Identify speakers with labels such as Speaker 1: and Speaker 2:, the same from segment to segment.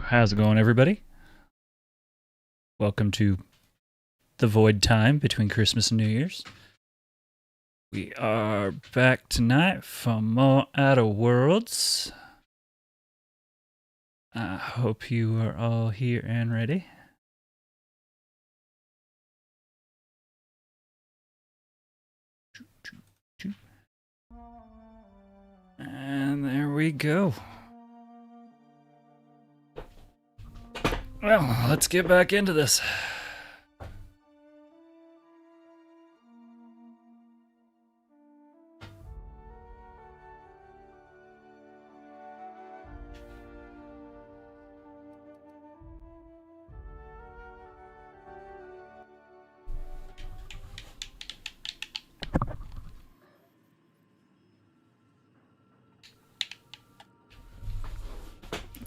Speaker 1: How's it going, everybody? Welcome to the void time between Christmas and New Year's. We are back tonight for more Outer Worlds. I hope you are all here and ready. And there we go. Well, let's get back into this.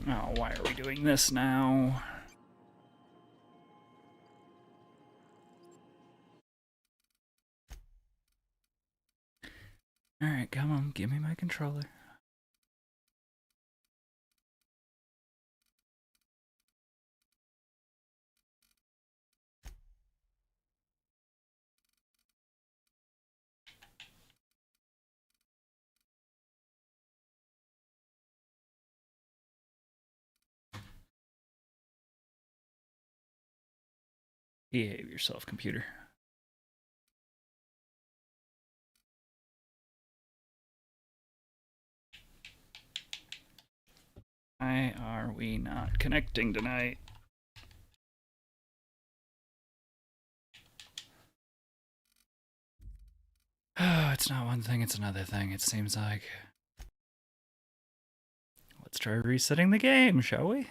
Speaker 1: Oh, why are we doing this now? Alright, come on, give me my controller. Behave yourself, computer. Why are we not connecting tonight? Oh, it's not one thing, it's another thing, it seems like. Let's try resetting the game, shall we?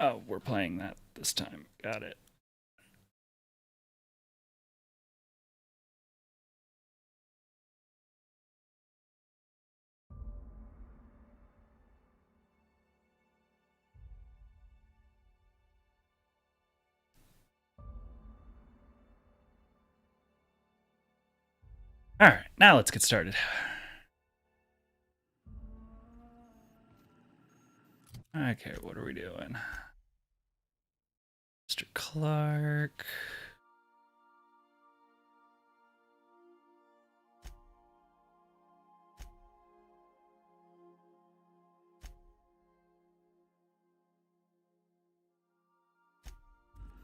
Speaker 1: Oh, we're playing that this time. Got it. Alright, now let's get started. Okay, what are we doing? Mr. Clark.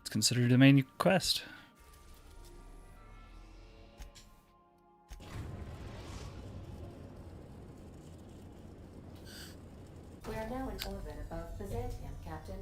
Speaker 1: It's considered a main quest.
Speaker 2: We are now in orbit above Byzantium, Captain.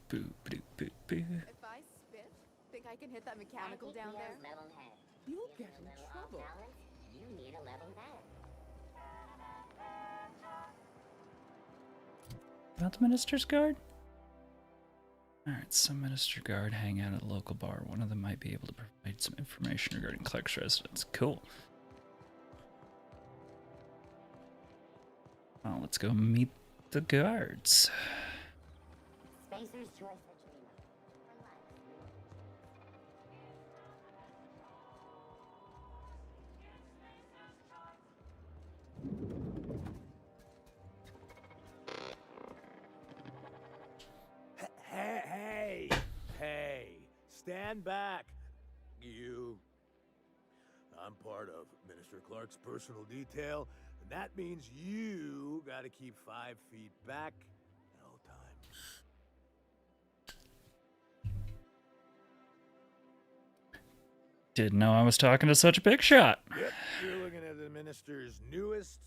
Speaker 1: Boo, boo, boo, boo.
Speaker 3: If I spit, think I can hit that mechanical down there? You'll get in trouble.
Speaker 2: You need a level head.
Speaker 1: About the Minister's Guard? Alright, some Minister Guard hang out at a local bar. One of them might be able to provide some information regarding Clark's residence. Cool. Well, let's go meet the guards.
Speaker 2: Spacer's choice of treatment.
Speaker 4: stand back. You. I'm part of Minister Clark's personal detail, and that means you gotta keep 5 feet back at all times.
Speaker 1: Didn't know I was talking to such a big shot.
Speaker 4: Yep, you're looking at the minister's newest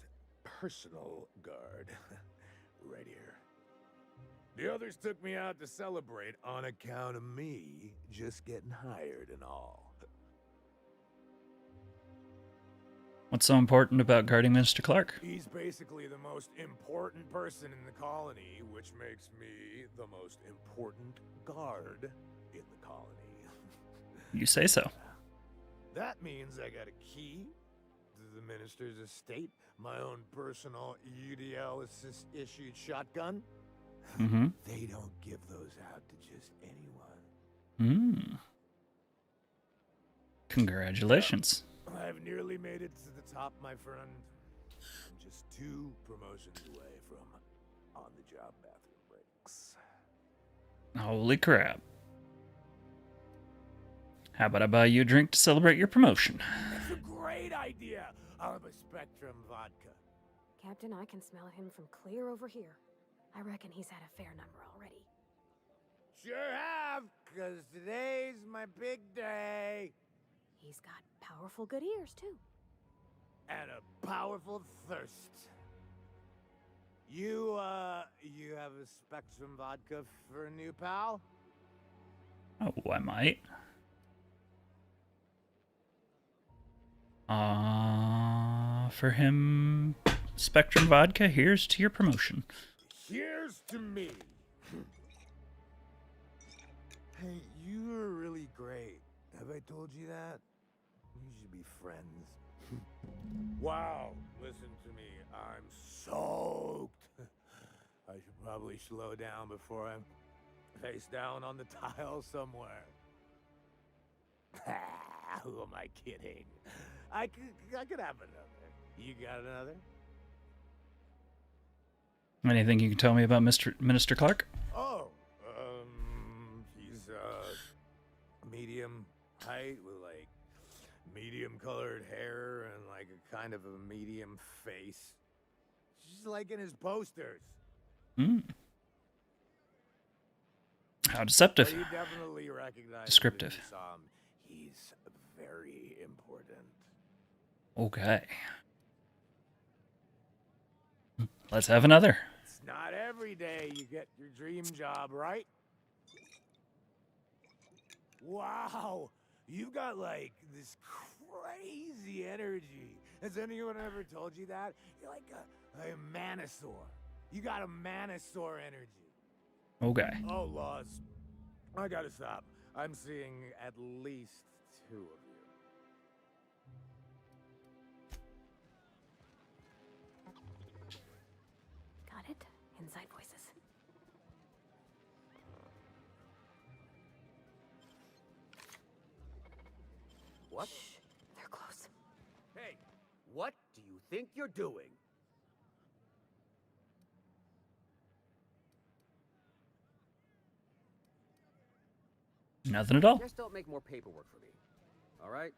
Speaker 4: personal guard. Right here. The others took me out to celebrate on account of me just getting hired and all.
Speaker 1: What's so important about guarding Mr. Clark?
Speaker 4: He's basically the most important person in the colony, which makes me the most important guard in the colony.
Speaker 1: You say so.
Speaker 4: That means I got a key to the minister's estate, my own personal UDL issued shotgun.
Speaker 1: Mm-hmm.
Speaker 4: They don't give those out to just anyone.
Speaker 1: Congratulations.
Speaker 4: I've nearly made it to the top, my friend. I'm just 2 promotions away from on-the-job bathroom breaks.
Speaker 1: Holy crap. How about I buy you a drink to celebrate your promotion?
Speaker 4: That's a great idea. I'll have a Spectrum vodka.
Speaker 5: Captain, I can smell him from clear over here. I reckon he's had a fair number already.
Speaker 4: Sure have, 'cause today's my big day.
Speaker 5: He's got powerful good ears, too.
Speaker 4: And a powerful thirst. You have a Spectrum vodka for a new pal?
Speaker 1: Oh, I might. For him, Spectrum Vodka, here's to your promotion.
Speaker 4: Here's to me. Hey, you were really great. Have I told you that? We should be friends. Wow, listen to me. I'm soaked. I should probably slow down before I'm face down on the tile somewhere. Who am I kidding? I could have another. You got another?
Speaker 1: Anything you can tell me about Minister Clark?
Speaker 4: Oh, he's medium height with like medium colored hair and like a kind of a medium face. Just like in his posters.
Speaker 1: How deceptive.
Speaker 4: But you definitely recognize
Speaker 1: Descriptive.
Speaker 4: him if you saw him. He's very important.
Speaker 1: Okay. Let's have another.
Speaker 4: It's not every day you get your dream job, right? Wow, you got like this crazy energy. Has anyone ever told you that? You're like a manosaur. You got a manosaur energy.
Speaker 1: Okay.
Speaker 4: Oh, laws. I gotta stop. I'm seeing at least 2 of you.
Speaker 5: Got it? Inside voices.
Speaker 6: What?
Speaker 5: Shh, they're close.
Speaker 6: Hey, what do you think you're doing?
Speaker 1: Nothing at all.
Speaker 6: Just don't make more paperwork for me. All right?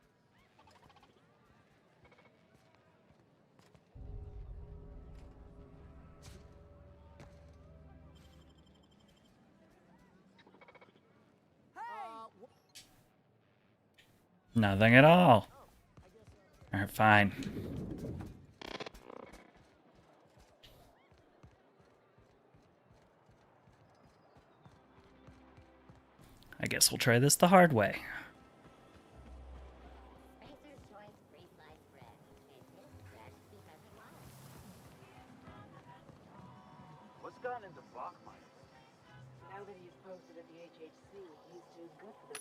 Speaker 1: Nothing at all. Alright, fine. I guess we'll try this the hard way.
Speaker 2: Spencer's Choice Free Sliced Bread. It's his bread because it matters.
Speaker 7: What's gotten into Bachmeyer?
Speaker 8: Now that he's posted at the HHC, he's too good for the...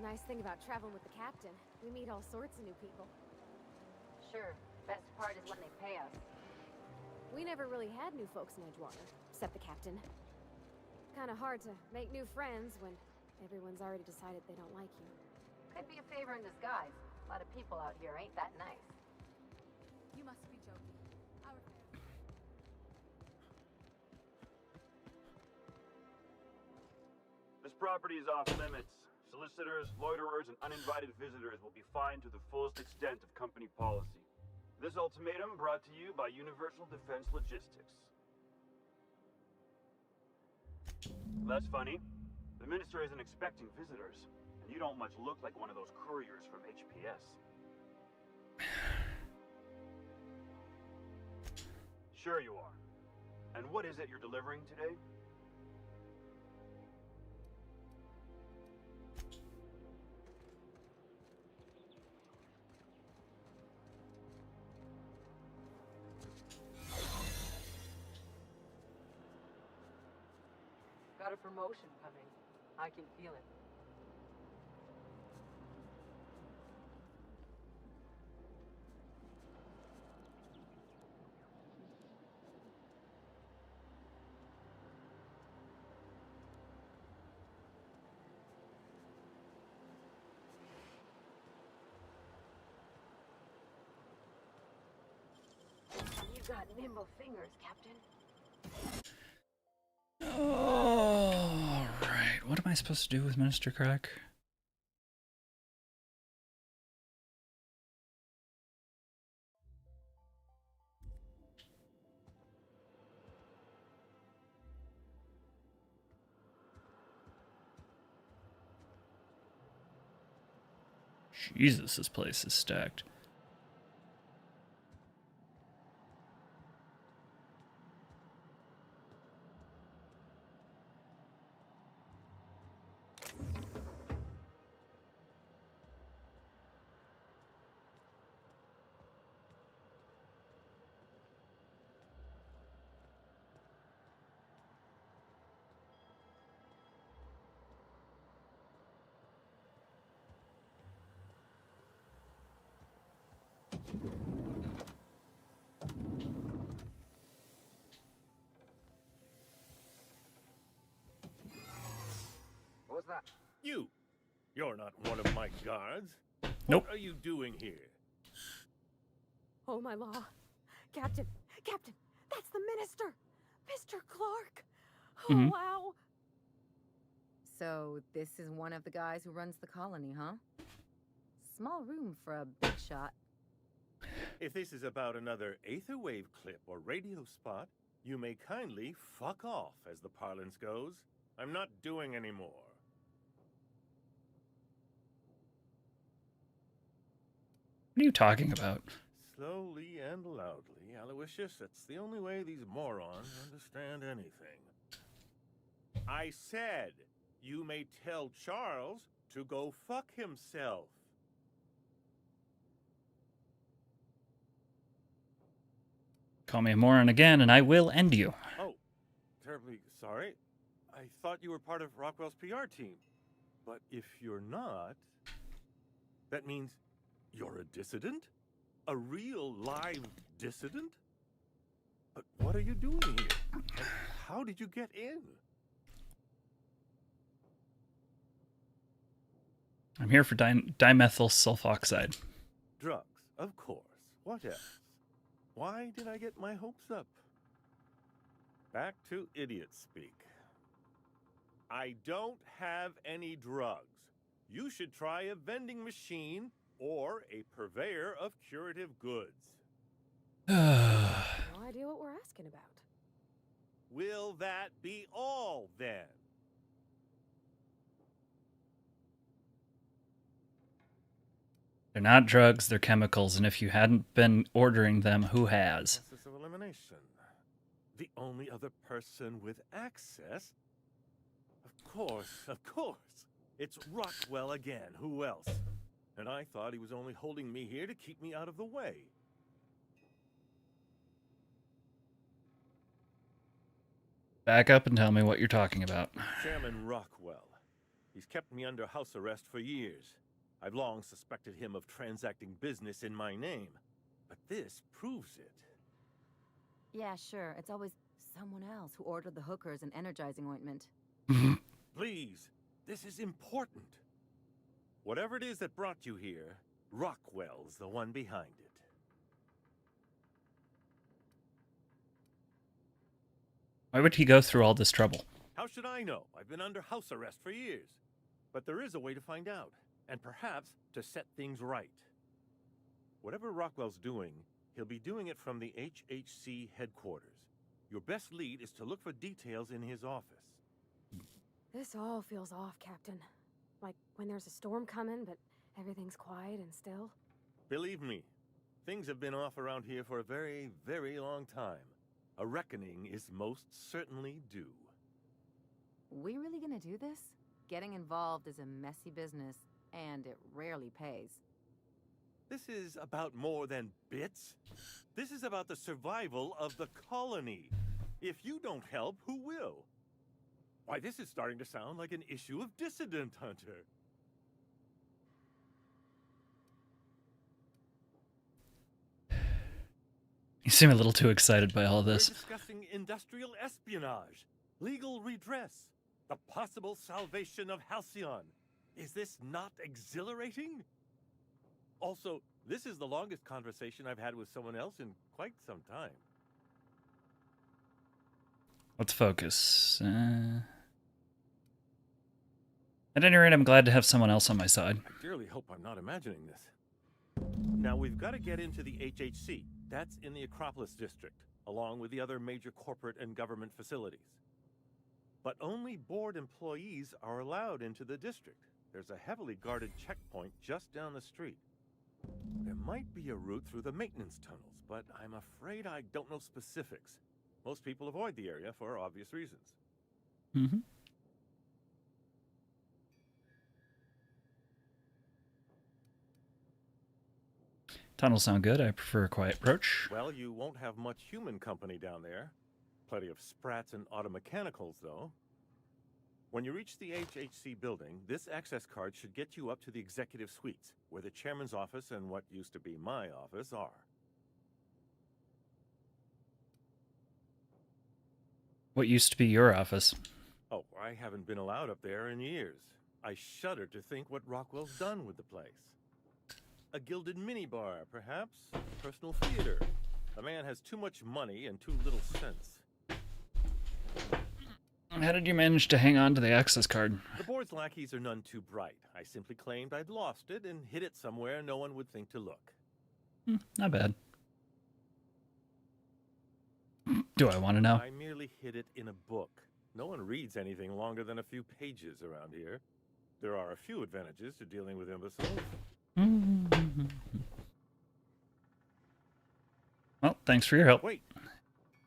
Speaker 5: Nice thing about traveling with the captain. We meet all sorts of new people.
Speaker 8: Sure. Best part is when they pay us.
Speaker 5: We never really had new folks in Edgewater, except the captain. Kinda hard to make new friends when everyone's already decided they don't like you.
Speaker 8: Could be a favor in disguise. A lot of people out here ain't that nice.
Speaker 3: You must be joking. Our
Speaker 7: This property is off limits. Solicitors, loiterers, and uninvited visitors will be fined to the fullest extent of company policy. This ultimatum brought to you by Universal Defense Logistics. That's funny. The minister isn't expecting visitors, and you don't much look like one of those couriers from HPS. Sure you are. And what is it you're delivering today?
Speaker 8: Got a promotion coming. I can feel it. You got nimble fingers, Captain.
Speaker 1: All right. What am I supposed to do with Minister Crack? Jesus, this place is stacked.
Speaker 6: What was that?
Speaker 4: You're not one of my guards.
Speaker 1: Nope.
Speaker 4: What are you doing here?
Speaker 5: Oh my law. Captain! Captain! That's the minister! Mr. Clark! Oh,
Speaker 1: Mhm.
Speaker 5: wow!
Speaker 9: So, this is one of the guys who runs the colony, huh? Small room for a big shot.
Speaker 4: If this is about another Aetherwave clip or radio spot, you may kindly fuck off, as the parlance goes. I'm not doing any more.
Speaker 1: What are you talking about?
Speaker 4: Slowly and loudly, Aloysius, that's the only way these morons understand anything. I said, you may tell Charles to go fuck himself.
Speaker 1: Call me a moron again, and I will end you.
Speaker 4: Oh, terribly sorry. I thought you were part of Rockwell's PR team. But if you're not, that means you're a dissident? A real live dissident? But what are you doing here? And how did you get in?
Speaker 1: I'm here for dimethyl sulfoxide.
Speaker 4: Drugs, of course. What else? Why did I get my hopes up? Back to idiot speak. I don't have any drugs. You should try a vending machine or a purveyor of curative goods.
Speaker 5: No idea what we're asking about.
Speaker 4: Will that be all, then?
Speaker 1: They're not drugs, they're chemicals, and if you hadn't been ordering them, who has?
Speaker 4: Process of elimination. The only other person with access? Of course. It's Rockwell again. Who else? And I thought he was only holding me here to keep me out of the way.
Speaker 1: Back up and tell me what you're talking about.
Speaker 4: Chairman Rockwell.
Speaker 10: He's kept me under house arrest for years. I've long suspected him of transacting business in my name, but this proves it.
Speaker 9: Yeah, sure. It's always someone else who ordered the hookers and energizing ointment.
Speaker 10: Please, this is important. Whatever it is that brought you here, Rockwell's the one behind it.
Speaker 1: Why would he go through all this trouble?
Speaker 10: How should I know? I've been under house arrest for years. But there is a way to find out, and perhaps to set things right. Whatever Rockwell's doing, he'll be doing it from the HHC headquarters. Your best lead is to look for details in his office.
Speaker 5: This all feels off, Captain. Like when there's a storm coming, but everything's quiet and still.
Speaker 10: Believe me, things have been off around here for a very, very long time. A reckoning is most certainly due.
Speaker 9: We really gonna do this? Getting involved is a messy business, and it rarely pays.
Speaker 10: This is about more than bits. This is about the survival of the colony. If you don't help, who will? Why, this is starting to sound like an issue of Dissident Hunter.
Speaker 1: You seem a little too excited by all of this.
Speaker 10: We're discussing industrial espionage, legal redress, the possible salvation of Halcyon. Is this not exhilarating? Also, this is the longest conversation I've had with someone else in quite some time.
Speaker 1: Let's focus. At any rate, I'm glad to have someone else on my side.
Speaker 10: I dearly hope I'm not imagining this. Now, we've got to get into the HHC. That's in the Acropolis district, along with the other major corporate and government facilities. But only board employees are allowed into the district. There's a heavily guarded checkpoint just down the street. There might be a route through the maintenance tunnels, but I'm afraid I don't know specifics. Most people avoid the area for obvious reasons.
Speaker 1: Mm-hmm. Tunnels sound good. I prefer a quiet approach.
Speaker 10: Well, you won't have much human company down there. Plenty of sprats and automechanicals, though. When you reach the HHC building, this access card should get you up to the executive suites, where the chairman's office and what used to be my office are.
Speaker 1: What used to be your office?
Speaker 10: Oh, I haven't been allowed up there in years. I shudder to think what Rockwell's done with the place. A gilded minibar, perhaps? Personal theater. The man has too much money and too little sense.
Speaker 1: How did you manage to hang on to the access card?
Speaker 10: The board's lackeys are none too bright. I simply claimed I'd lost it and hid it somewhere no one would think to look.
Speaker 1: Not bad. Do I want to know?
Speaker 10: I merely hid it in a book. No one reads anything longer than a few pages around here. There are a few advantages to dealing with imbeciles.
Speaker 1: Well, thanks for your help.
Speaker 10: Wait.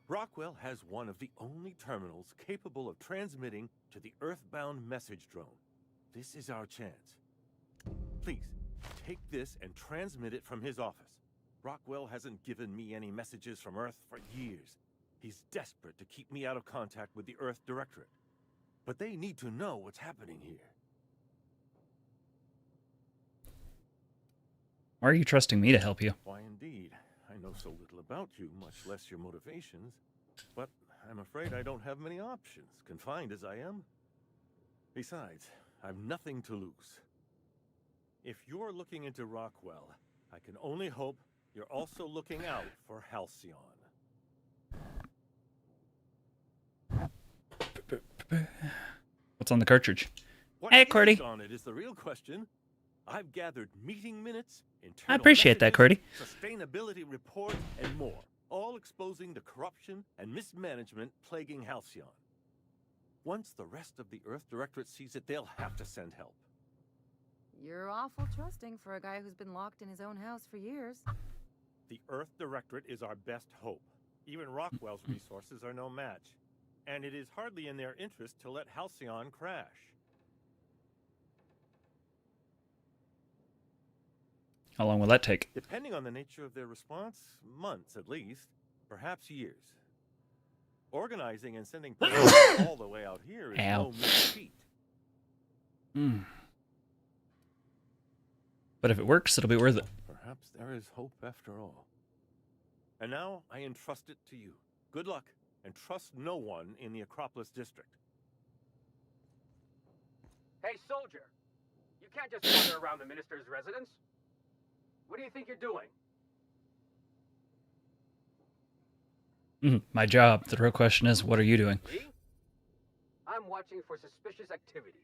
Speaker 10: Rockwell has one of the only terminals capable of transmitting to the Earthbound message drone. This is our chance. Please, take this and transmit it from his office. Rockwell hasn't given me any messages from Earth for years. He's desperate to keep me out of contact with the Earth Directorate. But they need to know what's happening here.
Speaker 1: Why are you trusting me to help you?
Speaker 10: Why, indeed. I know so little about you, much less your motivations. But I'm afraid I don't have many options, confined as I am. Besides, I've nothing to lose. If you're looking into Rockwell, I can only hope you're also looking out for Halcyon.
Speaker 1: What's on the cartridge?
Speaker 10: What
Speaker 1: Hey,
Speaker 10: is
Speaker 1: Cordy.
Speaker 10: on it is the real question. I've gathered meeting minutes,
Speaker 1: I
Speaker 10: internal
Speaker 1: appreciate that,
Speaker 10: messages,
Speaker 1: Cordy.
Speaker 10: sustainability reports, and more, all exposing the corruption and mismanagement plaguing Halcyon. Once the rest of the Earth Directorate sees it, they'll have to send help.
Speaker 9: You're awful trusting for a guy who's been locked in his own house for years.
Speaker 10: The Earth Directorate is our best hope. Even Rockwell's resources are no match. And it is hardly in their interest to let Halcyon crash.
Speaker 1: How long will that take?
Speaker 10: Depending on the nature of their response, months at least, perhaps years. Organizing and sending personnel all the way out here is no mean feat.
Speaker 1: Hmm. But if it works, it'll be worth it.
Speaker 10: Perhaps there is hope after all. And now I entrust it to you. Good luck, and trust no one in the Acropolis district.
Speaker 6: Hey, soldier! You can't just wander around the minister's residence. What do you think you're doing?
Speaker 1: My job. The real question is, what are you doing?
Speaker 6: Me? I'm watching for suspicious activity.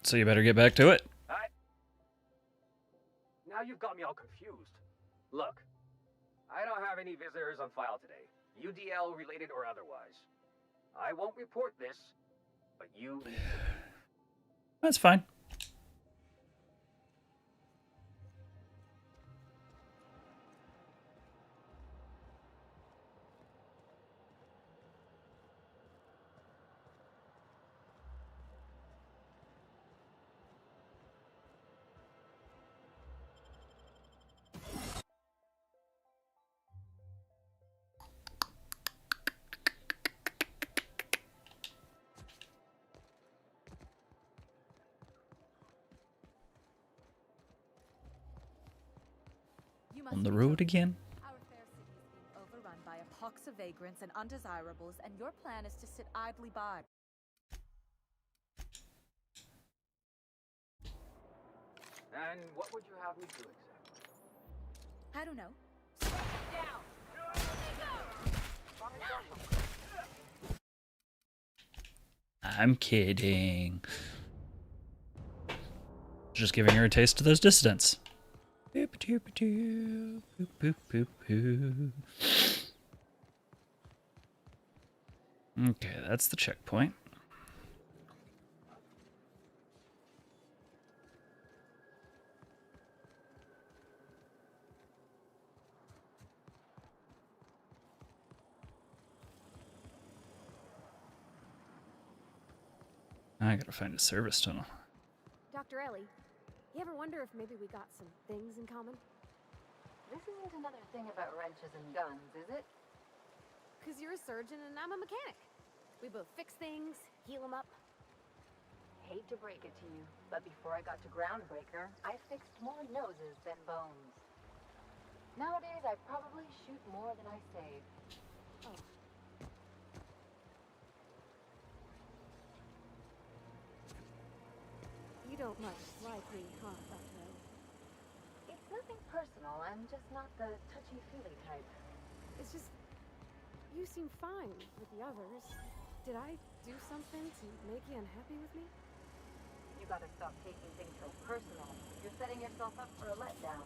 Speaker 1: So you better get back to it.
Speaker 6: Now you've got me all confused. Look, I don't have any visitors on file today, UDL related or otherwise. I won't report this, but you need to leave.
Speaker 1: That's fine. On the road again?
Speaker 11: Our fair city is being overrun by a pox of vagrants and undesirables, and your plan is to sit idly by.
Speaker 6: And what would you have me do exactly?
Speaker 11: I don't know.
Speaker 1: I'm kidding. Just giving her a taste of those dissidents. Boop, doop, doop, boop, boop, boop, boop. Okay, that's the checkpoint. I gotta find a service tunnel.
Speaker 5: Dr. Ellie, you ever wonder if maybe we got some things in common?
Speaker 9: This isn't another thing about wrenches and guns, is it?
Speaker 5: Because you're a surgeon and I'm a mechanic. We both fix things, heal them up.
Speaker 9: Hate to break it to you, but before I got to Groundbreaker, I fixed more noses than bones. Nowadays, I probably shoot more than I save.
Speaker 5: Oh. You don't much like me, huh, Dr. Ellie?
Speaker 9: It's nothing personal, I'm just not the touchy-feely type.
Speaker 5: It's just, you seem fine with the others. Did I do something to make you unhappy with me?
Speaker 9: You gotta stop taking things so personal. You're setting yourself up for a letdown.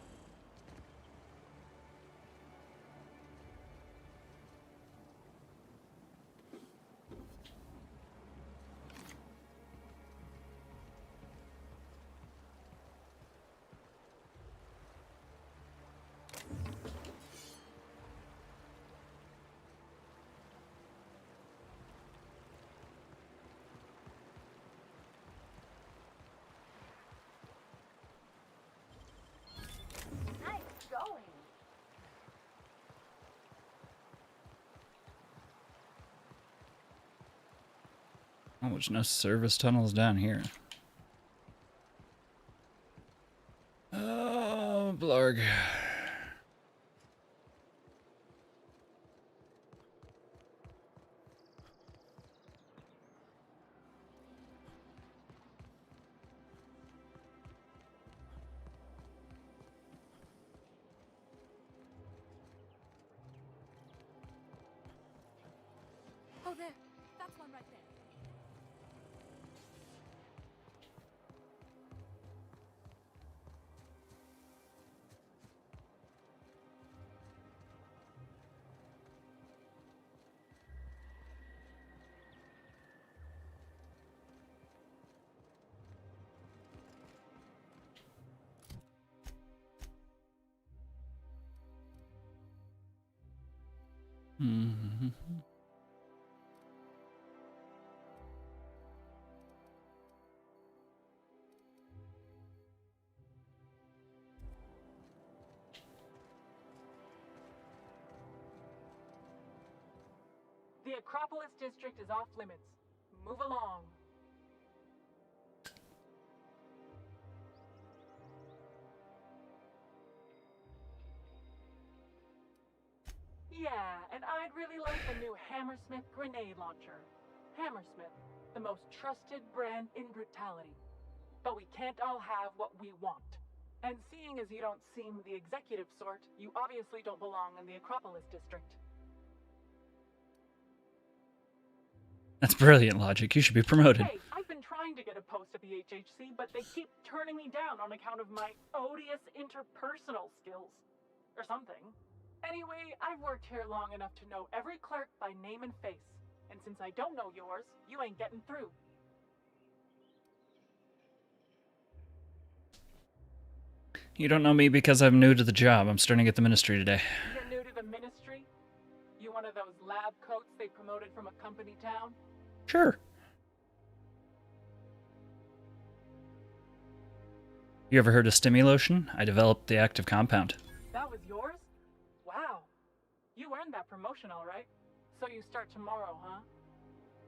Speaker 1: Oh, there's no service tunnels down here. Oh, blarg.
Speaker 11: Oh, there. That's one right there.
Speaker 1: Mm-hmm.
Speaker 6: The
Speaker 8: The Acropolis district is off limits. Move along. Yeah, and I'd really like the new Hammersmith grenade launcher. Hammersmith, the most trusted brand in brutality. But we can't all have what we want. And seeing as you don't seem the executive sort, you obviously don't belong in the Acropolis district.
Speaker 1: That's brilliant logic. You should be promoted.
Speaker 8: Hey, I've been trying to get a post at the HHC, but they keep turning me down on account of my odious interpersonal skills. Or something. Anyway, I've worked here long enough to know every clerk by name and face. And since I don't know yours, you ain't getting through.
Speaker 1: You don't know me because I'm new to the job. I'm starting at the ministry today.
Speaker 8: You're new to the ministry? You one of those lab coats they promoted from a company town?
Speaker 1: Sure. You ever heard of Stimulotion? I developed the active compound.
Speaker 8: That was yours? Wow. You earned that promotion, all right. So you start tomorrow, huh?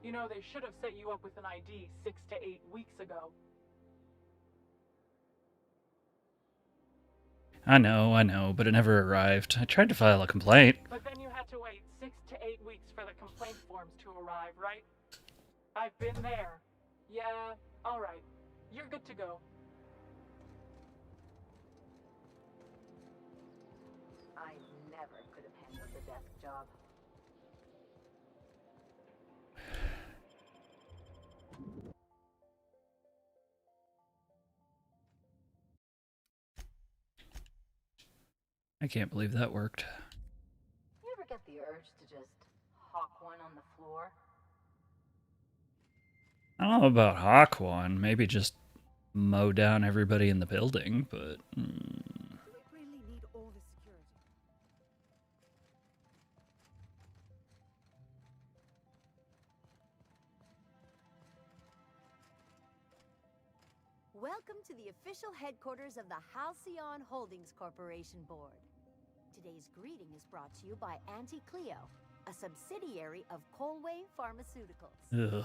Speaker 8: You know, they should have set you up with an ID 6 to 8 weeks ago.
Speaker 1: I know, but it never arrived. I tried to file a complaint.
Speaker 8: But then you had to wait 6 to 8 weeks for the complaint forms to arrive, right? I've been there. Yeah, all right. You're good to go.
Speaker 9: I never could have handled the desk job.
Speaker 1: I can't believe that worked.
Speaker 9: You ever get the urge to just hawk one on the floor?
Speaker 1: I don't know about hawk one. Maybe just mow down everybody in the building, but...
Speaker 3: Do we really need all the security?
Speaker 12: Welcome to the official headquarters of the Halcyon Holdings Corporation Board. Today's greeting is brought to you by Anti-Corpo, a subsidiary of Colway Pharmaceuticals.
Speaker 1: Ugh.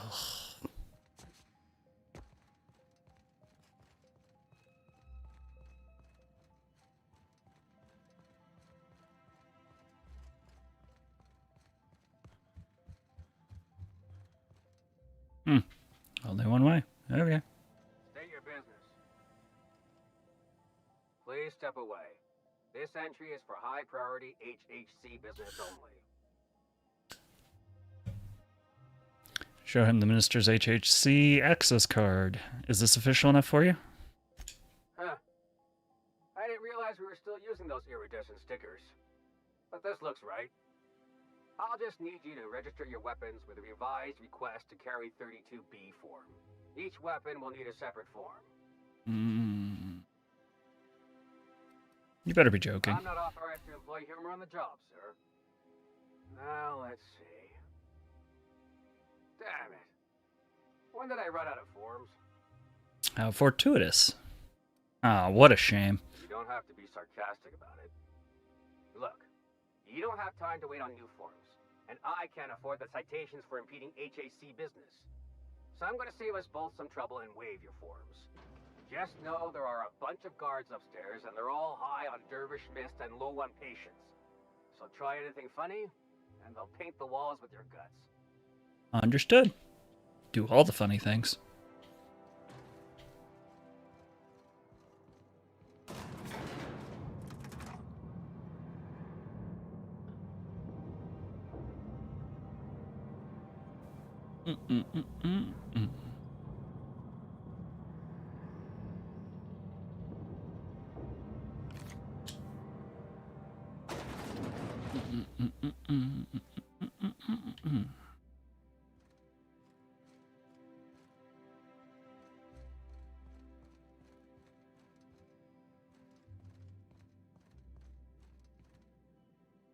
Speaker 1: Only one way. Okay.
Speaker 6: State your business. Please step away. This entry is for high priority HHC business only.
Speaker 1: Show him the minister's HHC access card. Is this official enough for you?
Speaker 6: Huh. I didn't realize we were still using those iridescent stickers. But this looks right. I'll just need you to register your weapons with a revised request to carry 32B form. Each weapon will need a separate form.
Speaker 1: You better be joking.
Speaker 6: I'm not authorized to employ humor on the job, sir. Now, let's see. Damn it. When did I run out of forms?
Speaker 1: How fortuitous. Ah, what a shame.
Speaker 6: You don't have to be sarcastic about it. Look, you don't have time to wait on new forms. And I can't afford the citations for impeding HAC business. So I'm going to save us both some trouble and waive your forms. Just know there are a bunch of guards upstairs, and they're all high on dervish mist and low on patience. So try anything funny, and they'll paint the walls with your guts.
Speaker 1: Understood. Do all the funny things.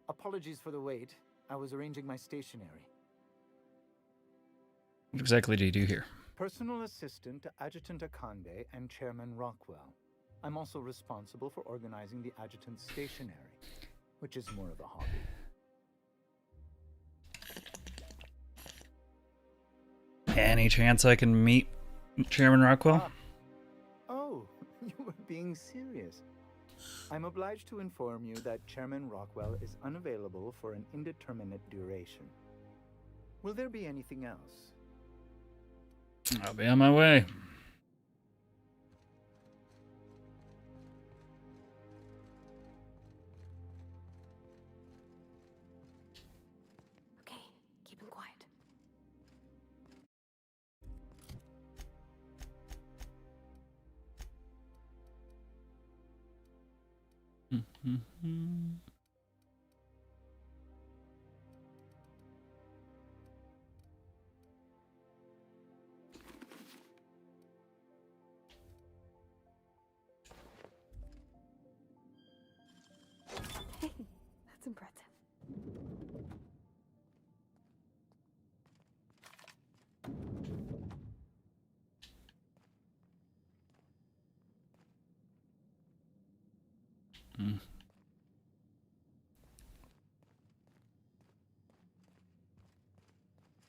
Speaker 13: Apologies for the wait. I was arranging my stationery.
Speaker 1: What exactly do you do here?
Speaker 13: Personal assistant to Adjutant Akande and Chairman Rockwell. I'm also responsible for organizing the adjutant's stationery, which is more of a hobby.
Speaker 1: Any chance I can meet Chairman Rockwell?
Speaker 13: Oh, you were being serious. I'm obliged to inform you that Chairman Rockwell is unavailable for an indeterminate duration. Will there be anything else?
Speaker 1: I'll be on my way.
Speaker 5: Okay, keep him quiet. Hey, that's impressive.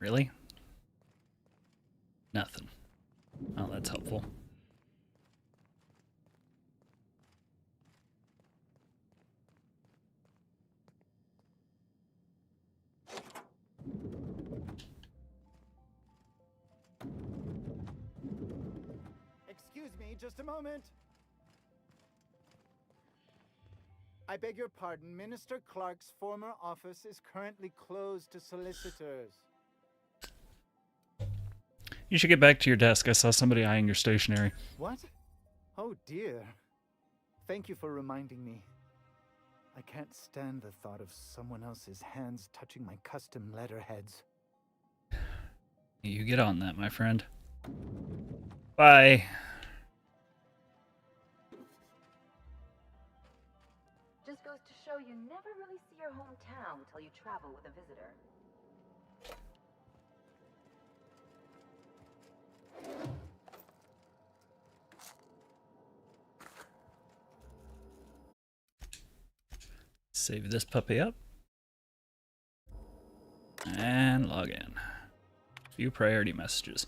Speaker 1: Really? Nothing. Oh, that's helpful.
Speaker 13: Excuse me, just a moment. I beg your pardon. Minister Clark's former office is currently closed to solicitors.
Speaker 1: You should get back to your desk. I saw somebody eyeing your stationery.
Speaker 13: What? Oh dear. Thank you for reminding me. I can't stand the thought of someone else's hands touching my custom letterheads.
Speaker 1: You get on that, my friend. Bye.
Speaker 9: Just goes to show you never really see your hometown till you travel with a visitor.
Speaker 1: Save this puppy up. And log in. View priority messages.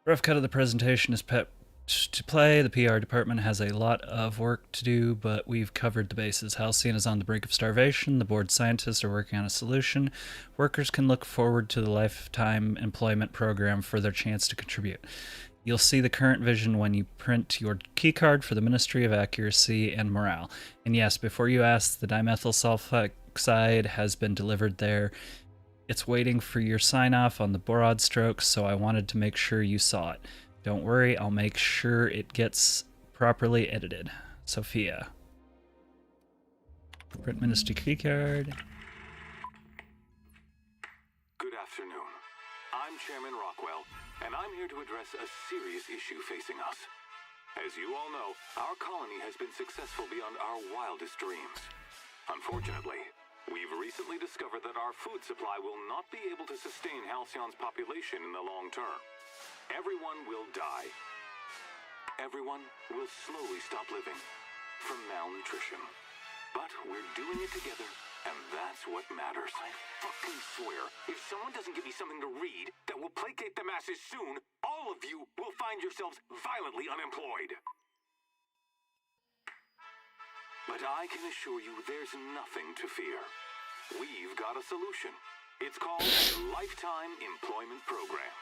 Speaker 1: Rough cut of the presentation is pet to play. The PR department has a lot of work to do, but we've covered the bases. Halcyon is on the brink of starvation. The board scientists are working on a solution. Workers can look forward to the lifetime employment program for their chance to contribute. You'll see the current vision when you print your keycard for the Ministry of Accuracy and Morale. And yes, before you ask, the dimethyl sulfoxide has been delivered there. It's waiting for your sign-off on the broad strokes, so I wanted to make sure you saw it. Don't worry, I'll make sure it gets properly edited. Sophia. Print Ministry keycard.
Speaker 14: Good afternoon. I'm Chairman Rockwell, and I'm here to address a serious issue facing us. As you all know, our colony has been successful beyond our wildest dreams. Unfortunately, we've recently discovered that our food supply will not be able to sustain Halcyon's population in the long term. Everyone will die. Everyone will slowly stop living from malnutrition. But we're doing it together, and that's what matters. I fucking swear, if someone doesn't give me something to read that will placate the masses soon, all of you will find yourselves violently unemployed. But I can assure you there's nothing to fear. We've got a solution. It's called a Lifetime Employment Program.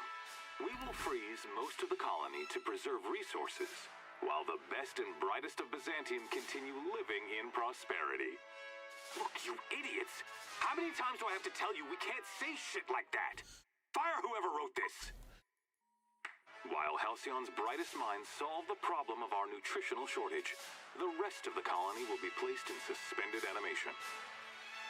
Speaker 14: We will freeze most of the colony to preserve resources, while the best and brightest of Byzantium continue living in prosperity. Look, you idiots! How many times do I have to tell you we can't say shit like that? Fire whoever wrote this! While Halcyon's brightest minds solve the problem of our nutritional shortage, the rest of the colony will be placed in suspended animation.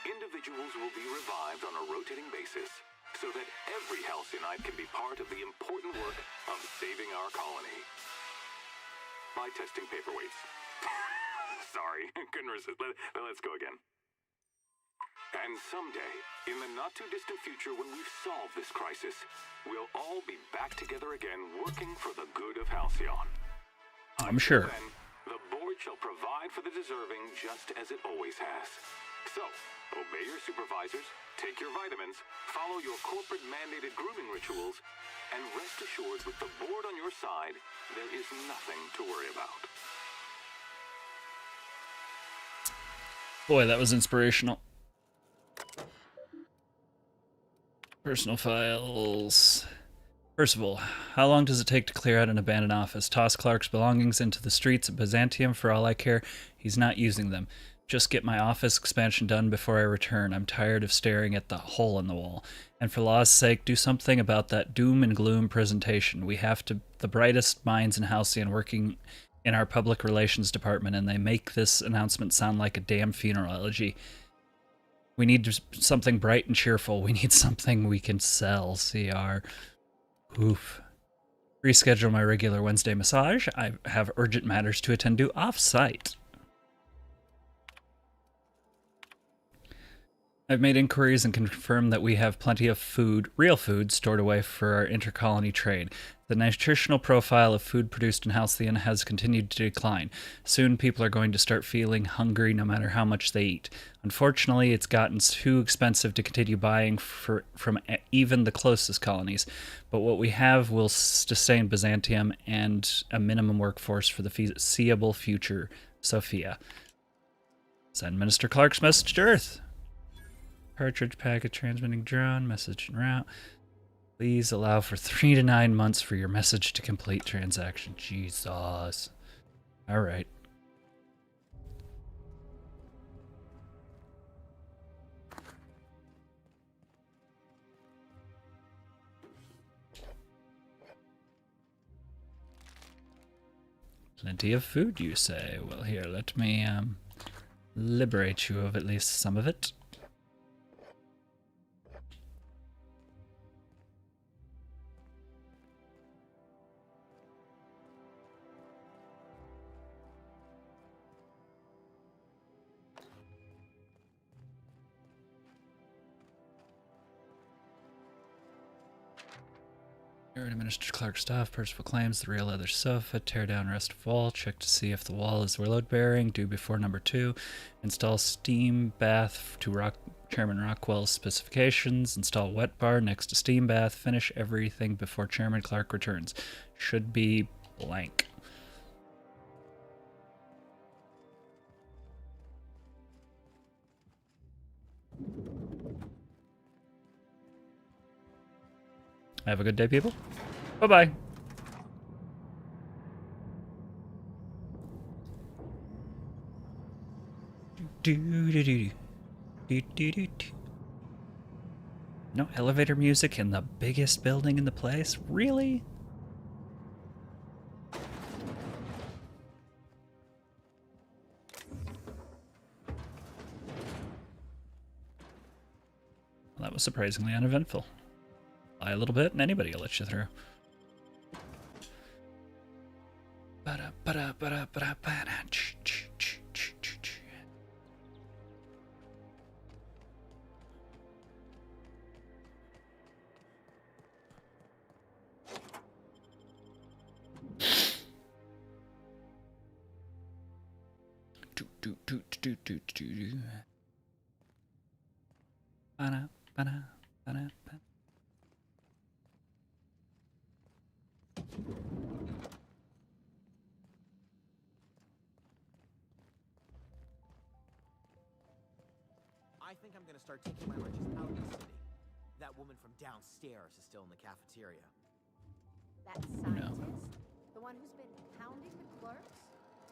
Speaker 14: Individuals will be revived on a rotating basis, so that every Halcyon can be part of the important work of saving our colony. By testing paperweights. Sorry, couldn't resist. Let's go again. And someday, in the not-too-distant future when we've solved this crisis, we'll all be back together again working for the good of Halcyon.
Speaker 1: I'm sure.
Speaker 14: Then, the board shall provide for the deserving just as it always has. So, obey your supervisors, take your vitamins, follow your corporate-mandated grooming rituals, and rest assured with the board on your side, there is nothing to worry about.
Speaker 1: Boy, that was inspirational. Personal files. First of all, how long does it take to clear out an abandoned office? Toss Clark's belongings into the streets of Byzantium for all I care. He's not using them. Just get my office expansion done before I return. I'm tired of staring at the hole in the wall. And for law's sake, do something about that doom and gloom presentation. We have the brightest minds in Halcyon working in our public relations department, and they make this announcement sound like a damn funeral elegy. We need something bright and cheerful. We need something we can sell, CR. Oof. Reschedule my regular Wednesday massage. I have urgent matters to attend to off-site. I've made inquiries and confirmed that we have plenty of food, real food, stored away for our intercolony trade. The nutritional profile of food produced in Halcyon has continued to decline. Soon people are going to start feeling hungry no matter how much they eat. Unfortunately, it's gotten too expensive to continue buying from even the closest colonies. But what we have will sustain Byzantium and a minimum workforce for the foreseeable future. Sophia. Send Minister Clark's message to Earth. Cartridge packet transmitting drone, message en route. Please allow for 3 to 9 months for your message to complete transaction. Jesus. Alright. Plenty of food, you say? Well, here, let me liberate you of at least some of it. Administer Clark's stuff, Percival claims the real leather sofa, tear down rest of wall, check to see if the wall is load bearing, due before number 2, install steam bath to Chairman Rockwell's specifications, install wet bar next to steam bath, finish everything before Chairman Clark returns. Should be blank. Have a good day, people. Bye-bye. No elevator music in the biggest building in the place? Really? Well, that was surprisingly uneventful. Lie a little bit and anybody will let you through.
Speaker 15: I think I'm gonna start taking my lunches out of the city. That woman from downstairs is still in the cafeteria.
Speaker 12: That scientist? The one who's been pounding the clerks?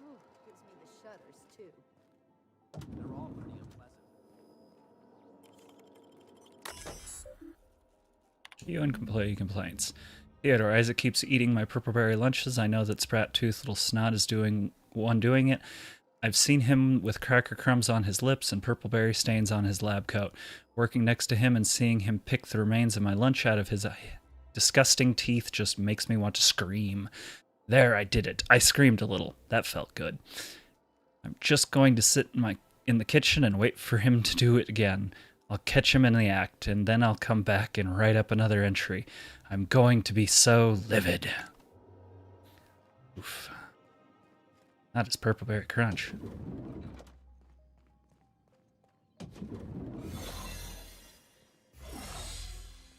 Speaker 12: Ooh, gives me the shudders, too.
Speaker 15: They're all pretty unpleasant.
Speaker 1: You and complaints. Theodore, Isaac keeps eating my purple berry lunches. I know that Sprat-Tooth Little Snot is doing it. I've seen him with cracker crumbs on his lips and purple-berry stains on his lab coat. Working next to him and seeing him pick the remains of my lunch out of his disgusting teeth just makes me want to scream. There, I did it. I screamed a little. That felt good. I'm just going to sit in the kitchen and wait for him to do it again. I'll catch him in the act, and then I'll come back and write up another entry. I'm going to be so livid. Oof. That is Purple Berry Crunch.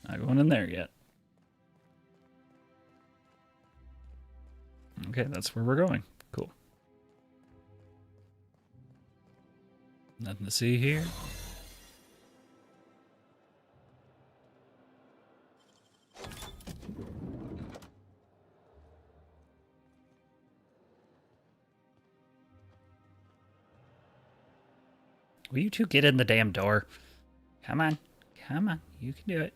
Speaker 1: Not going in there yet. Okay, that's where we're going. Cool. Nothing to see here. Will you two get in the damn door? Come on. Come on. You can do it.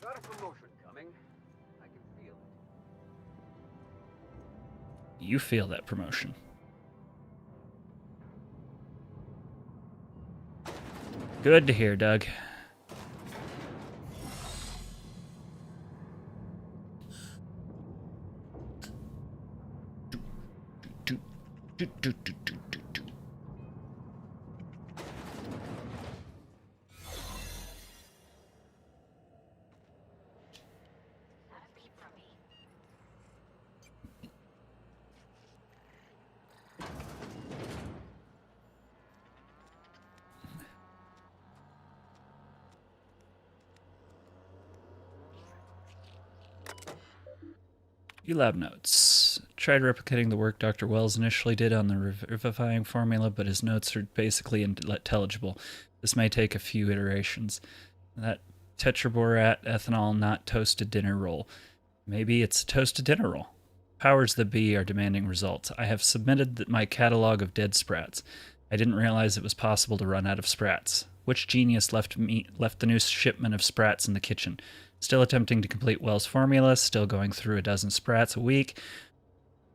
Speaker 6: Got a promotion coming. I can feel it.
Speaker 1: You feel that promotion. Good to hear, Doug. Lab notes. Tried replicating the work Dr. Wells initially did on the revivifying formula, but his notes are basically intelligible. This may take a few iterations. That tetraborat ethanol not toasted dinner roll. Maybe it's a toasted dinner roll. Powers that be are demanding results. I have submitted my catalog of dead sprats. I didn't realize it was possible to run out of sprats. Which genius left the new shipment of sprats in the kitchen? Still attempting to complete Wells' formula, still going through a dozen sprats a week.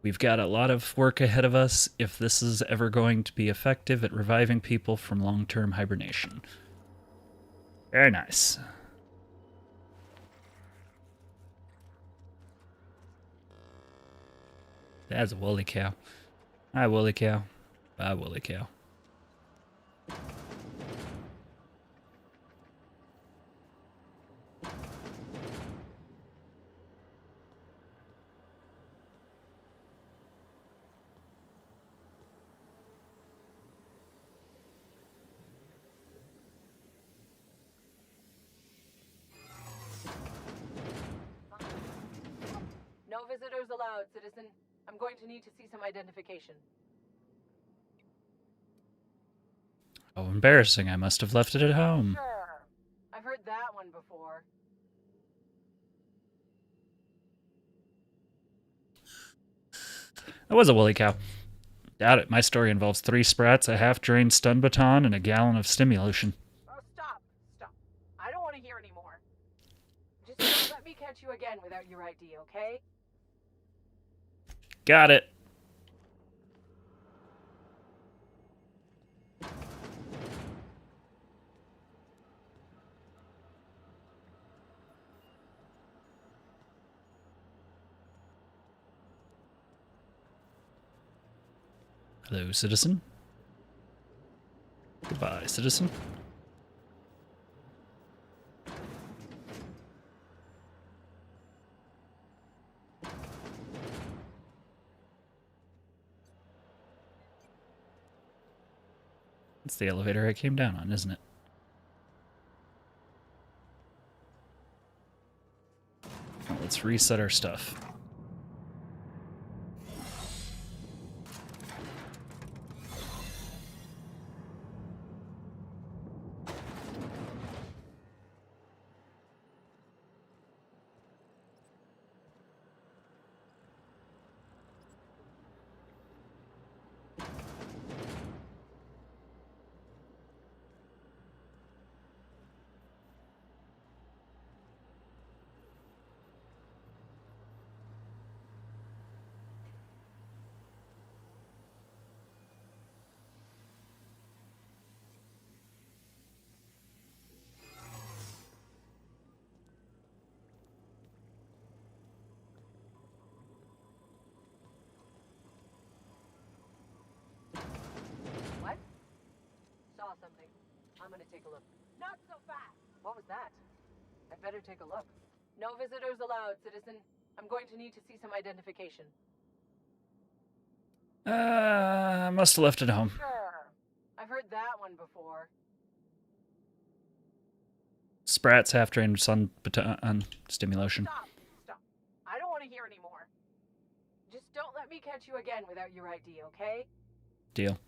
Speaker 1: We've got a lot of work ahead of us if this is ever going to be effective at reviving people from long-term hibernation. Very nice. That's a woolly cow. Hi, woolly cow. Bye, woolly cow.
Speaker 16: No visitors allowed, citizen. I'm going to need to see some identification.
Speaker 1: Oh, embarrassing. I must have left it at home.
Speaker 16: Sure. I've heard that one before.
Speaker 1: That was a woolly cow. Doubt it. My story involves 3 sprats, a half-drained stun baton, and a gallon of stimulation.
Speaker 16: Oh, stop. Stop. I don't want to hear anymore. Just don't let me catch you again without your ID, okay?
Speaker 1: Got it. Hello, citizen. Goodbye, citizen. It's the elevator I came down on, isn't it? Well, let's reset our stuff.
Speaker 16: I'm gonna take a look. Not so fast! What was that? I'd better take a look. No visitors allowed, citizen. I'm going to need to see some identification.
Speaker 1: Must have left it home.
Speaker 16: Sure. I've heard that one before.
Speaker 1: Sprats half trained sun on stimulation.
Speaker 16: Stop. I don't want to hear anymore. Just don't let me catch you again without your ID, okay?
Speaker 1: Deal.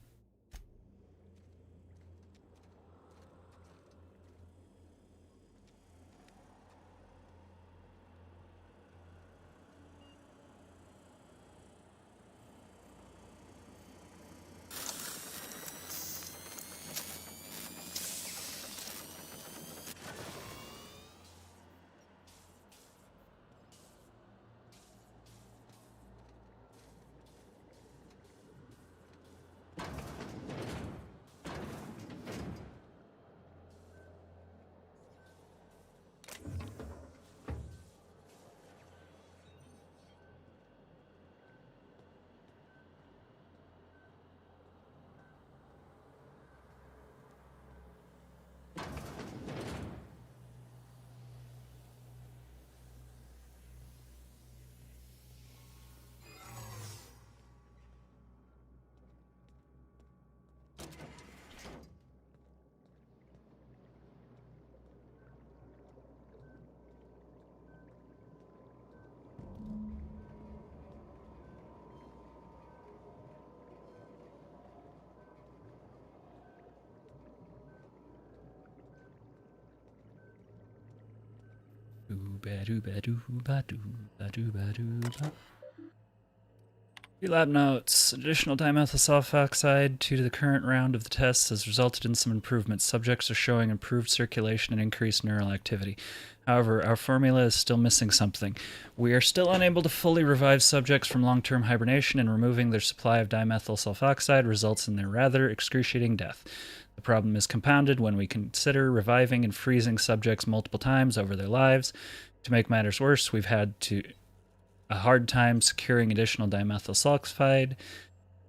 Speaker 1: Few lab notes. Additional dimethyl sulfoxide due to the current round of the tests has resulted in some improvements. Subjects are showing improved circulation and increased neural activity. However, our formula is still missing something. We are still unable to fully revive subjects from long-term hibernation, and removing their supply of dimethyl sulfoxide results in their rather excruciating death. The problem is compounded when we consider reviving and freezing subjects multiple times over their lives. To make matters worse, we've had a hard time securing additional dimethyl sulfide.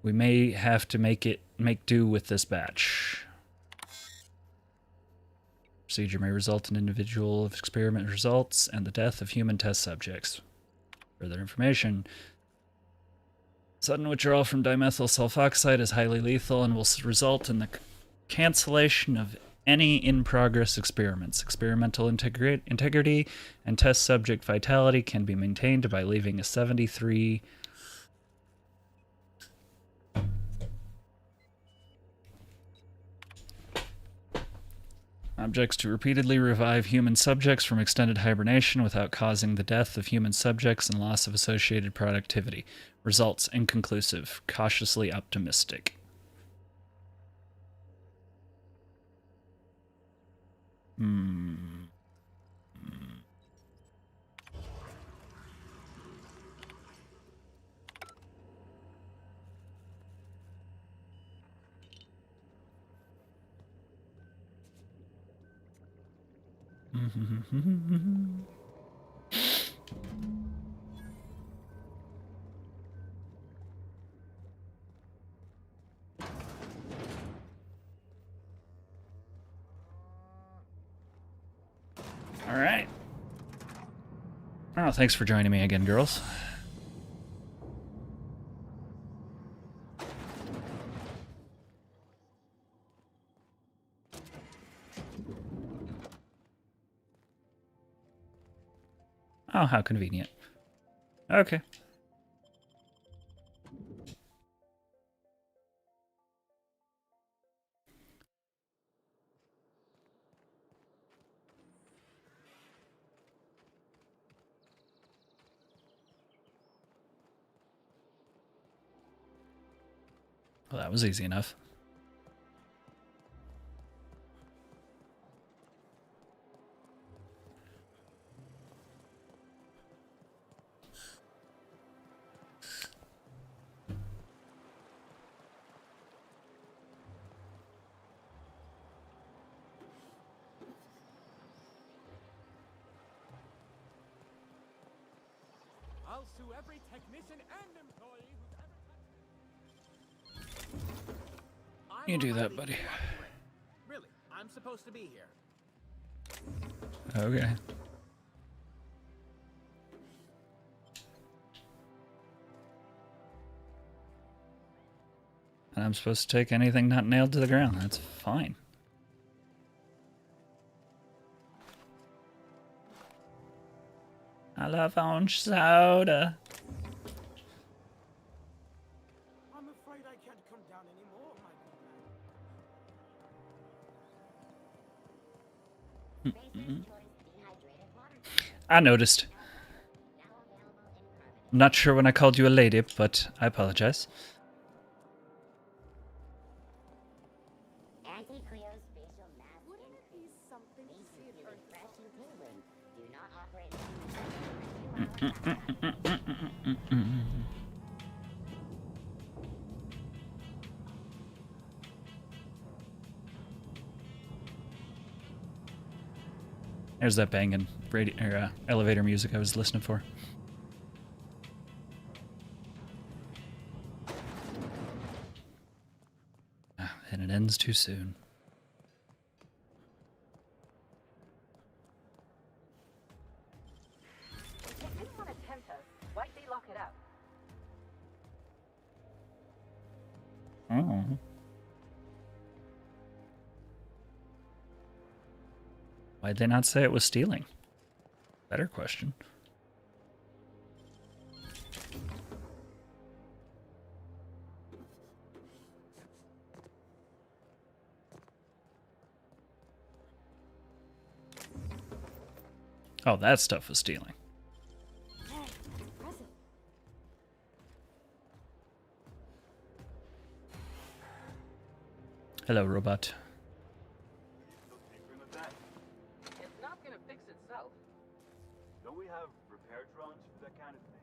Speaker 1: We may have to make do with this batch. Procedure may result in individual experiment results and the death of human test subjects. Further information. Sudden withdrawal from dimethyl sulfoxide is highly lethal and will result in the cancellation of any in-progress experiments. Experimental integrity and test subject vitality can be maintained by leaving a 73 objects to repeatedly revive human subjects from extended hibernation without causing the death of human subjects and loss of associated productivity. Results inconclusive. Cautiously optimistic. All right. Oh, thanks for joining me again, girls. Oh, how convenient. Okay. Well, that was easy enough.
Speaker 15: I'll sue every technician and employee who's ever...
Speaker 1: You do that, buddy.
Speaker 15: Really, I'm supposed to be here.
Speaker 1: Okay. And I'm supposed to take anything not nailed to the ground. That's fine. I love orange soda.
Speaker 15: I'm afraid I can't come down anymore, my good man.
Speaker 1: I noticed. I'm not sure when I called you a lady, but I apologize.
Speaker 2: Anti-Cleo's facial mask increase. Makes you feel fresh and tingling. Do not operate
Speaker 1: There's that banging elevator music I was listening for. And it ends too soon.
Speaker 16: If they didn't want to tempt us, why'd they lock it up?
Speaker 1: Oh. Why'd they not say it was stealing? Better question. Oh, that stuff was stealing. Hello, robot.
Speaker 16: It's not gonna fix itself.
Speaker 7: Don't we have repair drones for that kind of thing?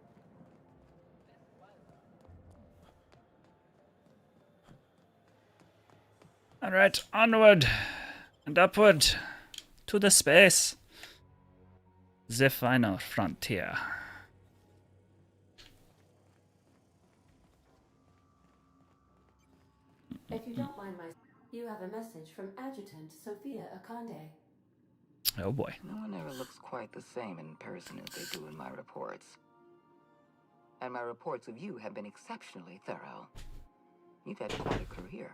Speaker 1: Alright, onward and upward to the space. The final frontier.
Speaker 17: If you don't mind you have a message from Adjutant Sophia Akande.
Speaker 1: Oh boy.
Speaker 18: No one ever looks quite the same in person as they do in my reports. And my reports of you have been exceptionally thorough. You've had quite a career.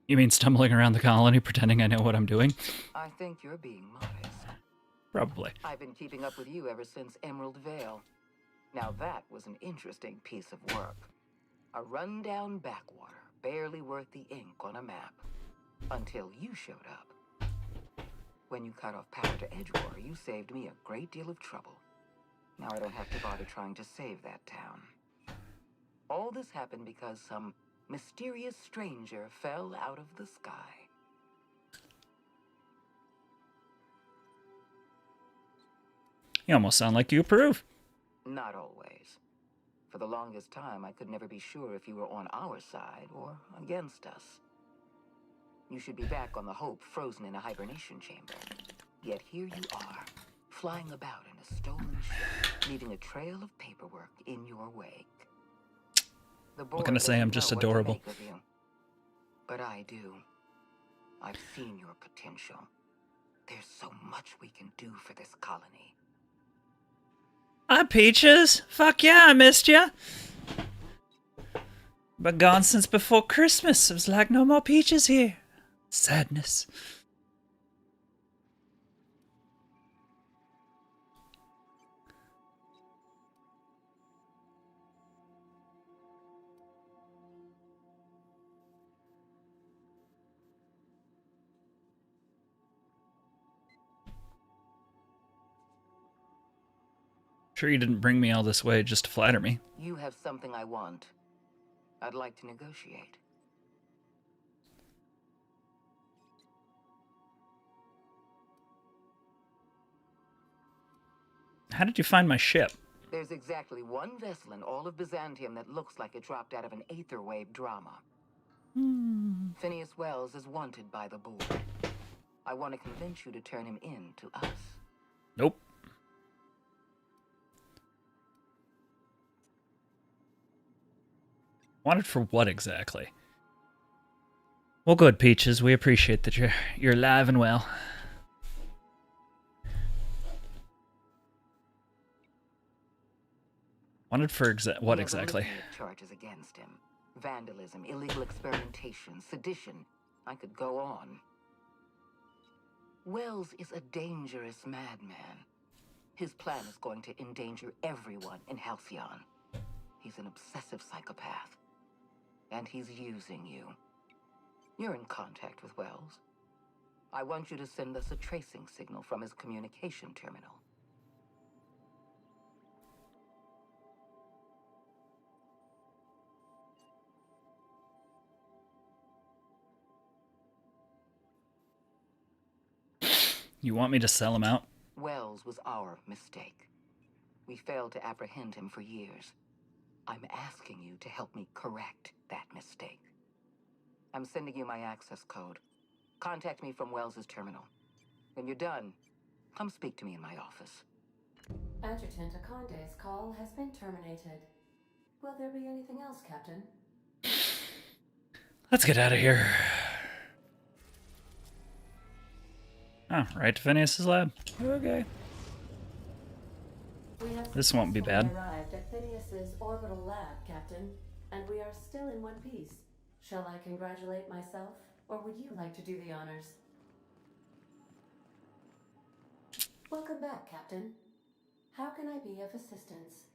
Speaker 1: You mean stumbling around the colony pretending I know what I'm doing?
Speaker 18: I think you're being modest.
Speaker 1: Probably.
Speaker 18: I've been keeping up with you ever since Emerald Vale. Now that was an interesting piece of work. A rundown backwater, barely worth the ink on a map. Until you showed up. When you cut off power to Edgewater, you saved me a great deal of trouble. Now I don't have to bother trying to save that town. All this happened because some mysterious stranger fell out of the sky.
Speaker 1: You almost sound like you approve.
Speaker 18: Not always. For the longest time, I could never be sure if you were on our side or against us. You should be back on the Hope, frozen in a hibernation chamber. Yet here you are, flying about in a stolen ship, leaving a trail of paperwork in your wake.
Speaker 1: What can I say? I'm just adorable.
Speaker 18: But I do. I've seen your potential. There's so much we can do for this colony.
Speaker 1: Hi, Peaches. Fuck yeah, I missed ya. Been gone since before Christmas. It was like no more Peaches here. Sadness. Sure you didn't bring me all this way just to flatter me.
Speaker 18: You have something I want. I'd like to negotiate.
Speaker 1: How did you find my ship?
Speaker 18: There's exactly one vessel in all of Byzantium that looks like it dropped out of an aether wave drama. Phineas Wells is wanted by the board. I want to convince you to turn him in to us.
Speaker 1: Nope. Wanted for what exactly? Well, good, Peaches. We appreciate that you're alive and well. Wanted for what exactly?
Speaker 18: We have a litany of charges against him. Vandalism, illegal experimentation, sedition. I could go on. Wells is a dangerous madman. His plan is going to endanger everyone in Halcyon. He's an obsessive psychopath. And he's using you. You're in contact with Wells. I want you to send us a tracing signal from his communication terminal.
Speaker 1: You want me to sell him out?
Speaker 18: Wells was our mistake. We failed to apprehend him for years. I'm asking you to help me correct that mistake. I'm sending you my access code. Contact me from Wells's terminal. When you're done, come speak to me in my office.
Speaker 17: Adjutant Akonde's call has been terminated. Will there be anything else, Captain?
Speaker 1: Let's get out of here. Oh, right to Phineas's lab. Okay. This won't be bad.
Speaker 17: We arrived at Phineas's orbital lab, Captain, and we are still in one piece. Shall I congratulate myself, or would you like to do the honors? Welcome back, Captain. How can I be of assistance?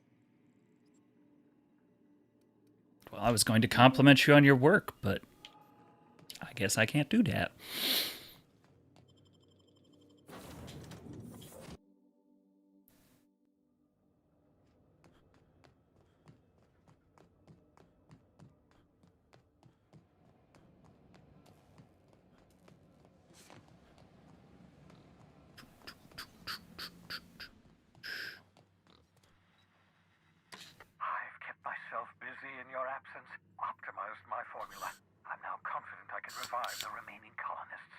Speaker 1: Well, I was going to compliment you on your work, but I guess I can't do that.
Speaker 19: I've kept myself busy in your absence, optimized my formula. I'm now confident I can revive the remaining colonists.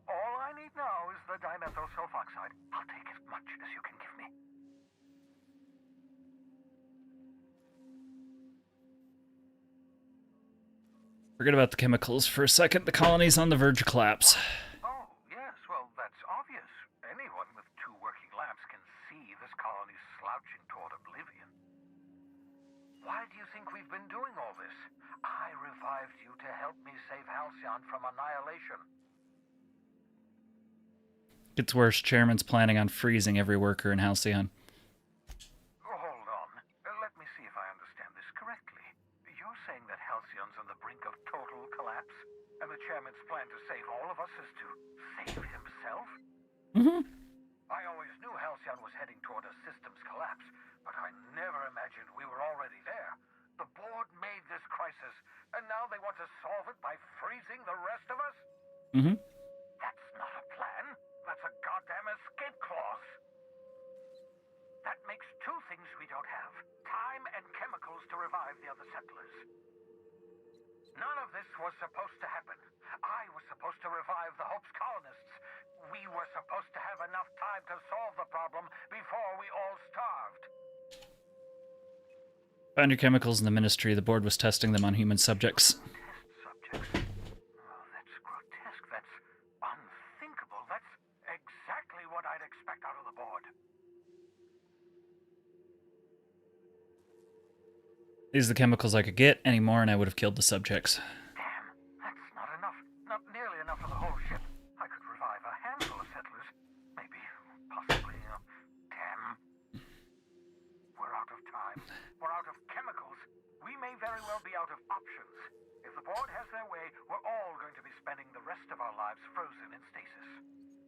Speaker 19: All I need now is the dimethyl sulfoxide. I'll take as much as you can give me.
Speaker 1: Forget about the chemicals for a second. The colony's on the verge of collapse.
Speaker 19: Oh, yes, well, that's obvious. Anyone with 2 working labs can see this colony's slouching toward oblivion. Why do you think we've been doing all this? I revived you to help me save Halcyon from annihilation.
Speaker 1: Gets worse. Chairman's planning on freezing every worker in Halcyon.
Speaker 19: Hold on. Let me see if I understand this correctly. You're saying that Halcyon's on the brink of total collapse, and the chairman's plan to save all of us is to save himself?
Speaker 1: Mm-hmm.
Speaker 19: I always knew Halcyon was heading toward a systems collapse, but I never imagined we were already there. The board made this crisis, and now they want to solve it by freezing the rest of us?
Speaker 1: Mm-hmm.
Speaker 19: That's not a plan. That's a goddamn escape clause. That makes 2 things we don't have. Time and chemicals to revive the other settlers. None of this was supposed to happen. I was supposed to revive the Hope's colonists. We were supposed to have enough time to solve the problem before we all starved.
Speaker 1: Found your chemicals in the ministry. The board was testing them on human subjects.
Speaker 19: Test subjects? Oh, that's grotesque. That's unthinkable. That's exactly what I'd expect out of the board.
Speaker 1: These are the chemicals I could get. Any more and I would have killed the subjects.
Speaker 19: Damn, that's not enough. Not nearly enough for the whole ship. I could revive a handful of settlers. Maybe, possibly, damn. We're out of time. We're out of chemicals. We may very well be out of options. If the board has their way, we're all going to be spending the rest of our lives frozen in stasis.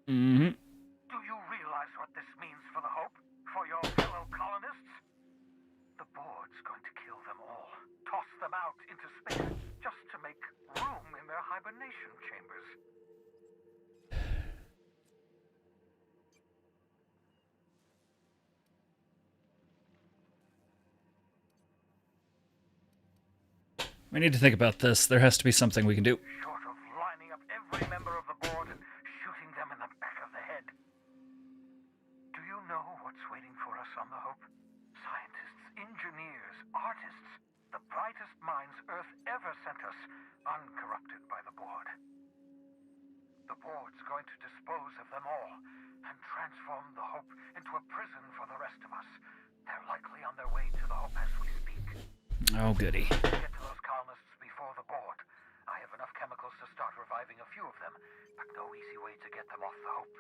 Speaker 1: Mm-hmm.
Speaker 19: Do you realize what this means for the Hope? For your fellow colonists? The board's going to kill them all. Toss them out into space just to make room in their hibernation chambers.
Speaker 1: We need to think about this. There has to be something we can do.
Speaker 19: Short of lining up every member of the board and shooting them in the back of the head. Do you know what's waiting for us on the Hope? Scientists, engineers, artists, the brightest minds Earth ever sent us, uncorrupted by the board. The board's going to dispose of them all and transform the Hope into a prison for the rest of us. They're likely on their way to the Hope as we speak.
Speaker 1: Oh, goody.
Speaker 19: Get to those colonists before the board. I have enough chemicals to start reviving a few of them, but no easy way to get them off the Hope.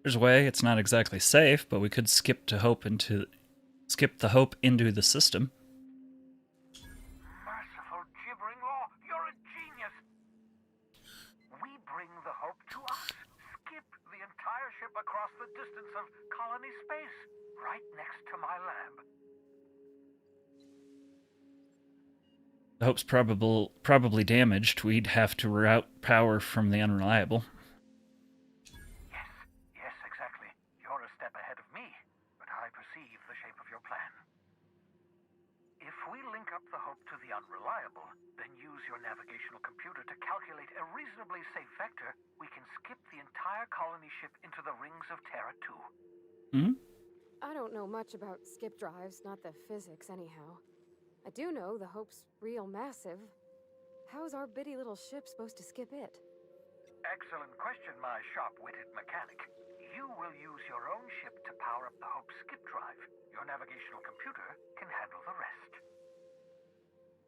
Speaker 1: There's a way. It's not exactly safe, but we could skip the Hope into the system.
Speaker 19: Merciful gibbering law, you're a genius. We bring the Hope to us. Skip the entire ship across the distance of colony space, right next to my lab.
Speaker 1: The Hope's probably damaged. We'd have to route power from the Unreliable.
Speaker 19: Yes, exactly. You're a step ahead of me, but I perceive the shape of your plan. If we link up the Hope to the Unreliable, then use your navigational computer to calculate a reasonably safe vector, we can skip the entire colony ship into the rings of Terra 2.
Speaker 1: Hmm?
Speaker 5: I don't know much about skip drives, not the physics anyhow. I do know the Hope's real massive. How's our bitty little ship supposed to skip it?
Speaker 19: Excellent question, my sharp-witted mechanic. You will use your own ship to power up the Hope's skip drive. Your navigational computer can handle the rest.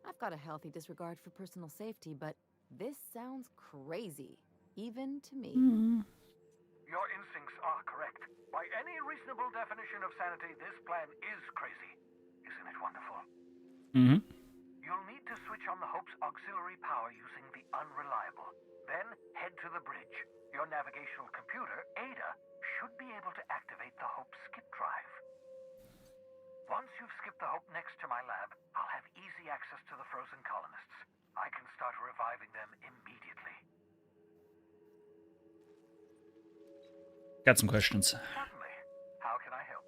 Speaker 20: I've got a healthy disregard for personal safety, but this sounds crazy, even to me.
Speaker 19: Your instincts are correct. By any reasonable definition of sanity, this plan is crazy. Isn't it wonderful?
Speaker 1: Mm-hmm.
Speaker 19: You'll need to switch on the Hope's auxiliary power using the Unreliable. Then head to the bridge. Your navigational computer, Ada, should be able to activate the Hope's skip drive. Once you've skipped the Hope next to my lab, I'll have easy access to the frozen colonists. I can start reviving them immediately.
Speaker 1: Got some questions.
Speaker 19: Certainly. How can I help?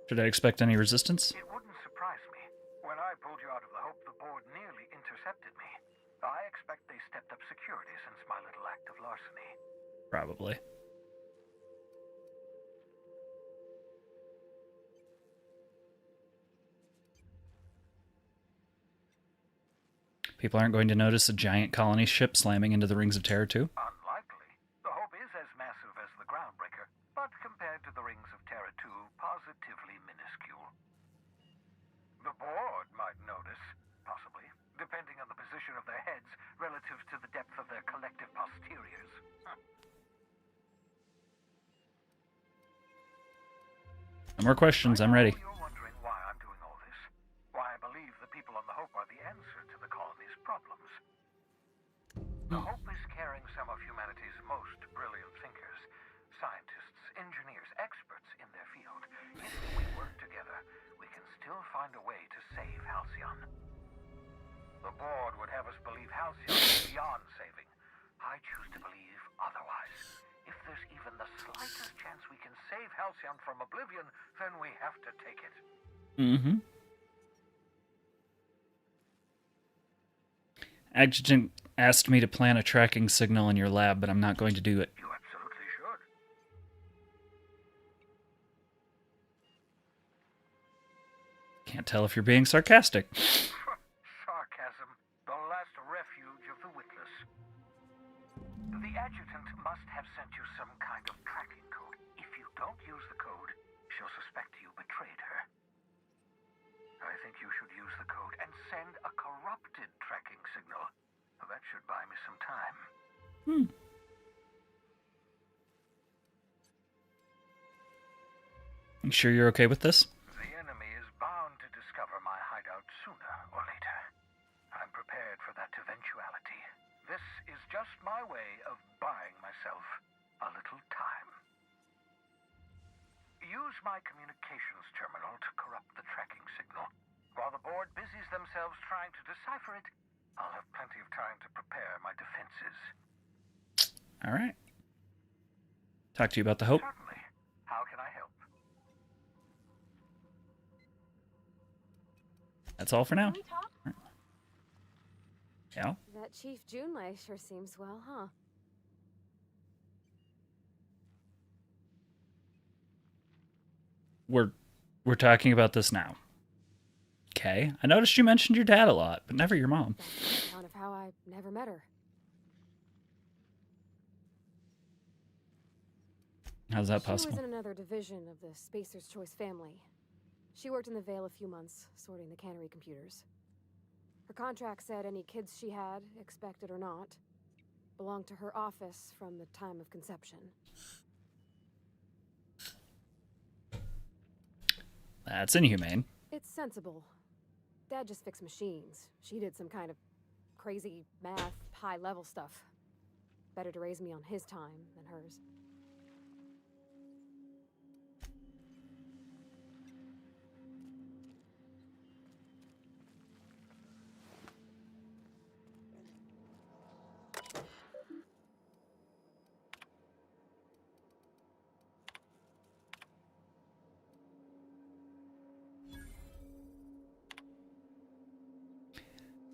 Speaker 1: Should I expect any resistance?
Speaker 19: It wouldn't surprise me. When I pulled you out of the Hope, the board nearly intercepted me. I expect they stepped up security since my little act of larceny.
Speaker 1: Probably. People aren't going to notice a giant colony ship slamming into the rings of Terra 2?
Speaker 19: Unlikely. The Hope is as massive as the Groundbreaker, but compared to the rings of Terra 2, positively minuscule. The board might notice, possibly, depending on the position of their heads relative to the depth of their collective posteriors.
Speaker 1: No more questions, I'm ready.
Speaker 19: You're wondering why I'm doing all this. Why I believe the people on the Hope are the answer to the colony's problems. The Hope is carrying some of humanity's most brilliant thinkers, scientists, engineers, experts in their field. If we work together, we can still find a way to save Halcyon. The board would have us believe Halcyon is beyond saving. I choose to believe otherwise. If there's even the slightest chance we can save Halcyon from oblivion, then we have to take it.
Speaker 1: Mm-hmm. Adjutant asked me to plant a tracking signal in your lab, but I'm not going to do it.
Speaker 19: You absolutely should.
Speaker 1: Can't tell if you're being sarcastic.
Speaker 19: Sarcasm, the last refuge of the witless. The adjutant must have sent you some kind of tracking code. If you don't use the code, she'll suspect you betrayed her. I think you should use the code and send a corrupted tracking signal. That should buy me some time.
Speaker 1: You sure you're okay with this?
Speaker 19: The enemy is bound to discover my hideout sooner or later. I'm prepared for that eventuality. This is just my way of buying myself a little time. Use my communications terminal to corrupt the tracking signal. While the board busies themselves trying to decipher it, I'll have plenty of time to prepare my defenses.
Speaker 1: All right. Talk to you about the Hope.
Speaker 19: Certainly. How can I help?
Speaker 1: That's all for now. Yeah?
Speaker 5: That Chief Junlei sure seems well, huh?
Speaker 1: We're talking about this now. Okay. I noticed you mentioned your dad a lot, but never your mom.
Speaker 5: That's an account of how I never met her.
Speaker 1: How's that possible?
Speaker 5: She was in another division of the Spacer's Choice family. She worked in the Vale a few months, sorting the cannery computers. Her contract said any kids she had, expected or not, belonged to her office from the time of conception.
Speaker 1: That's inhumane.
Speaker 5: It's sensible. Dad just fixed machines. She did some kind of crazy math, high-level stuff. Better to raise me on his time than hers.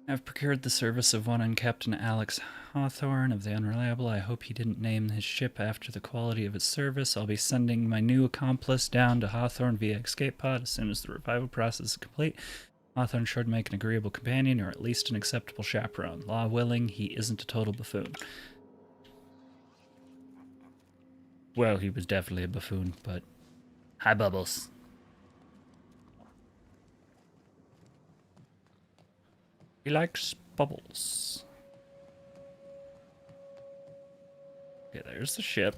Speaker 1: I've procured the service of one Captain Alex Hawthorne of the Unreliable. I hope he didn't name his ship after the quality of its service. I'll be sending my new accomplice down to Hawthorne via escape pod as soon as the revival process is complete. Hawthorne sure to make an agreeable companion, or at least an acceptable chaperone. Law willing, he isn't a total buffoon. Well, he was definitely a buffoon, but... Hi, Bubbles. He likes bubbles. Okay, there's the ship.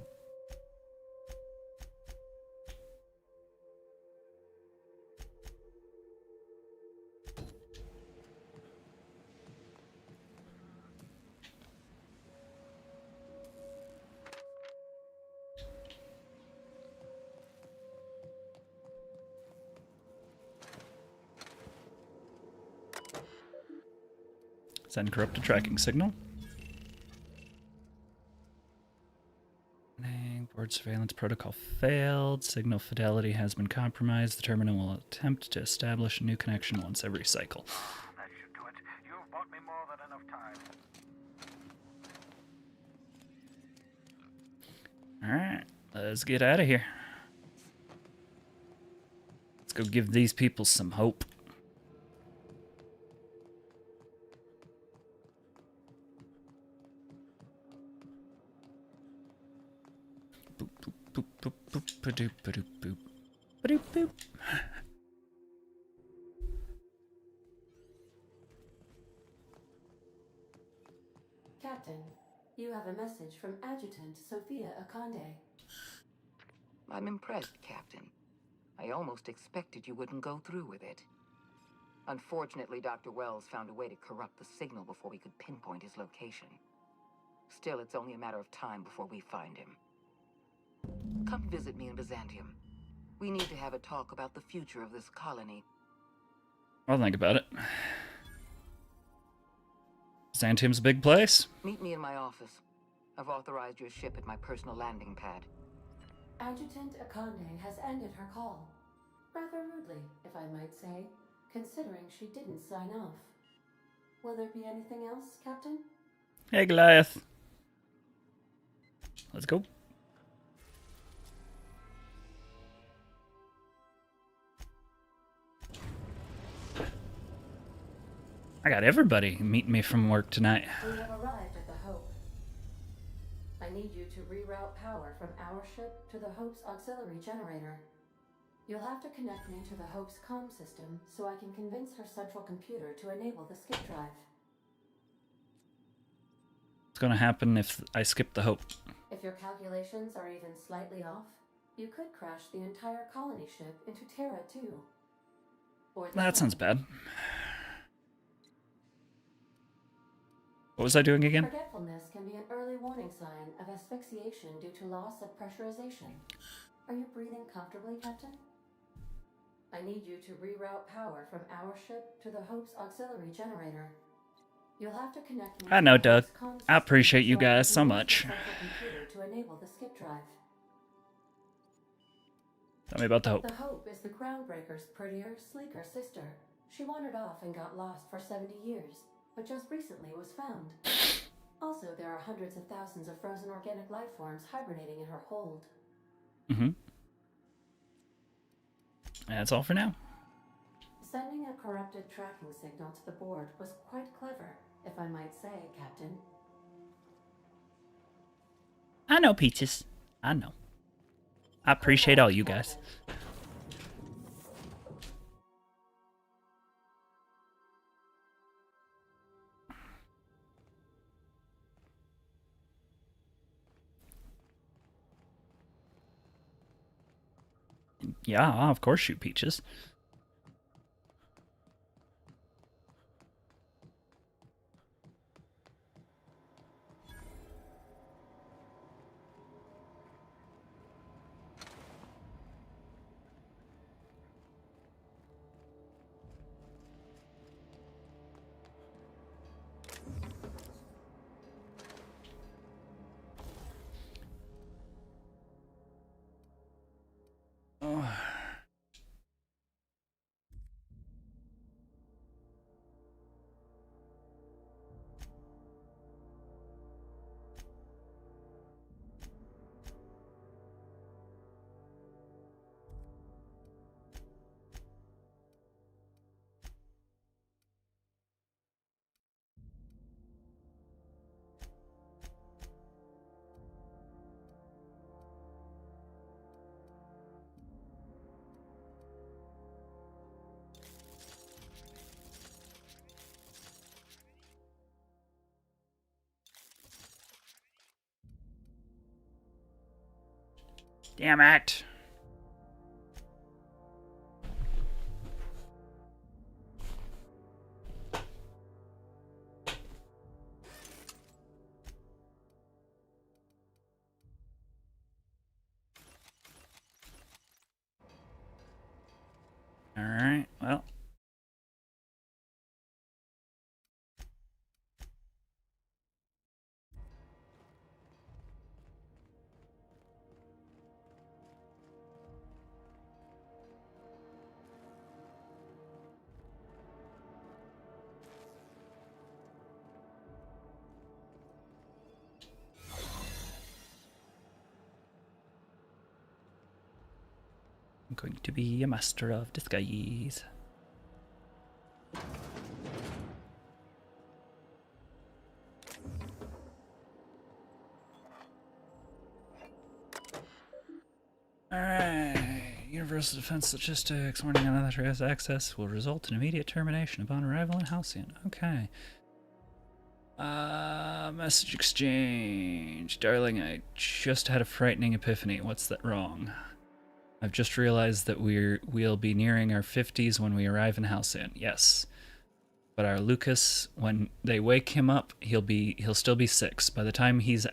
Speaker 1: Send corrupted tracking signal. Board surveillance protocol failed. Signal fidelity has been compromised. The terminal will attempt to establish a new connection once every cycle.
Speaker 19: That should do it. You've bought me more than enough time.
Speaker 1: Alright, let's get out of here. Let's go give these people some hope. Boop, boop, boop, boop, boop, ba-doop, ba-doop, boop. Ba-doop, boop.
Speaker 17: Captain, you have a message from Adjutant Sophia Akande.
Speaker 18: I'm impressed, Captain. I almost expected you wouldn't go through with it. Unfortunately, Dr. Wells found a way to corrupt the signal before we could pinpoint his location. Still, it's only a matter of time before we find him. Come visit me in Byzantium. We need to have a talk about the future of this colony.
Speaker 1: I'll think about it. Byzantium's a big place.
Speaker 18: Meet me in my office. I've authorized your ship at my personal landing pad.
Speaker 17: Adjutant Akande has ended her call. Rather rudely, if I might say, considering she didn't sign off. Will there be anything else, Captain?
Speaker 1: Hey, Goliath. Let's go. I got everybody meeting me from work tonight.
Speaker 17: We have arrived at the Hope. I need you to reroute power from our ship to the Hope's auxiliary generator. You'll have to connect me to the Hope's comm system so I can convince her central computer to enable the skip drive.
Speaker 1: What's going to happen if I skip the Hope?
Speaker 17: If your calculations are even slightly off, you could crash the entire colony ship into Terra too. Or
Speaker 1: That sounds bad. What was I doing again?
Speaker 17: Forgetfulness can be an early warning sign of asphyxiation due to loss of pressurization. Are you breathing comfortably, Captain? I need you to reroute power from our ship to the Hope's auxiliary generator. You'll have to connect me
Speaker 1: I know, Doug. I appreciate you guys so much.
Speaker 17: to enable the skip drive.
Speaker 1: Tell me about the Hope.
Speaker 17: The Hope is the Groundbreaker's prettier, sleeker sister. She wandered off and got lost for 70 years, but just recently was found. Also, there are hundreds of thousands of frozen organic life forms hibernating in her hold.
Speaker 1: Mm-hmm. That's all for now.
Speaker 17: Sending a corrupted tracking signal to the board was quite clever, if I might say, Captain.
Speaker 1: I know, Peaches. I know. I appreciate all you guys. Yeah, I'll of course shoot Peaches. Oh. Damn it. Alright, well. I'm going to be a master of disguise. Alright. Universal Defense Logistics. Warning on unauthorized access will result in immediate termination upon arrival in Halcyon. Okay. Message exchange. Darling, I just had a frightening epiphany. What's that wrong? I've just realized that we'll be nearing our 50s when we arrive in Halcyon. Yes. But our Lucas, when they wake him up, he'll still be 6. By the time he's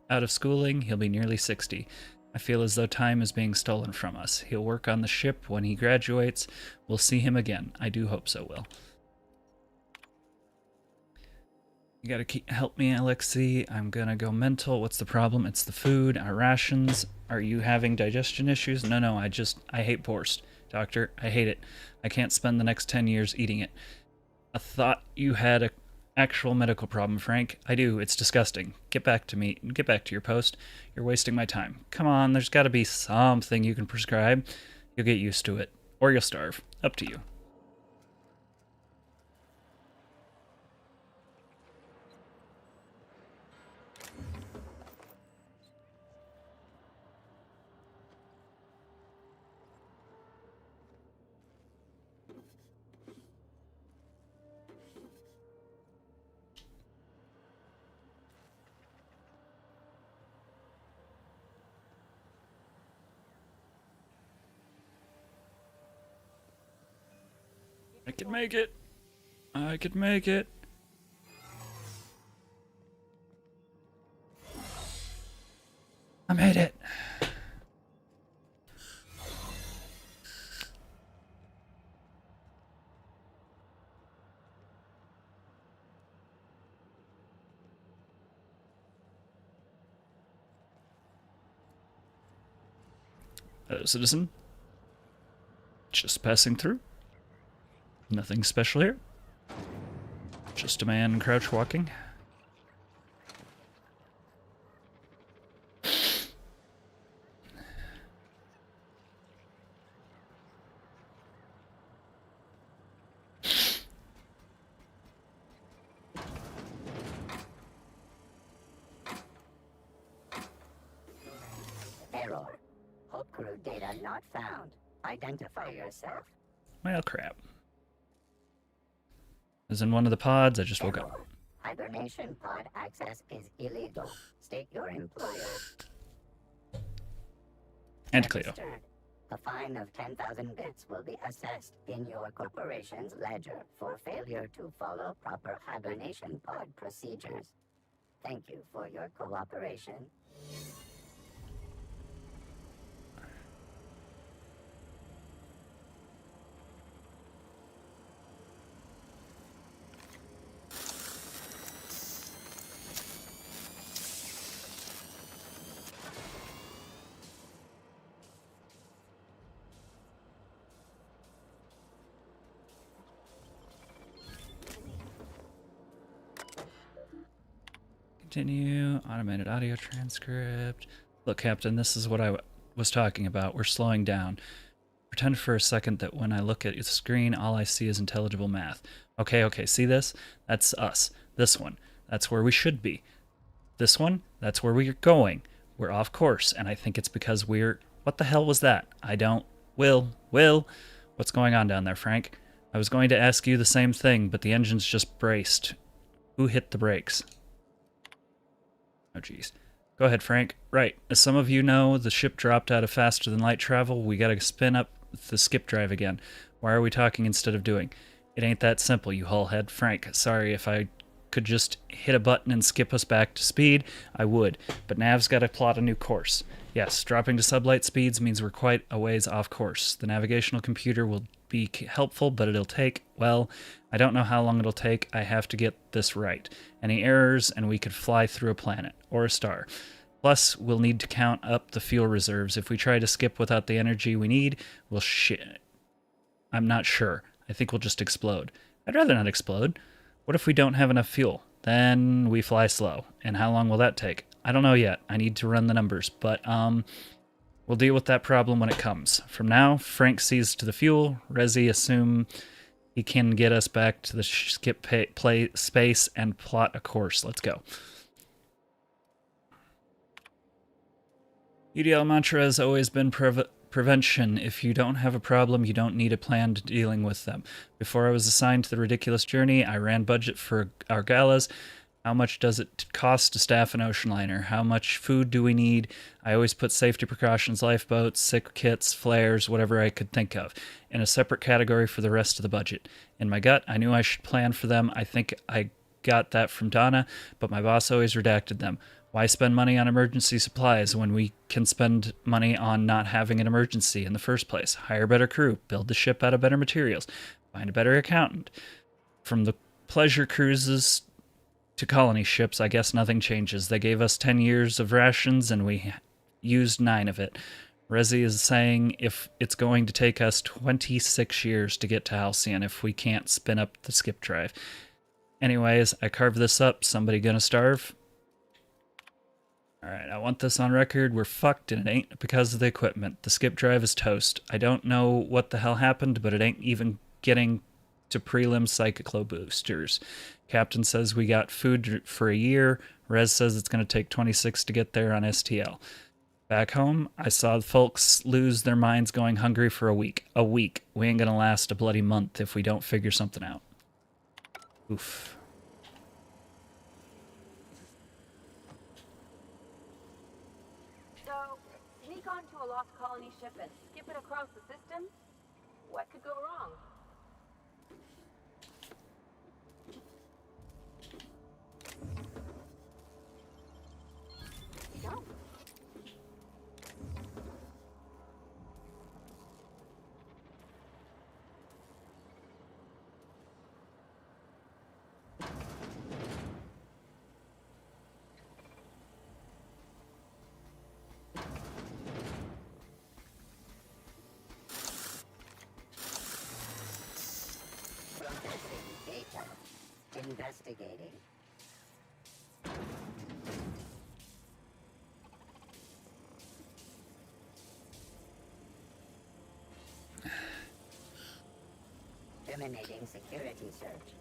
Speaker 1: out of schooling, he'll be nearly 60. I feel as though time is being stolen from us. He'll work on the ship when he graduates. We'll see him again. I do hope so, Will. You gotta help me, Alexei. I'm gonna go mental. What's the problem? It's the food, our rations. Are you having digestion issues? No, I hate Borst. Doctor, I hate it. I can't spend the next 10 years eating it. I thought you had a actual medical problem, Frank. I do. It's disgusting. Get back to me. Get back to your post. You're wasting my time. Come on, there's gotta be something you can prescribe. You'll get used to it. Or you'll starve. Up to you. I can make it. I could make it. I made it. Hello, citizen. Just passing through. Nothing special here. Just a man crouch walking.
Speaker 2: Error. Hope crew data not found. Identify yourself.
Speaker 1: Well, crap. Is in one of the pods. I just woke up.
Speaker 2: Hibernation pod access is illegal. State your employer.
Speaker 1: Anti-Corpo.
Speaker 2: Registered. A fine of 10,000 bits will be assessed in your corporation's ledger for failure to follow proper hibernation pod procedures. Thank you for your cooperation.
Speaker 1: Continue. Automated audio transcript. Look, Captain, this is what I was talking about. We're slowing down. Pretend for a second that when I look at the screen, all I see is intelligible math. Okay, see this? That's us. This one. That's where we should be. This one, that's where we're going. We're off course, and I think it's because we're... What the hell was that? I don't... Will? What's going on down there, Frank? I was going to ask you the same thing, but the engine's just braced. Who hit the brakes? Oh, jeez. Go ahead, Frank. Right. As some of you know, the ship dropped out of faster-than-light travel. We gotta spin up the skip drive again. Why are we talking instead of doing? It ain't that simple, you hullhead. Frank, sorry, if I could just hit a button and skip us back to speed, I would. But Nav's gotta plot a new course. Yes, dropping to sublight speeds means we're quite a ways off course. The navigational computer will be helpful, but it'll take, well, I don't know how long it'll take. I have to get this right. Any errors, and we could fly through a planet, or a star. Plus, we'll need to count up the fuel reserves. If we try to skip without the energy we need, we'll I'm not sure. I think we'll just explode. I'd rather not explode. What if we don't have enough fuel? Then we fly slow. And how long will that take? I don't know yet. I need to run the numbers, but we'll deal with that problem when it comes. From now, Frank sees to the fuel. Rezi assume he can get us back to the skip play space and plot a course. Let's go. UDL mantra has always been prevention. If you don't have a problem, you don't need a plan to dealing with them. Before I was assigned to the ridiculous journey, I ran budget for our galas. How much does it cost to staff an ocean liner? How much food do we need? I always put safety precautions, lifeboats, sick kits, flares, whatever I could think of, in a separate category for the rest of the budget. In my gut, I knew I should plan for them. I think I got that from Donna, but my boss always redacted them. Why spend money on emergency supplies when we can spend money on not having an emergency in the first place? Hire better crew, build the ship out of better materials, find a better accountant. From the pleasure cruises to colony ships, I guess nothing changes. They gave us 10 years of rations and we used 9 of it. Rezi is saying if it's going to take us 26 years to get to Halcyon if we can't spin up the skip drive. Anyways, I carved this up. Somebody gonna starve? Alright, I want this on record. We're fucked and it ain't because of the equipment. The skip drive is toast. I don't know what the hell happened, but it ain't even getting to prelim SciKotoc boosters. Captain says we got food for a year. Rez says it's going to take 26 to get there on STL. Back home, I saw folks lose their minds going hungry for a week. A week. We ain't going to last a bloody month if we don't figure something out. Oof.
Speaker 9: So, sneak onto a lost colony ship and skip it across the system? What could go wrong? Go.
Speaker 2: Investigating. Terminating security search.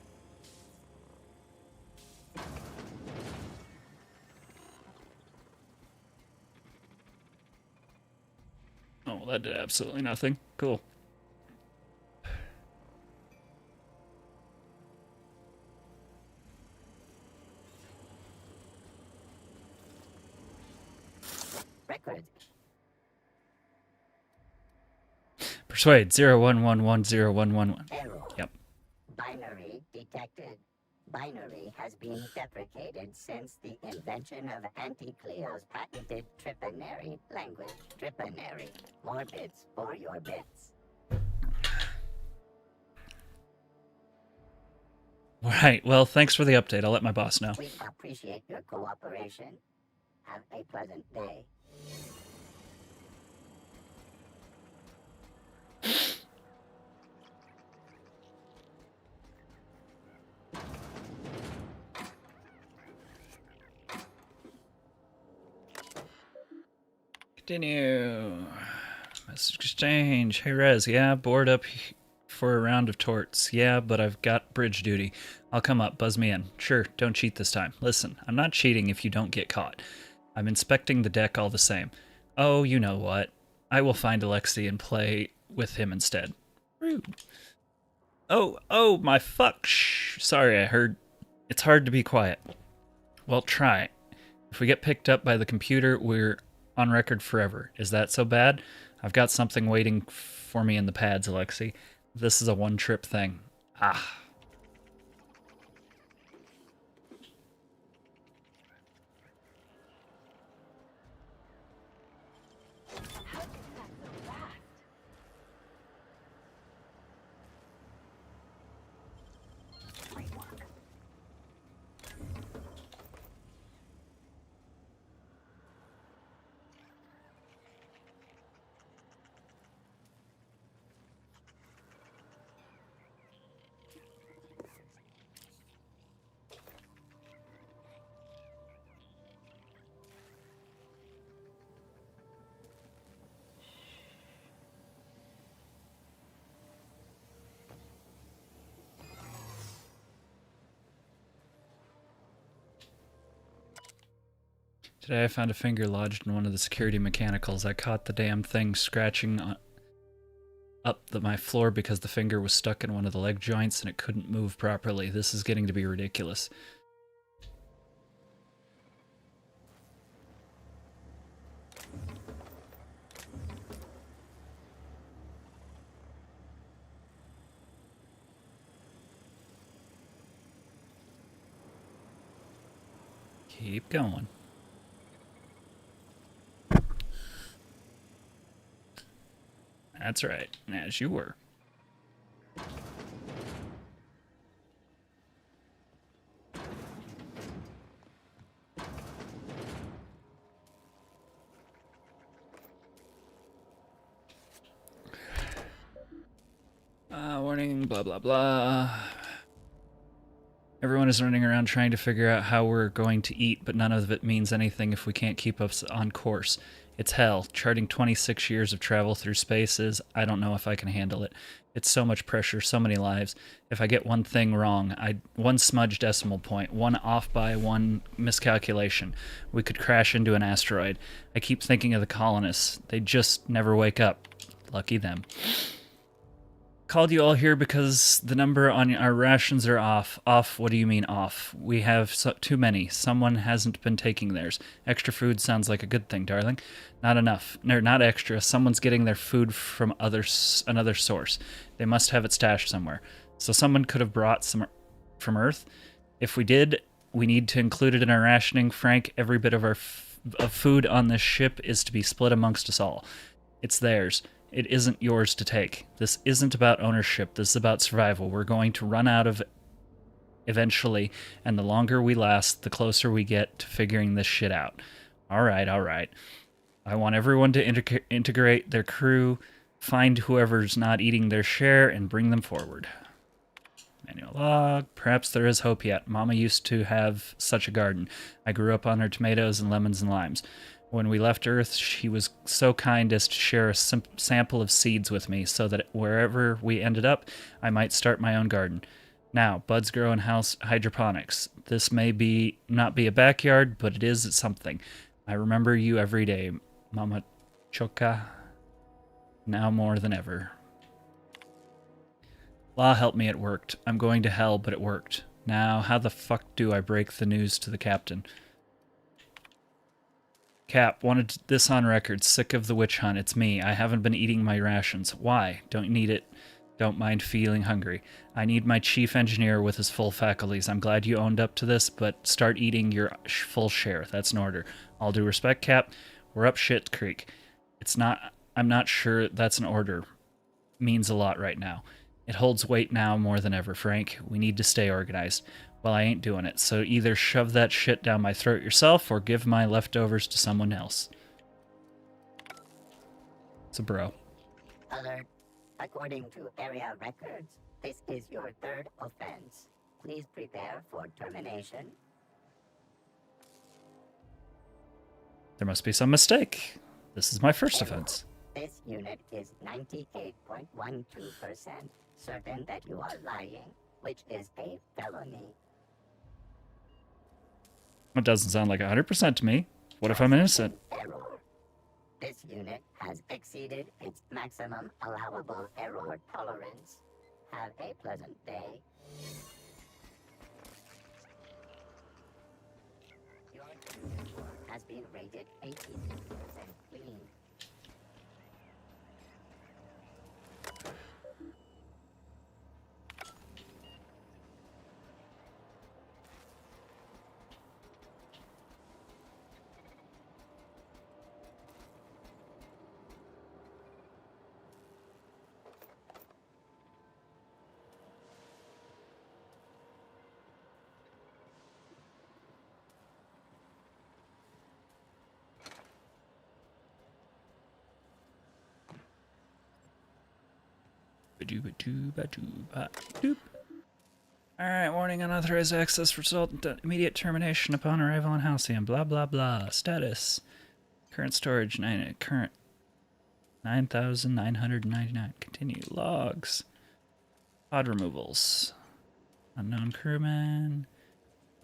Speaker 1: Oh, well, that did absolutely nothing. Cool.
Speaker 2: Records.
Speaker 1: Persuade 0111011.
Speaker 2: Error.
Speaker 1: Yep.
Speaker 2: Binary detected. Binary has been deprecated since the invention of Anti-Cleo's patented Tripanary language. Tripanary. More bits for your bits.
Speaker 1: Right. Well, thanks for the update. I'll let my boss know.
Speaker 2: We appreciate your cooperation. Have a pleasant day.
Speaker 1: Continue. Message exchange. Hey, Rez. Yeah, bored up for a round of torts. Yeah, but I've got bridge duty. I'll come up. Buzz me in. Sure, don't cheat this time. Listen, I'm not cheating if you don't get caught. I'm inspecting the deck all the same. Oh, you know what. I will find Alexei and play with him instead. Rude. Oh, my fuck. Shh. Sorry, I heard. It's hard to be quiet. Well, try. If we get picked up by the computer, we're on record forever. Is that so bad? I've got something waiting for me in the pads, Alexei. This is a one-trip thing. Ah. Today I found a finger lodged in one of the security mechanicals. I caught the damn thing scratching up my floor because the finger was stuck in one of the leg joints and it couldn't move properly. This is getting to be ridiculous. Keep going. That's right, as you were. Warning, blah, blah, blah. Everyone is running around trying to figure out how we're going to eat, but none of it means anything if we can't keep us on course. It's hell. Charting 26 years of travel through space is, I don't know if I can handle it. It's so much pressure, so many lives. If I get one thing wrong, one smudge decimal point, one off by one miscalculation, we could crash into an asteroid. I keep thinking of the colonists. They just never wake up. Lucky them. Called you all here because the number on our rations are off. Off? What do you mean off? We have too many. Someone hasn't been taking theirs. Extra food sounds like a good thing, darling. Not enough. No, not extra. Someone's getting their food from another source. They must have it stashed somewhere. So someone could have brought some from Earth. If we did, we need to include it in our rationing. Frank, every bit of our of food on this ship is to be split amongst us all. It's theirs. It isn't yours to take. This isn't about ownership. This is about survival. We're going to run out of eventually, and the longer we last, the closer we get to figuring this shit out. All right. I want everyone to integrate their crew, find whoever's not eating their share, and bring them forward. Annual log. Perhaps there is hope yet. Mama used to have such a garden. I grew up on her tomatoes and lemons and limes. When we left Earth, she was so kind as to share a sample of seeds with me so that wherever we ended up, I might start my own garden. Now, buds grow in house hydroponics. This may not be a backyard, but it is something. I remember you every day, Mama Choka. Now more than ever. Law help me, it worked. I'm going to hell, but it worked. Now, how the fuck do I break the news to the captain? Cap, wanted this on record. Sick of the witch hunt. It's me. I haven't been eating my rations. Why? Don't need it. Don't mind feeling hungry. I need my chief engineer with his full faculties. I'm glad you owned up to this, but start eating your full share. That's an order. All due respect, Cap. We're up shit creek. I'm not sure that's an order. Means a lot right now. It holds weight now more than ever, Frank. We need to stay organized. Well, I ain't doing it, so either shove that shit down my throat yourself or give my leftovers to someone else. It's a bro.
Speaker 2: Alert. According to area records, this is your third offense. Please prepare for termination.
Speaker 1: There must be some mistake. This is my first offense.
Speaker 2: This unit is 98.12% certain that you are lying, which is a felony.
Speaker 1: It doesn't sound like 100% to me. What if I'm innocent?
Speaker 2: Error. This unit has exceeded its maximum allowable error tolerance. Have a pleasant day. Your unit has been rated 86% clean.
Speaker 1: Alright, warning, unauthorized access result in immediate termination upon arrival on Halcyon. Blah blah blah. Status. Current storage current 9,999. Continue. Logs. Pod removals. Unknown crewmen.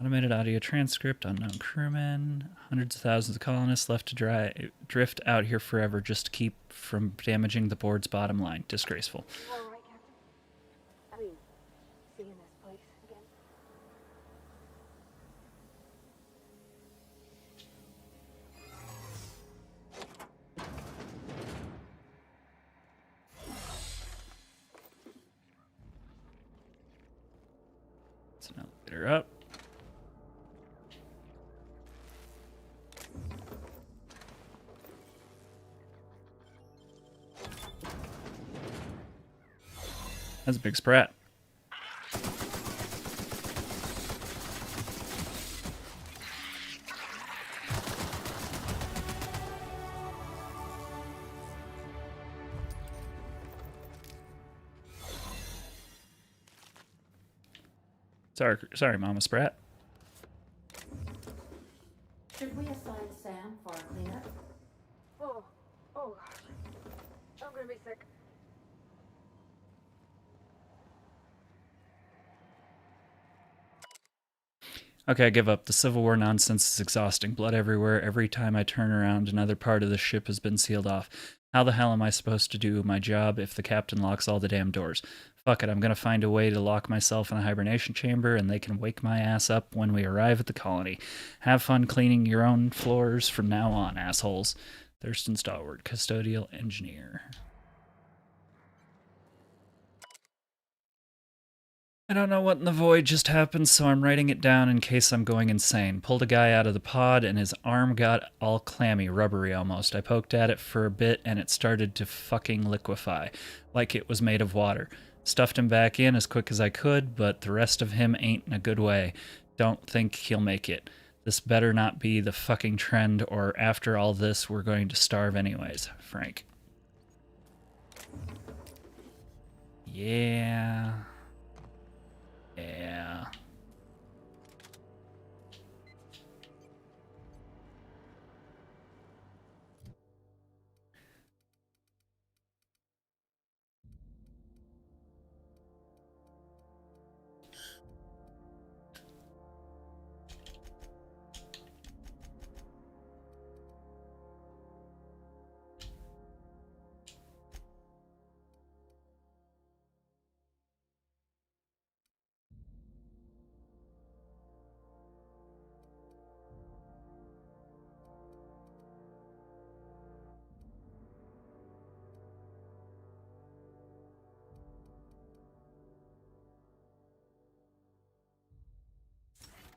Speaker 1: Automated audio transcript. Unknown crewmen. Hundreds of thousands of colonists left to drift out here forever just to keep from damaging the board's bottom line. Disgraceful.
Speaker 5: Seeing this place again.
Speaker 1: It's an elevator up. That's a big sprat. Sorry, Mama Sprat.
Speaker 17: Should we assign Sam for a cleanup?
Speaker 3: Oh gosh. I'm gonna be sick.
Speaker 1: Okay, I give up. The Civil War nonsense is exhausting. Blood everywhere. Every time I turn around, another part of the ship has been sealed off. How the hell am I supposed to do my job if the captain locks all the damn doors? Fuck it, I'm gonna find a way to lock myself in a hibernation chamber and they can wake my ass up when we arrive at the colony. Have fun cleaning your own floors from now on, assholes. Thurston Stalwart, Custodial Engineer. I don't know what in the void just happened, so I'm writing it down in case I'm going insane. Pulled a guy out of the pod and his arm got all clammy, rubbery almost. I poked at it for a bit and it started to fucking liquefy, like it was made of water. Stuffed him back in as quick as I could, but the rest of him ain't in a good way. Don't think he'll make it. This better not be the fucking trend, or after all this, we're going to starve anyways. Frank. Yeah.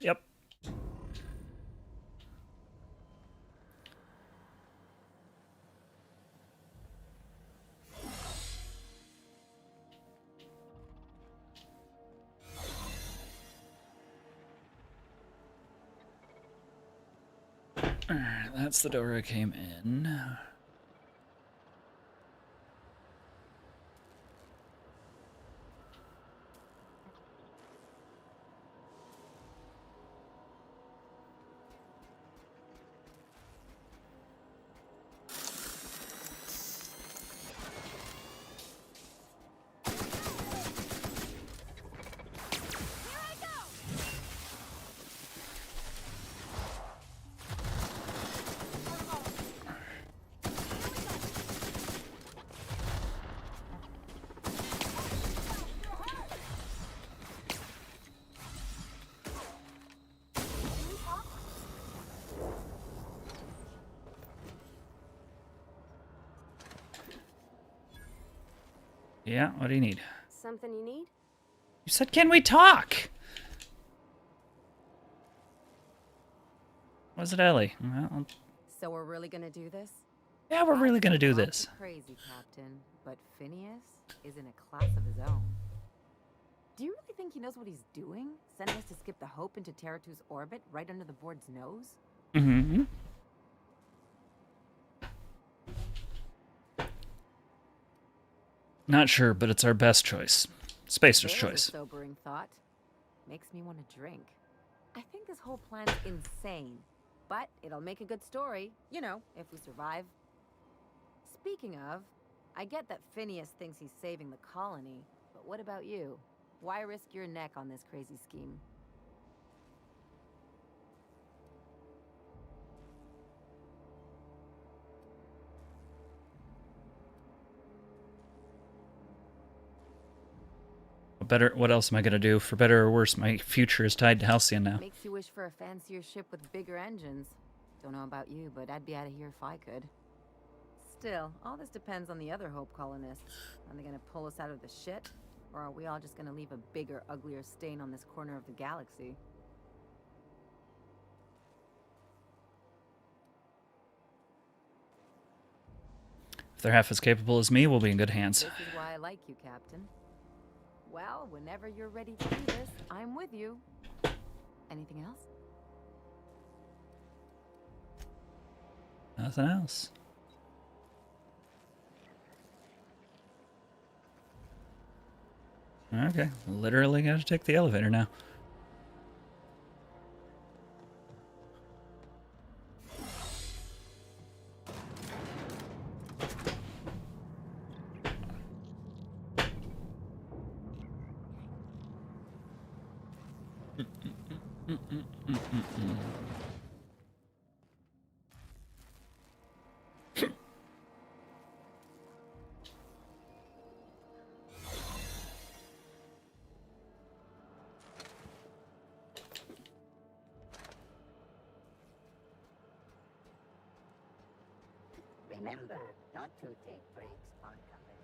Speaker 1: Yep. Alright, that's the door I came in. Yeah, what do you need?
Speaker 5: Something you need?
Speaker 1: You said, can we talk? Was it Ellie? Well,
Speaker 20: So we're really gonna do this?
Speaker 1: yeah, we're really gonna do this.
Speaker 20: Crazy, Captain, but Phineas is in a class of his own. Do you really think he knows what he's doing? Sending us to skip the Hope into Terra-2's orbit right under the board's nose?
Speaker 1: Mm-hmm. Not sure, but it's our best choice. Spacer's
Speaker 20: There's
Speaker 1: choice.
Speaker 20: A sobering thought. Makes me want to drink. I think this whole plan's insane, but it'll make a good story, you know, if we survive. Speaking of, I get that Phineas thinks he's saving the colony, but what about you? Why risk your neck on this crazy scheme?
Speaker 1: What else am I gonna do? For better or worse, my future is tied to Halcyon now.
Speaker 20: Makes you wish for a fancier ship with bigger engines. Don't know about you, but I'd be out of here if I could. Still, all this depends on the other Hope colonists. Are they gonna pull us out of the shit? Or are we all just gonna leave a bigger, uglier stain on this corner of the galaxy?
Speaker 1: If they're half as capable as me, we'll be in good hands.
Speaker 20: This is why I like you, Captain. Well, whenever you're ready to do this, I'm with you. Anything else?
Speaker 1: Nothing else. Okay, literally gotta take the elevator now.
Speaker 2: Remember not to take breaks on company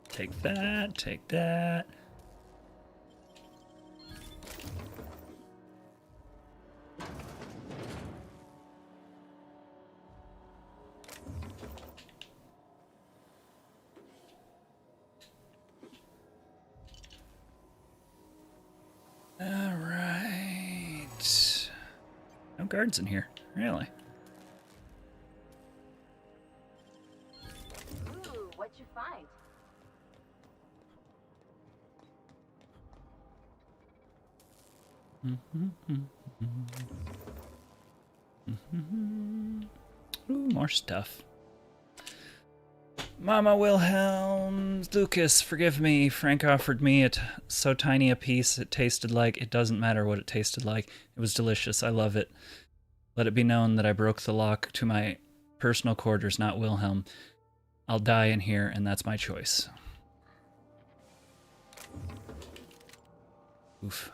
Speaker 1: Take that, take that. guards in here. Really?
Speaker 9: Ooh, what'd you find?
Speaker 1: Ooh, more stuff. Mama Wilhelm, Lucas, forgive me. Frank offered me it so tiny a piece it tasted like it doesn't matter what it tasted like. It was delicious. I love it. Let it be known that I broke the lock to my personal quarters, not Wilhelm. I'll die in here, and that's my choice. Oof.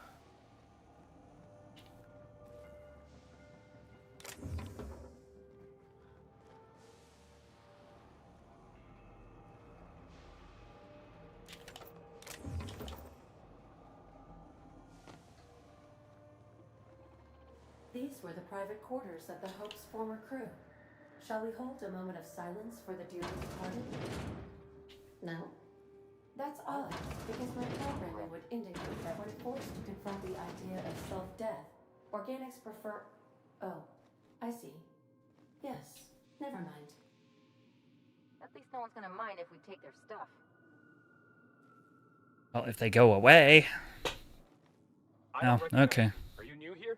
Speaker 17: These were the private quarters of the Hope's former crew. Shall we hold a moment of silence for the dearly departed? No? That's odd, because my programming would indicate that when forced to confront the idea of self-death, organics prefer... Oh, I see. Yes, never mind.
Speaker 9: At least no one's gonna mind if we take their stuff.
Speaker 1: Well, if they go away.
Speaker 6: I
Speaker 1: Oh, okay.
Speaker 6: Are you new here?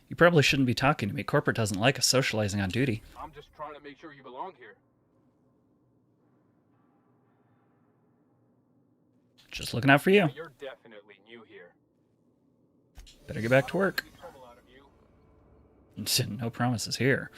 Speaker 1: You probably shouldn't be talking to me. Corporate doesn't like us socializing on duty.
Speaker 6: I'm just trying to make sure you belong here.
Speaker 1: Just looking out for you.
Speaker 6: You're definitely new here.
Speaker 1: Better get back to work. No promises here.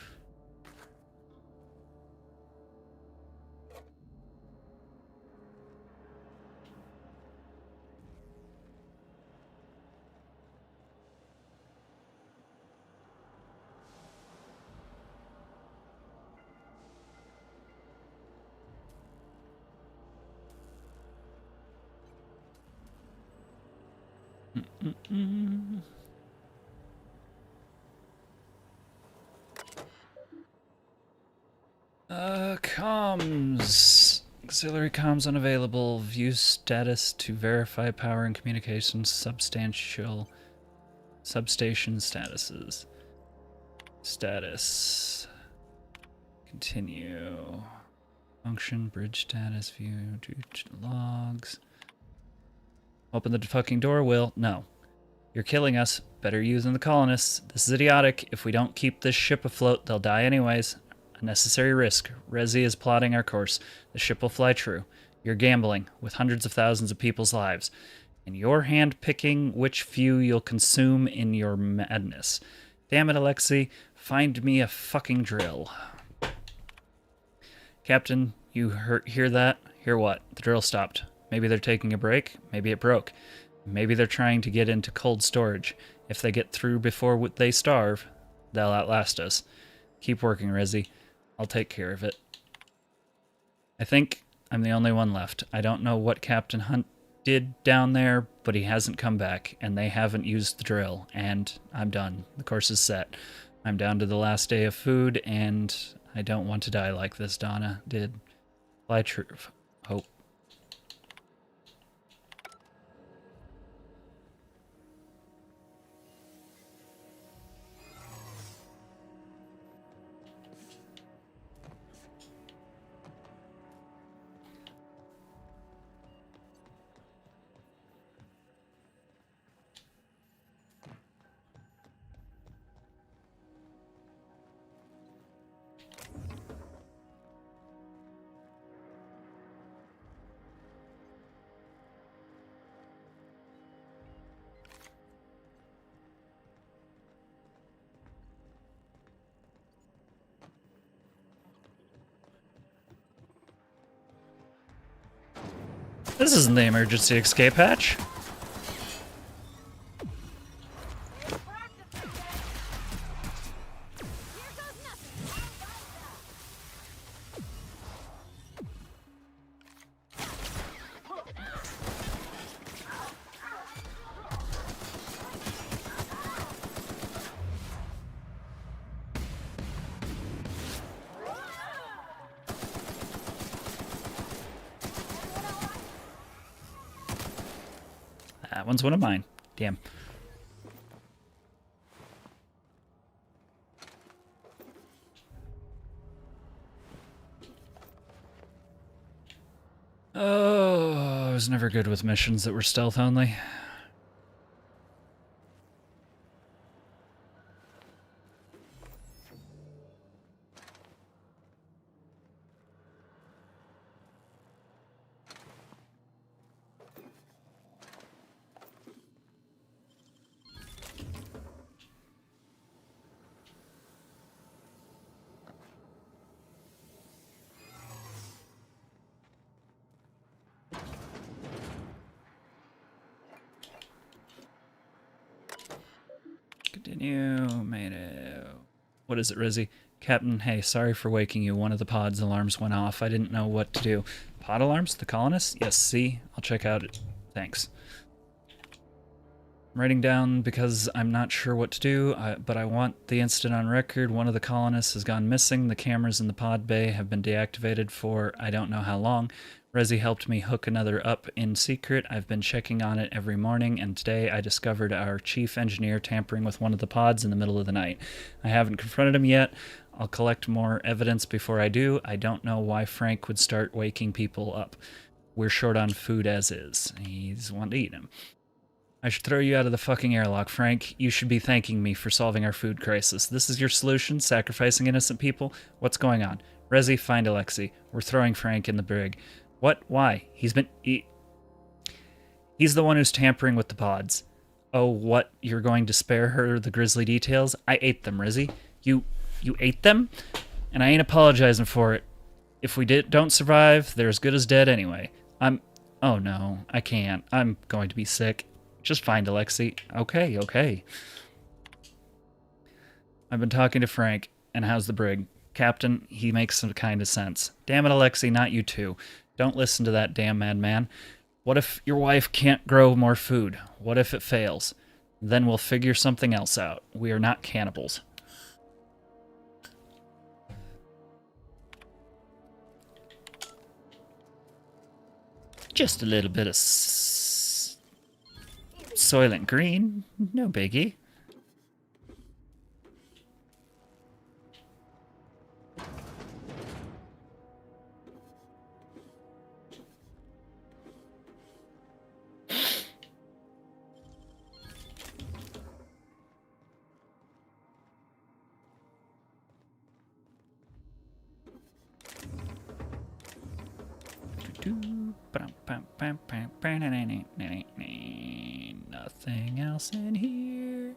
Speaker 1: Comms. Auxiliary comms unavailable. View status to verify power and communications substation statuses. Status. Continue. Function, bridge status, view, logs. Open the fucking door, Will. No. You're killing us. Better you than the colonists. This is idiotic. If we don't keep this ship afloat, they'll die anyways. Unnecessary risk. Rezi is plotting our course. The ship will fly true. You're gambling with hundreds of thousands of people's lives. And you're hand-picking which few you'll consume in your madness. Damn it, Alexei. Find me a fucking drill. Captain, you hear that? Hear what? The drill stopped. Maybe they're taking a break. Maybe it broke. Maybe they're trying to get into cold storage. If they get through before they starve, they'll outlast us. Keep working, Rezi. I'll take care of it. I think I'm the only one left. I don't know what Captain Hunt did down there, but he hasn't come back, and they haven't used the drill, and I'm done. The course is set. I'm down to the last day of food, and I don't want to die like this, Donna did. Fly true. Hope. This isn't the emergency escape hatch. one's one of mine. Damn. Oh, I was never good with missions that were stealth only. Continue, made it. What is it, Rizzy? Captain, hey, sorry for waking you. One of the pod's alarms went off. I didn't know what to do. Pod alarms? The colonists? Yes, see? I'll check out it. Thanks. I'm writing down because I'm not sure what to do, but I want the incident on record. One of the colonists has gone missing. The cameras in the pod bay have been deactivated for I don't know how long. Rezi helped me hook another up in secret. I've been checking on it every morning, and today I discovered our chief engineer tampering with one of the pods in the middle of the night. I haven't confronted him yet. I'll collect more evidence before I do. I don't know why Frank would start waking people up. We're short on food as is. He's wanting to eat him. I should throw you out of the fucking airlock, Frank. You should be thanking me for solving our food crisis. This is your solution? Sacrificing innocent people? What's going on? Rezi, find Alexei. We're throwing Frank in the brig. What? Why? He's the one who's tampering with the pods. Oh, what? You're going to spare her the grisly details? I ate them, Rizzy. You ate them? And I ain't apologizing for it. If we don't survive, they're as good as dead anyway. Oh no, I can't. I'm going to be sick. Just find Alexei. Okay. I've been talking to Frank, and how's the brig? Captain, he makes some kind of sense. Damn it, Alexei, not you too. Don't listen to that damn madman. What if your wife can't grow more food? What if it fails? Then we'll figure something else out. We are not cannibals. Just a little bit of Soylent Green. No biggie. Nothing else in here.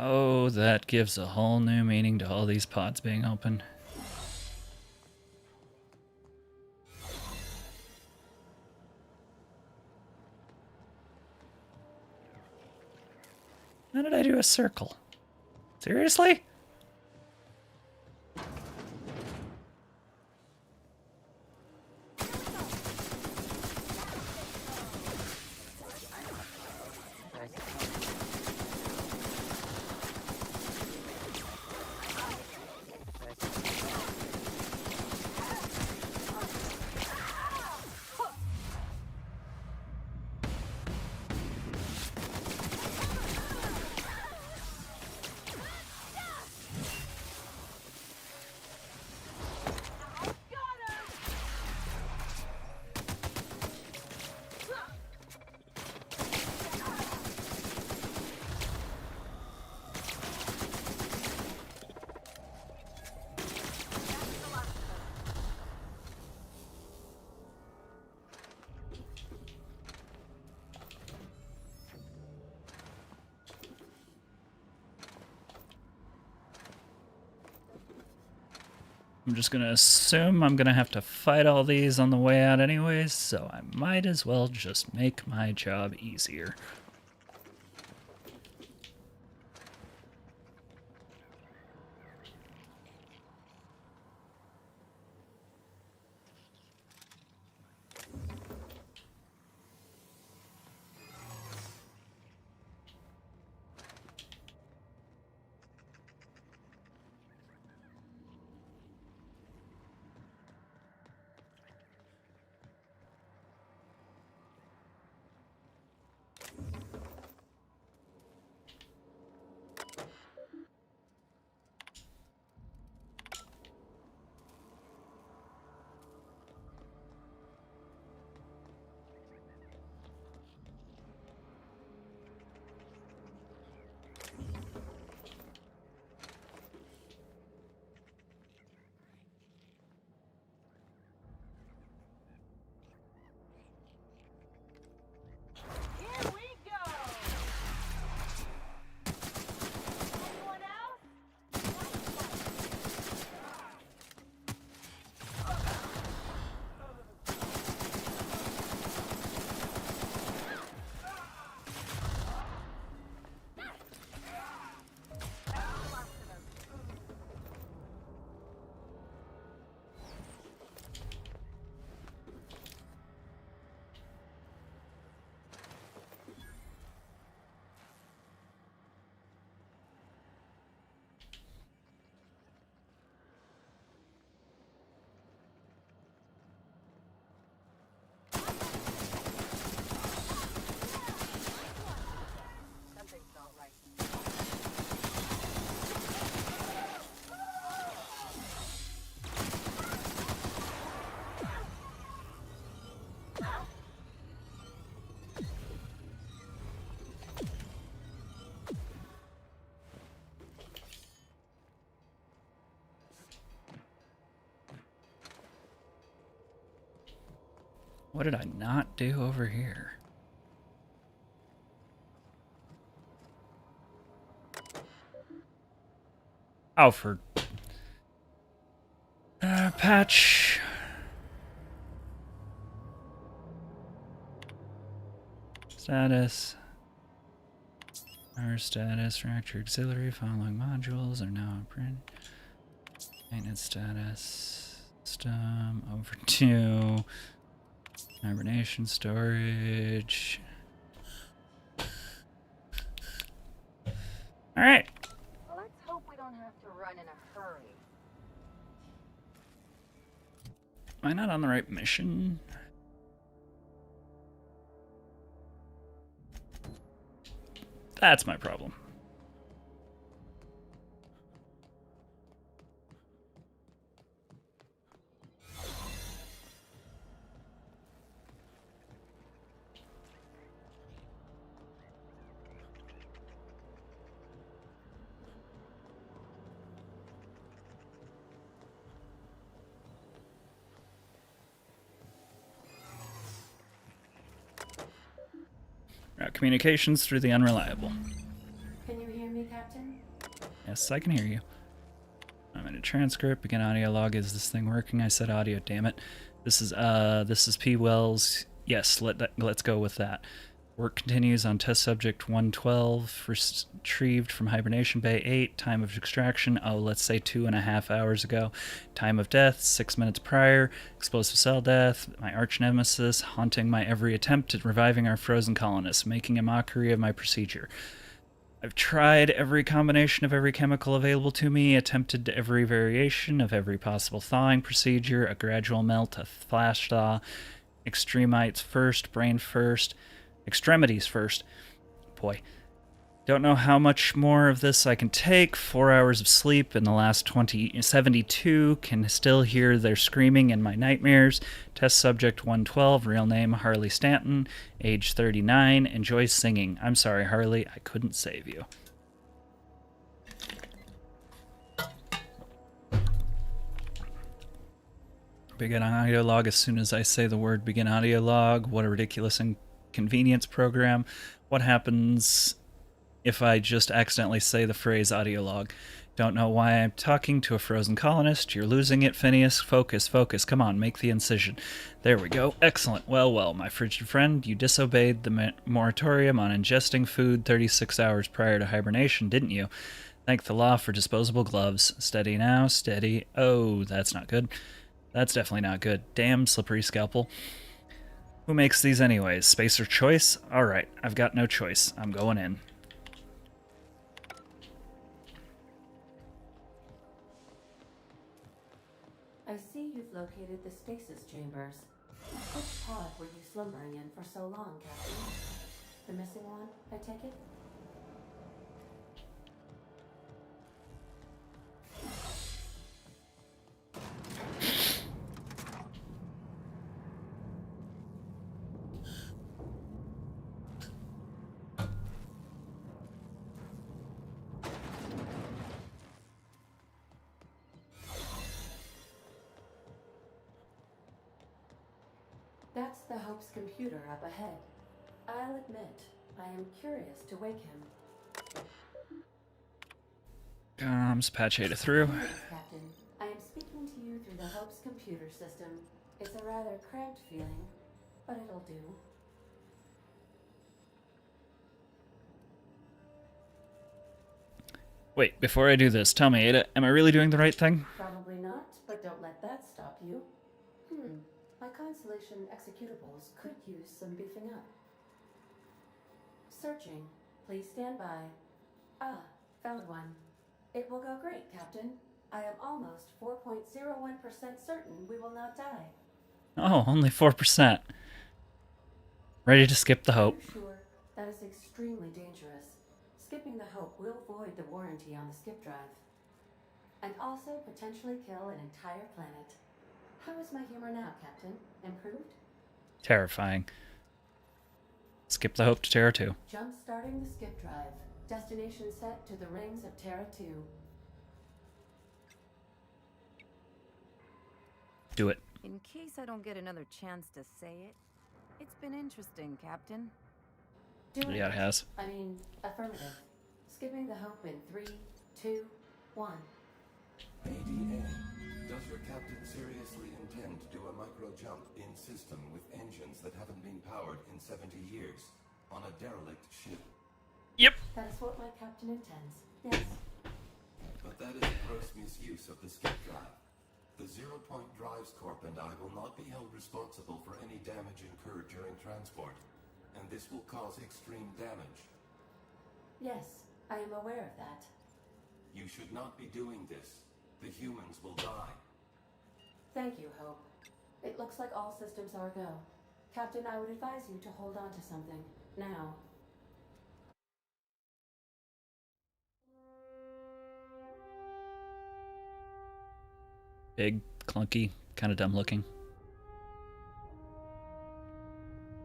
Speaker 1: Oh, that gives a whole new meaning to all these pods being open. How did I do a circle? Seriously? I'm just gonna assume I'm gonna have to fight all these on the way out anyways, so I might as well just make my job easier. What did I not do over here? Oh, for... patch. Status. Our status, reactor auxiliary, following modules are now in print. Maintenance status. System, overdue. Hibernation storage. Alright.
Speaker 9: Well, let's hope we don't have to run in a hurry.
Speaker 1: Am I not on the right mission? That's my problem. Route communications through the unreliable.
Speaker 17: Can you hear me, Captain?
Speaker 1: Yes, I can hear you. I'm in a transcript. Begin audio log. Is this thing working? I said audio, damn it. This is P. Wells. Yes, let's go with that. Work continues on test subject 112, retrieved from hibernation bay 8. Time of extraction, let's say 2.5 hours ago. Time of death, 6 minutes prior. Explosive cell death, my arch nemesis, haunting my every attempt at reviving our frozen colonists, making a mockery of my procedure. I've tried every combination of every chemical available to me, attempted every variation of every possible thawing procedure, a gradual melt, a flash thaw, extremites first, brain first, extremities first. Boy. Don't know how much more of this I can take. 4 hours of sleep in the last 72. Can still hear their screaming in my nightmares. Test subject 112, real name Harley Stanton, age 39, enjoys singing. I'm sorry, Harley, I couldn't save you. Begin audio log as soon as I say the word begin audio log. What a ridiculous inconvenience program. What happens if I just accidentally say the phrase audio log. Don't know why I'm talking to a frozen colonist. You're losing it, Phineas. Focus, focus. Come on, make the incision. There we go. Excellent. Well, well, my frigid friend, you disobeyed the moratorium on ingesting food 36 hours prior to hibernation, didn't you? Thank the law for disposable gloves. Steady now, steady. Oh, that's not good. That's definitely not good. Damn slippery scalpel. Who makes these anyways? Spacer choice? Alright, I've got no choice. I'm going in.
Speaker 17: I see you've located the stasis chambers. Which pod were you slumbering in for so long, Captain? The missing one, I take it? That's the Hope's computer up ahead. I'll admit, I am curious to wake him.
Speaker 1: Comms, patch Ada through.
Speaker 17: Greetings, Captain. I am speaking to you through the Hope's computer system. It's a rather cramped feeling, but it'll do.
Speaker 1: Wait, before I do this, tell me, Ada, am I really doing the right thing?
Speaker 17: Probably not, but don't let that stop you. My Constellation executables could use some beefing up. Searching. Please stand by. Ah, found one. It will go great, Captain. I am almost 4.01% certain we will not die.
Speaker 1: Oh, only 4%. Ready to skip the Hope.
Speaker 17: Sure, that is extremely dangerous. Skipping the Hope will void the warranty on the skip drive. And also potentially kill an entire planet. How is my humor now, Captain? Improved?
Speaker 1: Terrifying. Skip the Hope to Terra 2.
Speaker 17: Jump starting the skip drive. Destination set to the rings of Terra 2.
Speaker 1: Do it.
Speaker 20: In case I don't get another chance to say it, it's been interesting, Captain.
Speaker 1: Yeah, it has.
Speaker 17: I mean, affirmative. Skipping the Hope in 3, 2, 1.
Speaker 21: ADN. Does your captain seriously intend to do a micro-jump in system with engines that haven't been powered in 70 years on a derelict ship?
Speaker 1: Yep.
Speaker 17: That is what my captain intends. Yes.
Speaker 21: But that is a gross misuse of the skip drive. The Zero Point Drives Corp and I will not be held responsible for any damage incurred during transport, and this will cause extreme damage.
Speaker 17: Yes, I am aware of that.
Speaker 21: You should not be doing this. The humans will die.
Speaker 17: Thank you, Hope. It looks like all systems are go. Captain, I would advise you to hold on to something. Now.
Speaker 1: Big, clunky, kind of dumb looking.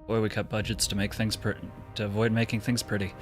Speaker 1: Boy, we cut budgets to make things to avoid making things pretty.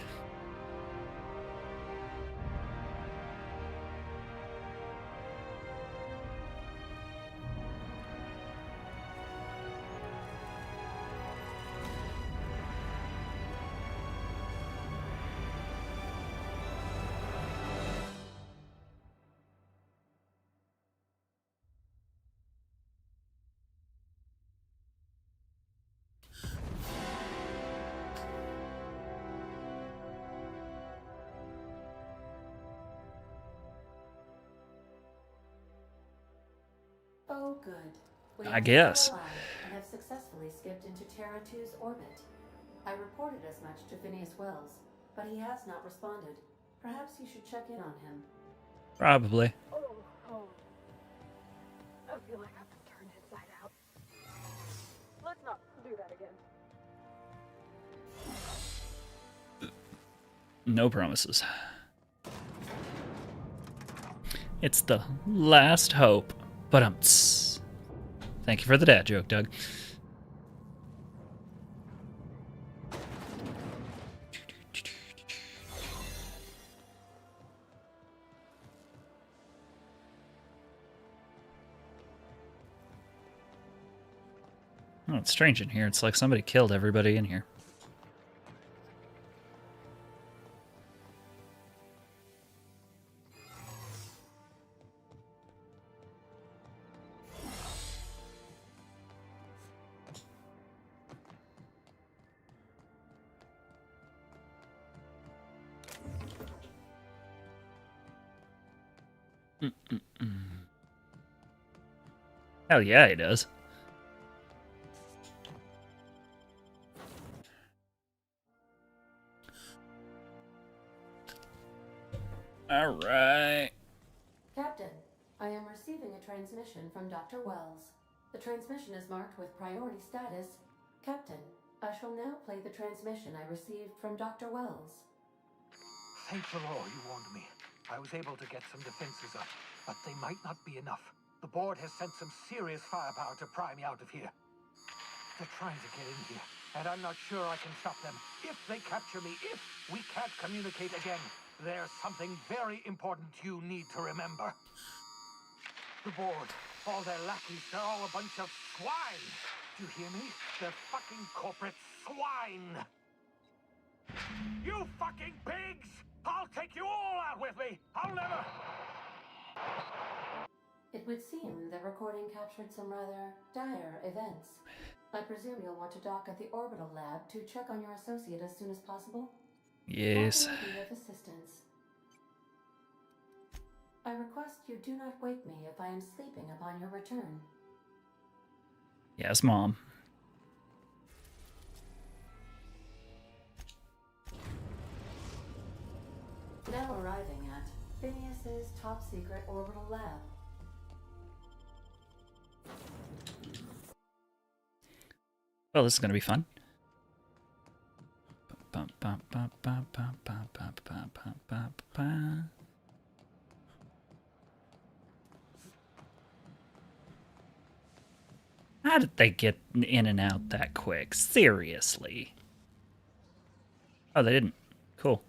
Speaker 17: Oh, good. We
Speaker 1: I guess.
Speaker 17: are alive and have successfully skipped into Terra 2's orbit. I reported as much to Phineas Wells, but he has not responded. Perhaps you should check in on him.
Speaker 1: Probably.
Speaker 3: Oh. I feel like I've been turned inside out. Let's not do that again.
Speaker 1: No promises. It's the last hope. But thank you for the dad joke, Doug. Oh, it's strange in here. It's like somebody killed everybody in here. Hell yeah, he does. All right.
Speaker 17: Captain, I am receiving a transmission from Dr. Wells. The transmission is marked with priority status. Captain, I shall now play the transmission I received from Dr. Wells.
Speaker 4: Thank the Lord you warned me. I was able to get some defenses up, but they might not be enough. The board has sent some serious firepower to pry me out of here. They're trying to get in here, and I'm not sure I can stop them. If they capture me, if we can't communicate again, there's something very important you need to remember. The board, all their lackeys, they're all a bunch of swine. Do you hear me? They're fucking corporate swine. You fucking pigs! I'll take you all out with me! I'll never...
Speaker 17: It would seem the recording captured some rather dire events. I presume you'll want to dock at the orbital lab to check on your associate as soon as possible?
Speaker 1: Yes.
Speaker 17: How can I be of assistance? I request you do not wake me if I am sleeping upon your return.
Speaker 1: Yes, Mom.
Speaker 17: Now arriving at Phineas's top secret orbital lab.
Speaker 1: Well, this is gonna be fun. How did they get in and out that quick? Seriously. Oh, they didn't. Cool.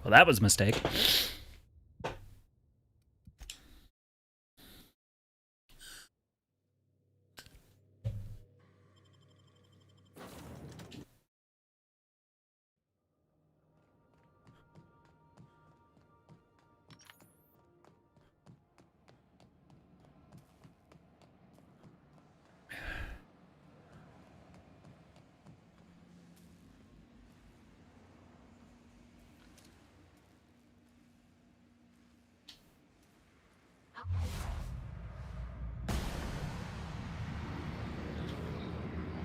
Speaker 1: Well, that was a mistake.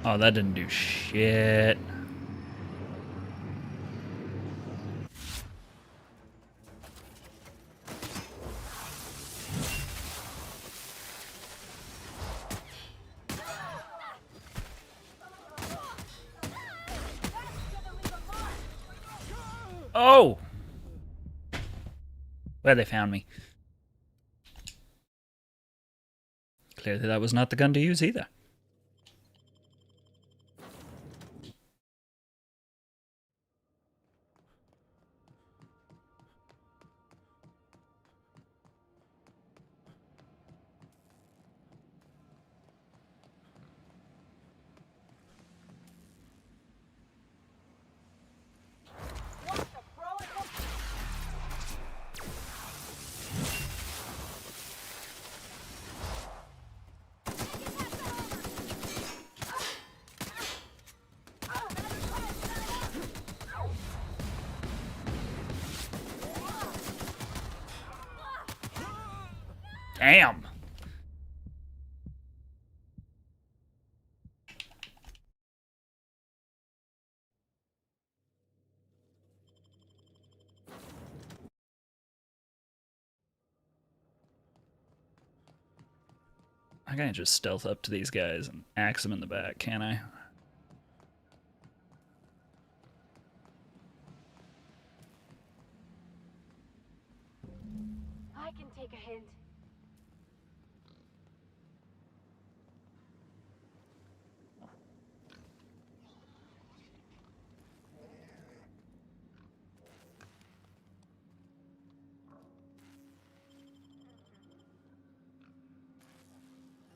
Speaker 1: Oh, that didn't do shit. Oh! Well, they found me. Clearly that was not the gun to use either. Damn. I can't just stealth up to these guys and axe them in the back, can I?
Speaker 9: I can take a hint.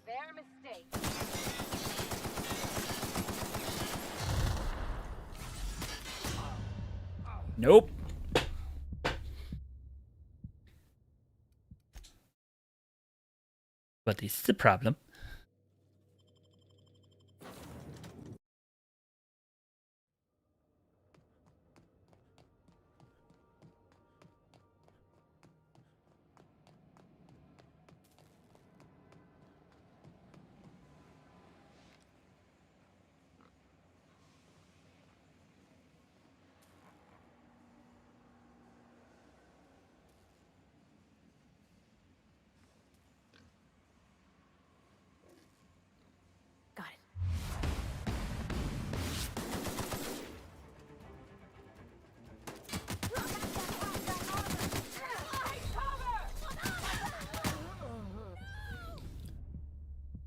Speaker 9: Their mistake.
Speaker 1: Nope. this is a problem.
Speaker 5: Got it.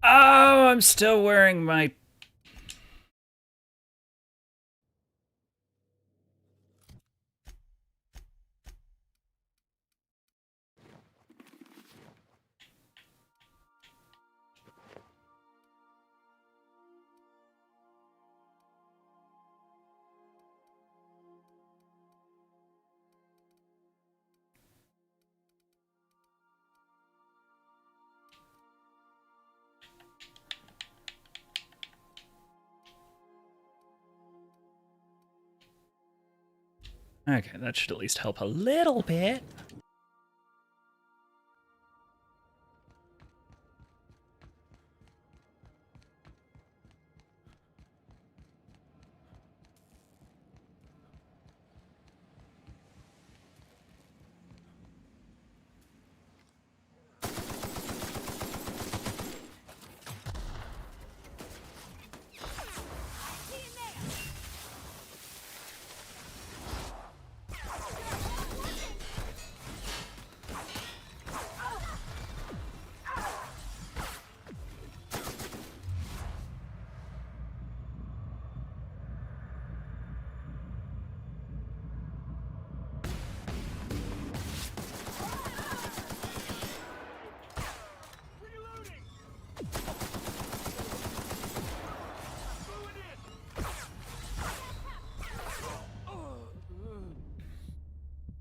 Speaker 1: Oh, I'm still wearing my... Okay, that should at least help a little bit.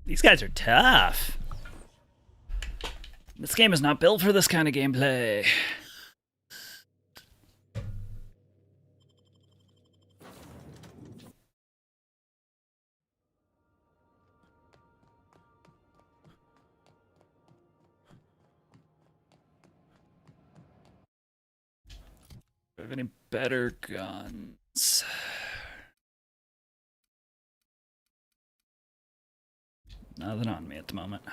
Speaker 1: These guys are tough. This game is not built for this kind of gameplay. Do I have any better guns? Nothing on me at the moment.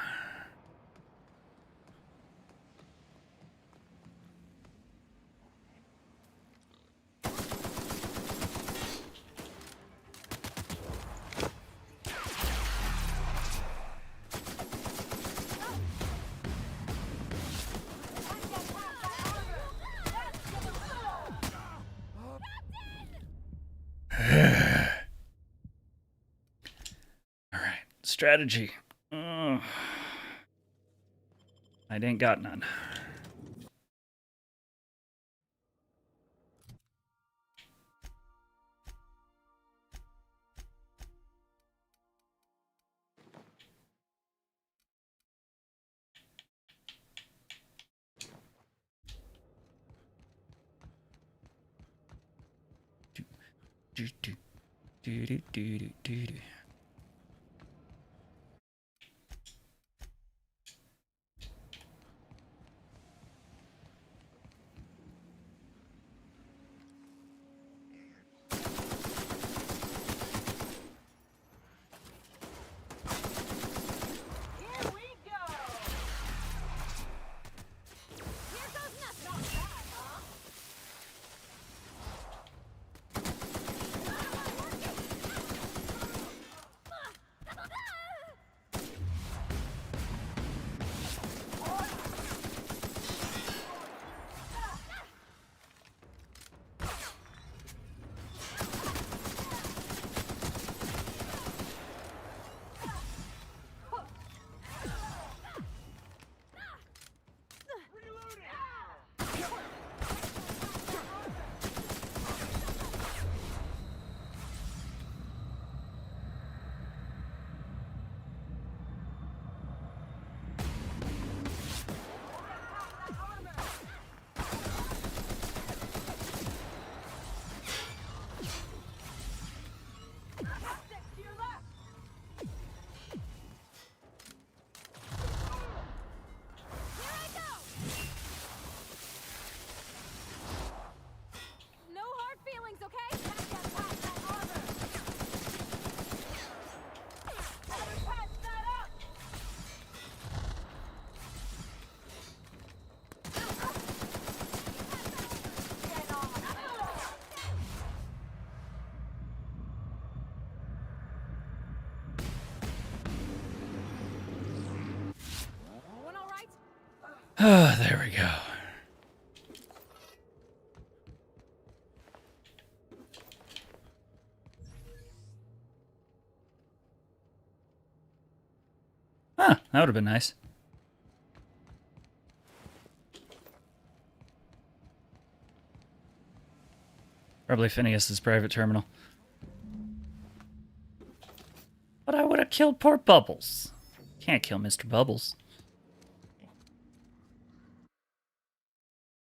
Speaker 1: Alright, strategy. I ain't got none. Do. Oh, there we go. Huh, that would have been nice. Probably Phineas's private terminal. But I would have killed poor Bubbles. Can't kill Mr. Bubbles.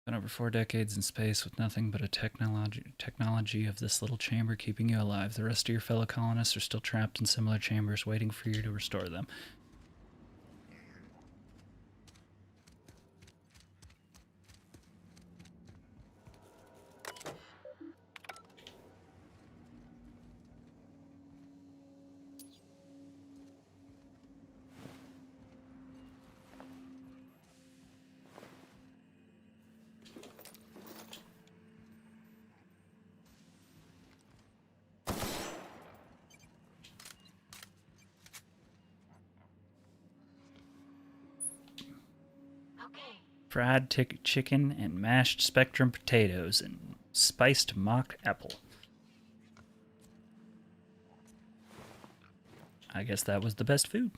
Speaker 1: Been over 4 decades in space with nothing but a technology of this little chamber keeping you alive. The rest of your fellow colonists are still trapped in similar chambers waiting for you to restore them. Fried chicken and mashed spectrum potatoes and spiced mock apple. I guess that was the best food.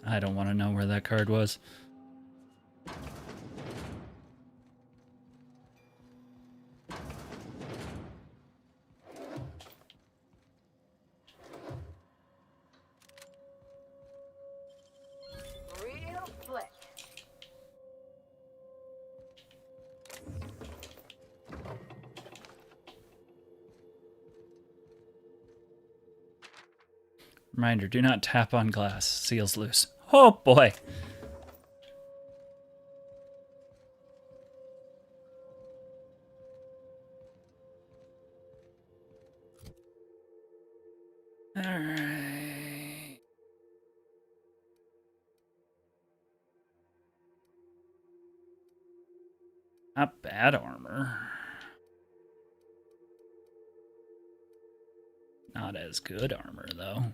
Speaker 1: I don't want to know where that card was.
Speaker 9: Real slick.
Speaker 1: Reminder, do not tap on glass. Seal's loose. Oh boy. Alright. Not bad armor. Not as good armor, though.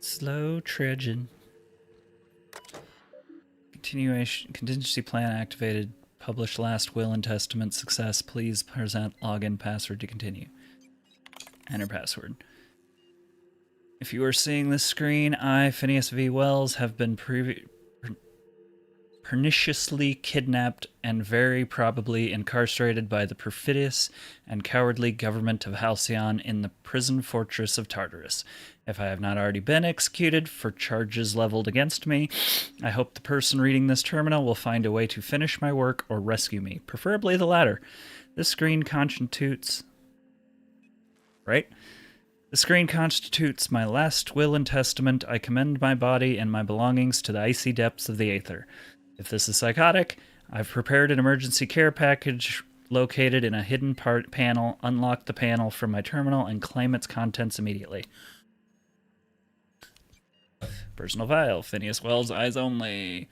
Speaker 1: Slow trudging. Continuation. Contingency plan activated. Publish last will and testament. Success. Please present login password to continue. Enter password. If you are seeing this screen, I, Phineas V. Wells, have been perniciously kidnapped and very probably incarcerated by the perfidious and cowardly government of Halcyon in the prison fortress of Tartarus. If I have not already been executed for charges leveled against me, I hope the person reading this terminal will find a way to finish my work or rescue me, preferably the latter. This screen constitutes... Right? The screen constitutes my last will and testament. I commend my body and my belongings to the icy depths of the aether. If this is psychotic, I've prepared an emergency care package located in a hidden panel. Unlock the panel from my terminal and claim its contents immediately. Personal file. Phineas Wells, eyes only.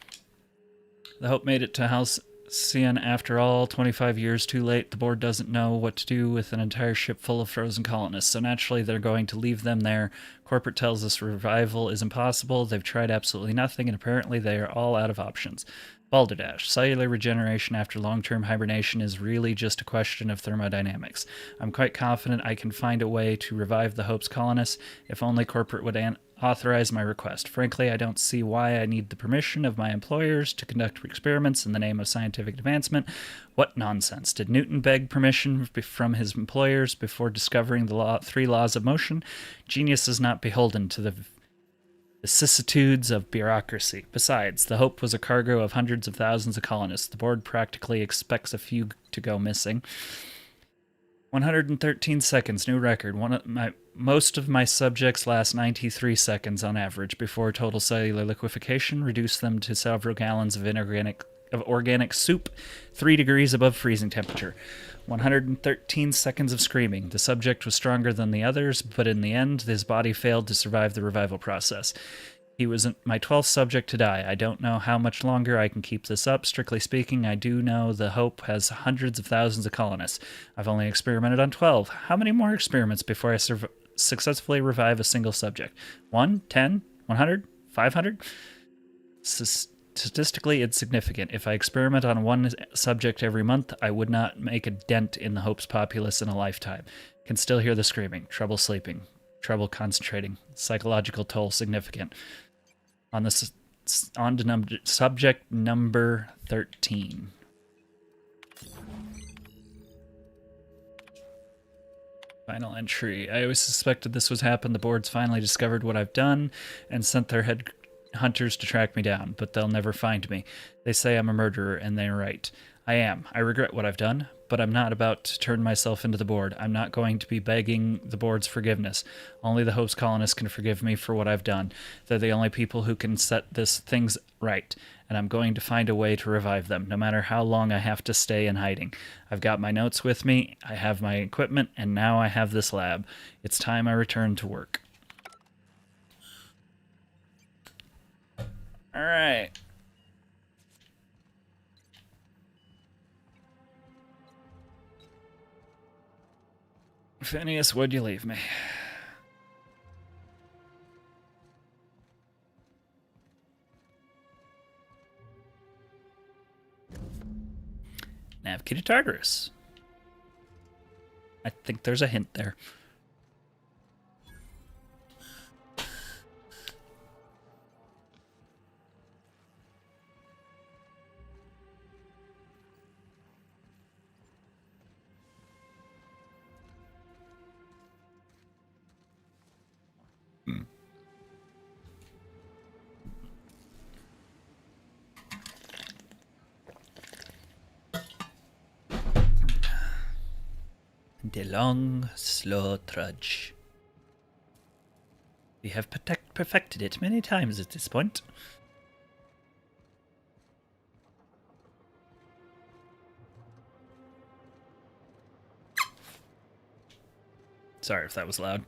Speaker 1: The Hope made it to Halcyon after all. 25 years too late. The board doesn't know what to do with an entire ship full of frozen colonists, so naturally they're going to leave them there. Corporate tells us revival is impossible. They've tried absolutely nothing, and apparently they are all out of options. Balderdash. Cellular regeneration after long-term hibernation is really just a question of thermodynamics. I'm quite confident I can find a way to revive the Hope's colonists if only corporate would authorize my request. Frankly, I don't see why I need the permission of my employers to conduct experiments in the name of scientific advancement. What nonsense. Did Newton beg permission from his employers before discovering the 3 laws of motion? Genius is not beholden to the vicissitudes of bureaucracy. Besides, the Hope was a cargo of hundreds of thousands of colonists. The board practically expects a few to go missing. 113 seconds, new record. Most of my subjects last 93 seconds on average before total cellular liquefaction. Reduce them to several gallons of organic soup, 3 degrees above freezing temperature. 113 seconds of screaming. The subject was stronger than the others, but in the end, his body failed to survive the revival process. He was my 12th subject to die. I don't know how much longer I can keep this up. Strictly speaking, I do know the Hope has hundreds of thousands of colonists. I've only experimented on 12. How many more experiments before I successfully revive a single subject? 1? 10? 100? 500? Statistically insignificant. If I experiment on one subject every month, I would not make a dent in the Hope's populace in a lifetime. Can still hear the screaming, trouble sleeping, trouble concentrating, psychological toll significant. On to subject number 13. Final entry. I always suspected this was happen. The board's finally discovered what I've done and sent their head hunters to track me down, but they'll never find me. They say I'm a murderer, and they're right. I am. I regret what I've done, but I'm not about to turn myself into the board. I'm not going to be begging the board's forgiveness. Only the Hope's colonists can forgive me for what I've done. They're the only people who can set things right, and I'm going to find a way to revive them, no matter how long I have to stay in hiding. I've got my notes with me, I have my equipment, and now I have this lab. It's time I return to work. All right. Phineas, would you leave me? Nav key to Tartarus. I think there's a hint there. The long, slow trudge. We have perfected it many times at this point. Sorry if that was loud.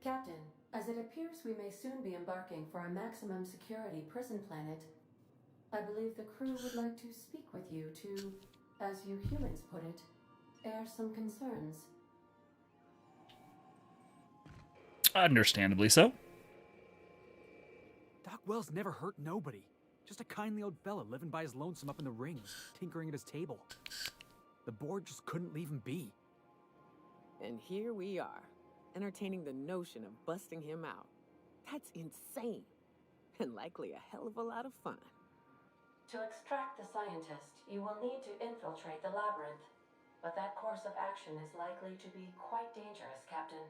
Speaker 17: Captain, as it appears we may soon be embarking for a maximum security prison planet, I believe the crew would like to speak with you to, as you humans put it, air some concerns.
Speaker 1: Understandably so.
Speaker 10: Doc Wells never hurt nobody. Just a kindly old fella living by his lonesome up in the rings, tinkering at his table. The board just couldn't leave him be.
Speaker 16: And here we are, entertaining the notion of busting him out. That's insane. And likely a hell of a lot of fun.
Speaker 17: To extract the scientist, you will need to infiltrate the labyrinth. But that course of action is likely to be quite dangerous, Captain.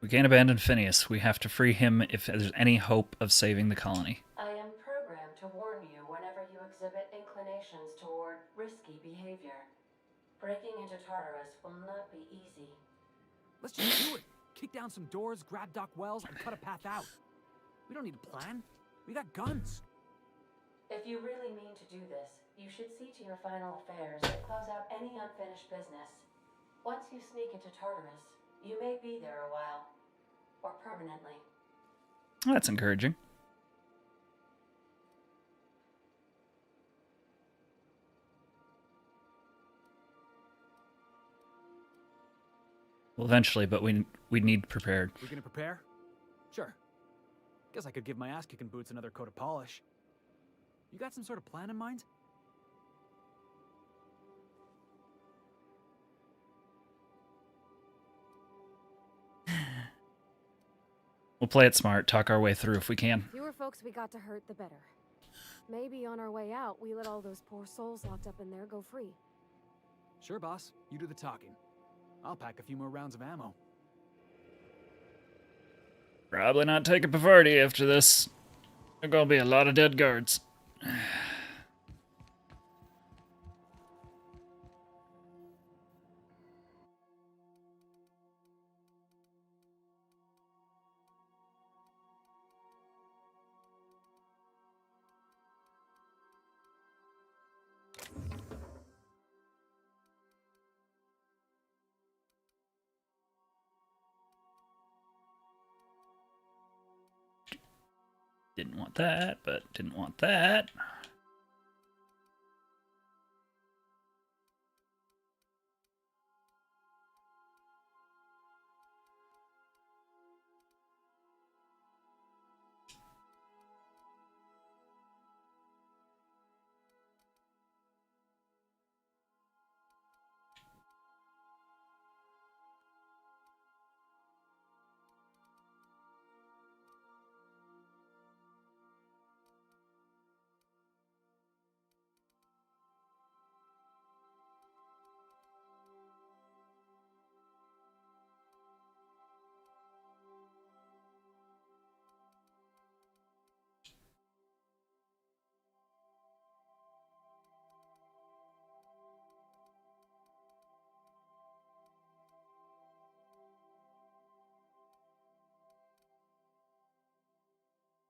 Speaker 1: We can't abandon Phineas. We have to free him if there's any hope of saving the colony.
Speaker 17: I am programmed to warn you whenever you exhibit inclinations toward risky behavior. Breaking into Tartarus will not be easy.
Speaker 10: Let's just do it. Kick down some doors, grab Doc Wells, and cut a path out. We don't need a plan. We got guns.
Speaker 17: If you really mean to do this, you should see to your final affairs and close out any unfinished business. Once you sneak into Tartarus, you may be there a while. Or permanently.
Speaker 1: That's encouraging. Well, eventually, but we need prepared.
Speaker 10: We gonna prepare? Sure. Guess I could give my ass-kicking boots another coat of polish. You got some sort of plan in mind?
Speaker 1: We'll play it smart, talk our way through if we can.
Speaker 5: Fewer folks we got to hurt, the better. Maybe on our way out, we let all those poor souls locked up in there go free.
Speaker 10: Sure, boss. You do the talking. I'll pack a few more rounds of ammo.
Speaker 1: Probably not take up a party after this. There's gonna be a lot of dead guards. Didn't want that, but didn't want that.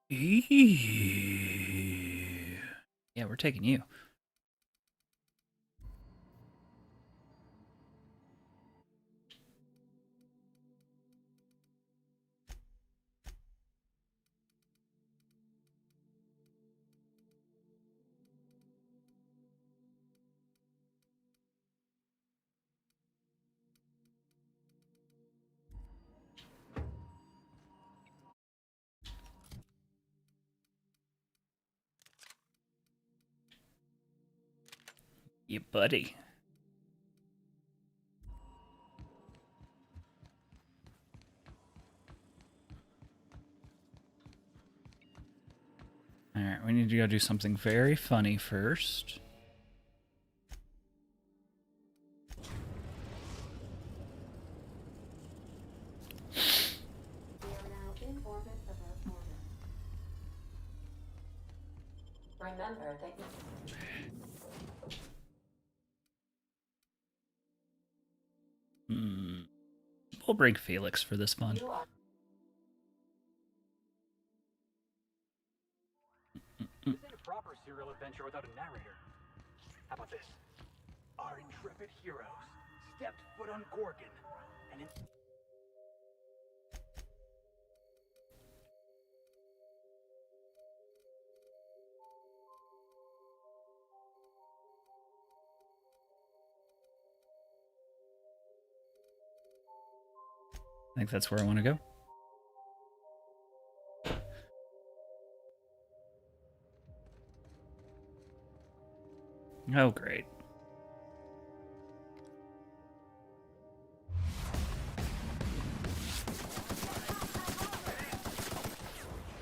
Speaker 1: Yeah, we're taking you. You buddy. Alright, we need to go do something very funny first.
Speaker 17: We are now in orbit of Earth orbit. Remember that
Speaker 1: We'll bring Felix for this fun.
Speaker 17: you are
Speaker 10: This ain't a proper serial adventure without a narrator. How about this? Our intrepid heroes stepped foot on Gorgon, and in
Speaker 1: I think that's where I want to go. Oh, great.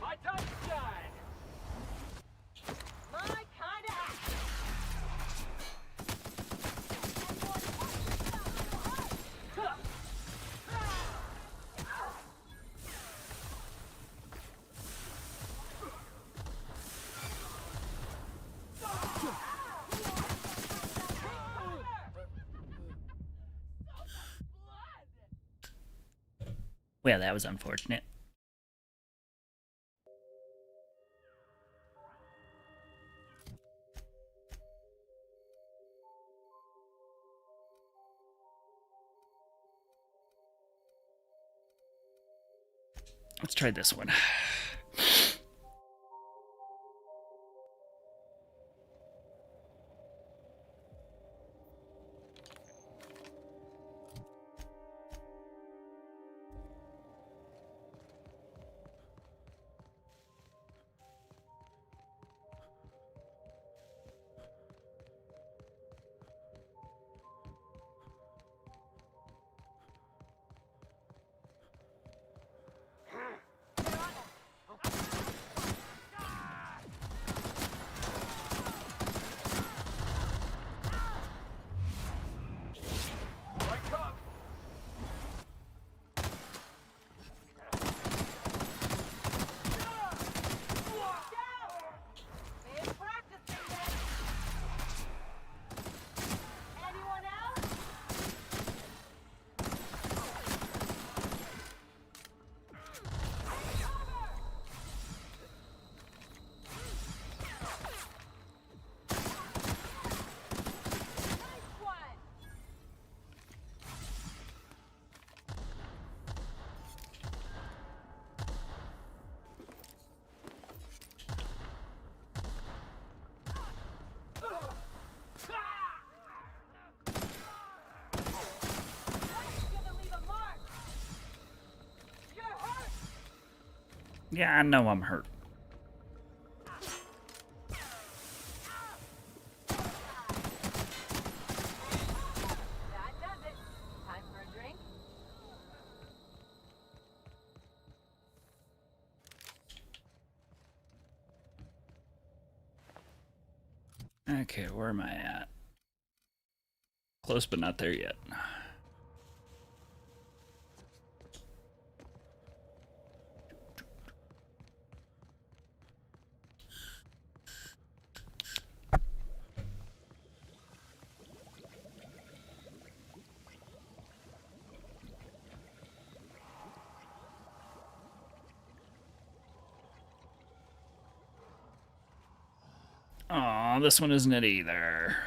Speaker 10: my time to shine!
Speaker 16: My kind of action.
Speaker 1: Well, that was unfortunate. Let's try this one. Yeah, I know I'm hurt.
Speaker 9: That does it. Time for a drink?
Speaker 1: Okay, where am I at? Close, but not there yet. Aw, this one isn't it either.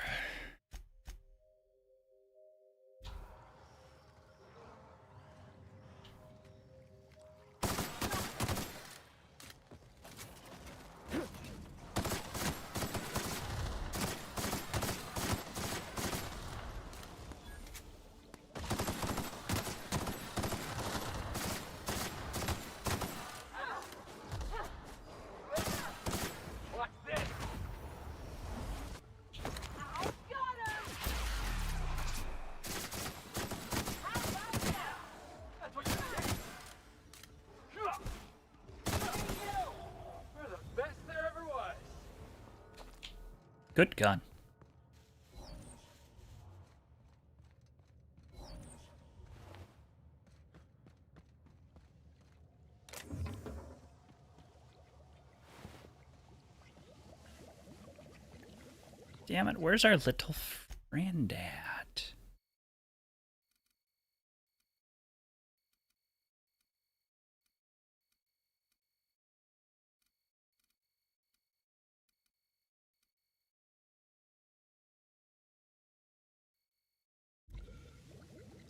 Speaker 10: What's this?
Speaker 3: I got him! How about that?
Speaker 10: That's what you say. We're the best there ever was.
Speaker 1: Good gun. Damn it, where's our little friend at?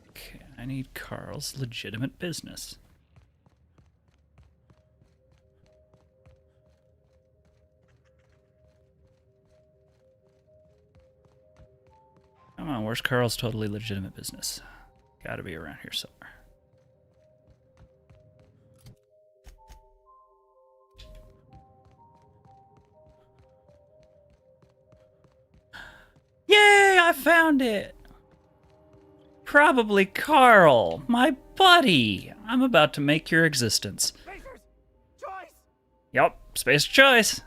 Speaker 1: Okay, I need Carl's legitimate business. Come on, where's Carl's totally legitimate business? Gotta be around here somewhere. Yay, I found it! Probably Carl, my buddy. I'm about to make your existence.
Speaker 10: Spacer's choice.
Speaker 1: Yup, space choice.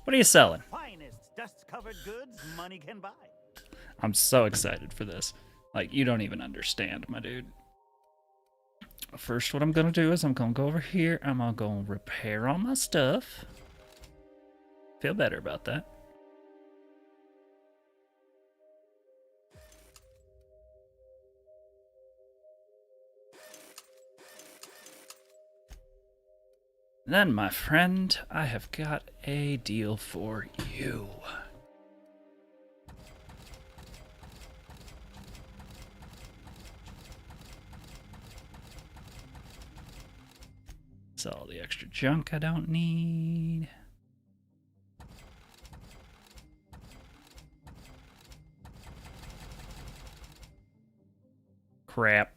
Speaker 1: What are you selling?
Speaker 11: Finest dust-covered goods money can buy.
Speaker 1: I'm so excited for this. Like, you don't even understand, my dude. First, what I'm gonna do is I'm gonna go over here. I'm gonna go repair all my stuff. Feel better about that. Then, my friend, I have got a deal for you. Sell all the extra junk I don't need. Crap.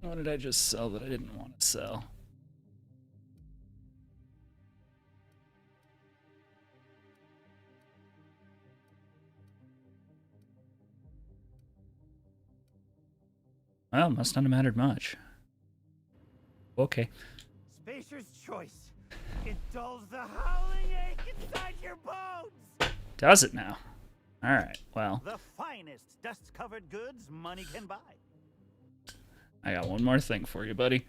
Speaker 1: What did I just sell that I didn't want to sell? Well, must not have mattered much. Okay.
Speaker 11: Spacer's choice. It dulls the howling ache inside your bones.
Speaker 1: Does it now? Alright, well.
Speaker 11: The finest dust-covered goods money can buy.
Speaker 1: I got one more thing for you, buddy.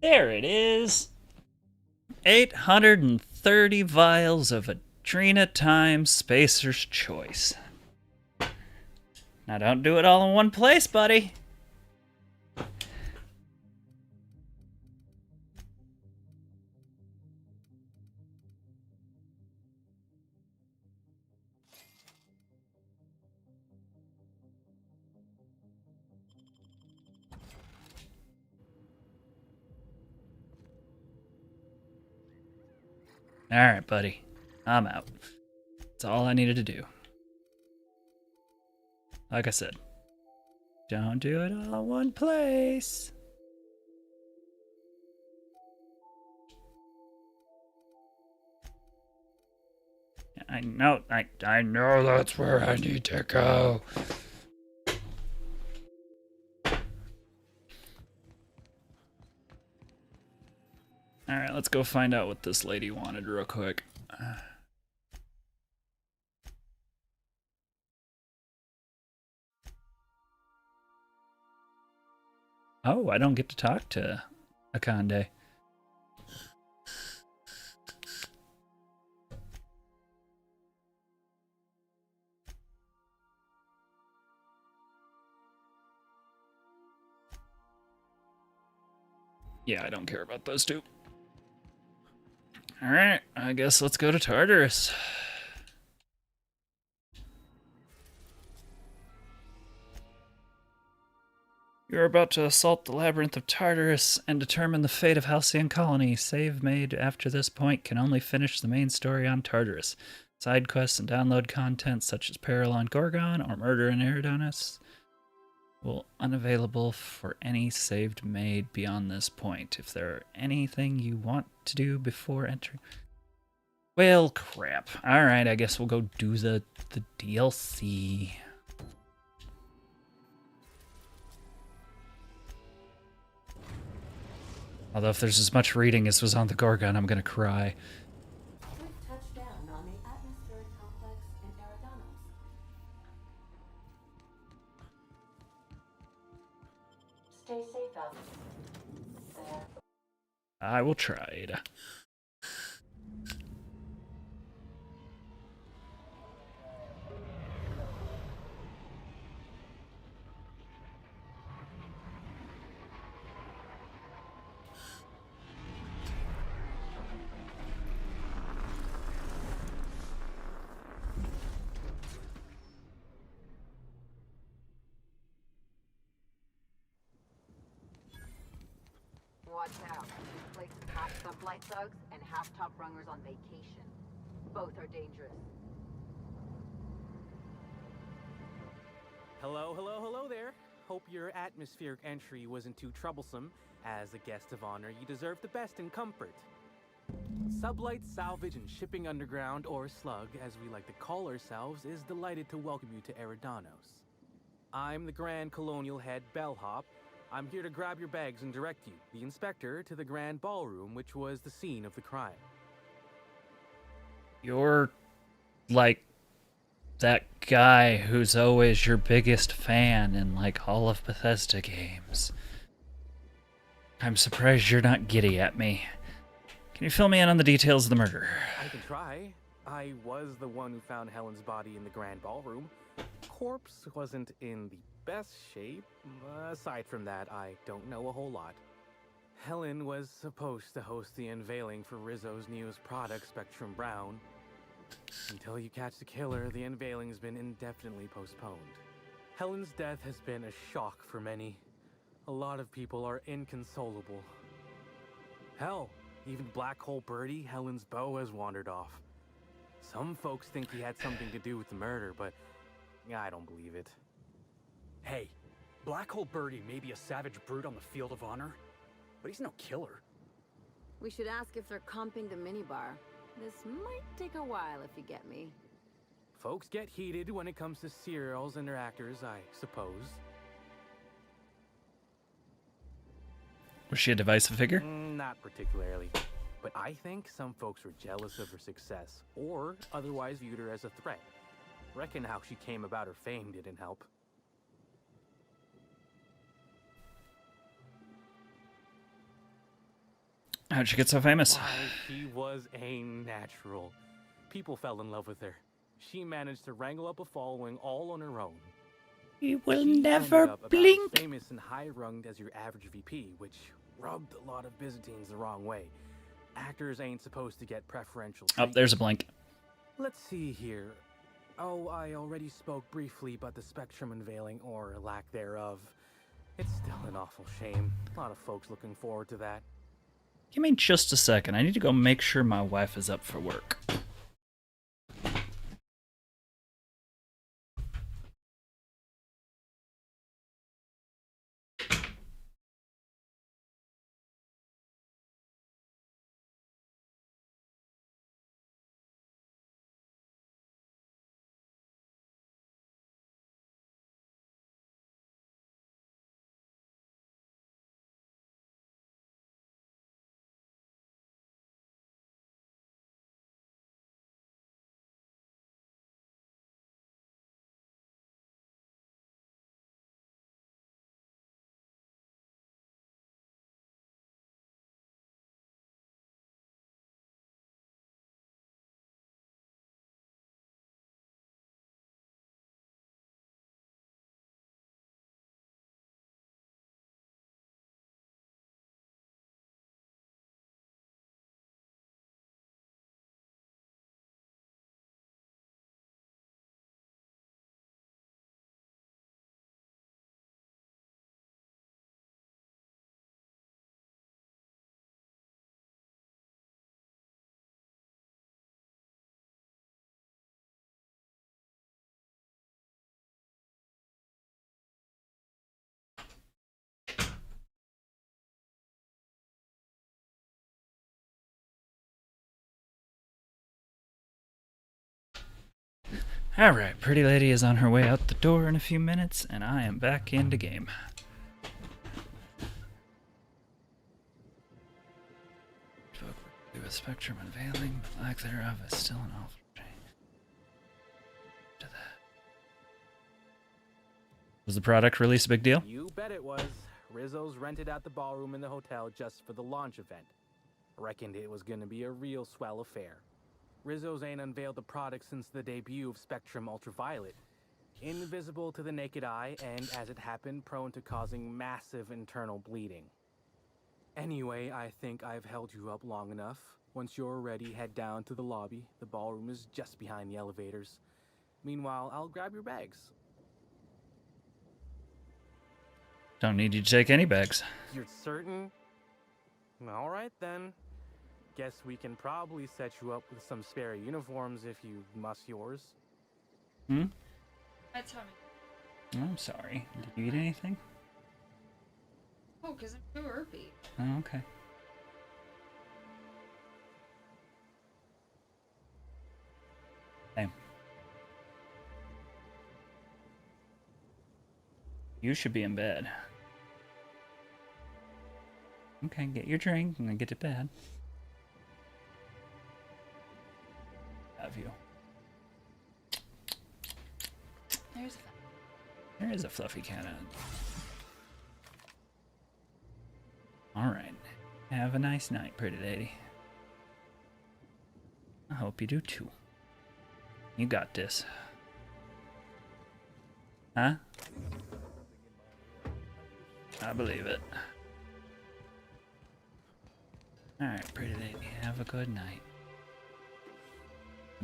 Speaker 1: There it is. 830 vials of Adrena Time Spacer's Choice. Now don't do it all in one place, buddy. Alright, buddy. I'm out. That's all I needed to do. Like I said, don't do it all in one place. I know that's where I need to go. Alright, let's go find out what this lady wanted real quick. Oh, I don't get to talk to Akande. Yeah, I don't care about those two. Alright, I guess let's go to Tartarus. You're about to assault the labyrinth of Tartarus and determine the fate of Halcyon Colony. Save made after this point can only finish the main story on Tartarus. Side quests and download content such as Peril on Gorgon or Murder in Eridanos will unavailable for any saved made beyond this point. If there are anything you want to do before entering... Well, crap. Alright, I guess we'll go do the DLC. Although if there's as much reading as was on the Gorgon, I'm gonna cry.
Speaker 17: We've touched down on the atmospheric complex in Eridanos. Stay safe out there.
Speaker 1: I will try it.
Speaker 9: Watch out. This place is half sublight thugs and half top rungers on vacation. Both are dangerous.
Speaker 15: Hello there. Hope your atmospheric entry wasn't too troublesome. As a guest of honor, you deserve the best in comfort. Sublight Salvage and Shipping Underground, or Slug, as we like to call ourselves, is delighted to welcome you to Eridanos. I'm the Grand Colonial Head Bellhop. I'm here to grab your bags and direct you, the inspector, to the Grand Ballroom, which was the scene of the crime.
Speaker 1: You're like that guy who's always your biggest fan in like all of Bethesda games. I'm surprised you're not giddy at me. Can you fill me in on the details of the murder?
Speaker 15: I can try. I was the one who found Helen's body in the Grand Ballroom. Corpse wasn't in the best shape. Aside from that, I don't know a whole lot. Helen was supposed to host the unveiling for Rizzo's newest product, Spectrum Brown. Until you catch the killer, the unveiling's been indefinitely postponed. Helen's death has been a shock for many. A lot of people are inconsolable. Hell, even Black Hole Birdie, Helen's beau, has wandered off. Some folks think he had something to do with the murder, but I don't believe it.
Speaker 10: Hey, Black Hole Birdie may be a savage brute on the field of honor, but he's no killer.
Speaker 20: We should ask if they're comping the minibar. This might take a while if you get me.
Speaker 15: Folks get heated when it comes to serials and their actors, I suppose.
Speaker 1: Was she a divisive figure?
Speaker 15: Not particularly. But I think some folks were jealous of her success, or otherwise viewed her as a threat. Reckon how she came about her fame didn't help.
Speaker 1: How'd she get so famous?
Speaker 15: Why, she was a natural. People fell in love with her. She managed to wrangle up a following all on her own.
Speaker 1: You will
Speaker 15: She
Speaker 1: never
Speaker 15: ended up about
Speaker 1: blink.
Speaker 15: as famous and high-runged as your average VP, which rubbed a lot of Byzantines the wrong way. Actors ain't supposed to get preferential
Speaker 1: Oh, there's a blink.
Speaker 15: Let's see here. Oh, I already spoke briefly about the Spectrum unveiling, or lack thereof. It's still an awful shame. A lot of folks looking forward to that.
Speaker 1: Give me just a second. I need to go make sure my wife is up for work. Alright, pretty lady is on her way out the door in a few minutes, and I am back into game. With spectrum unveiling, but lack thereof is still an awful change. To that. Was the product release a big deal?
Speaker 15: You bet it was. Rizzo's rented out the ballroom in the hotel just for the launch event. Reckoned it was gonna be a real swell affair. Rizzo's ain't unveiled the product since the debut of Spectrum Ultraviolet. Invisible to the naked eye, and as it happened, prone to causing massive internal bleeding. Anyway, I think I've held you up long enough. Once you're ready, head down to the lobby. The ballroom is just behind the elevators. Meanwhile, I'll grab your bags.
Speaker 1: Don't need you to take any bags.
Speaker 15: You're certain? All right, then. Guess we can probably set you up with some spare uniforms if you must yours.
Speaker 1: Hmm?
Speaker 3: That's how
Speaker 1: I'm sorry. Did you eat anything?
Speaker 3: Oh, because I'm so irpy.
Speaker 1: Oh, okay. Same. You should be in bed. Okay, get your drink and then get to bed. Have you? There is a fluffy cat. Alright. Have a nice night, pretty lady. I hope you do too. You got this. Huh? I believe it. Alright, pretty lady. Have a good night.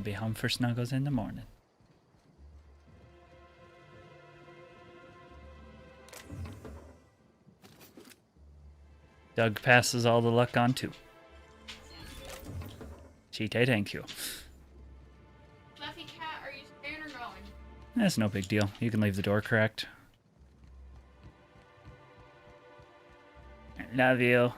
Speaker 1: Be home for snuggles in the morning. Doug passes all the luck on too. Cheat, thank you.
Speaker 3: Fluffy cat, are you staying or going?
Speaker 1: That's no big deal. You can leave the door cracked. Love you.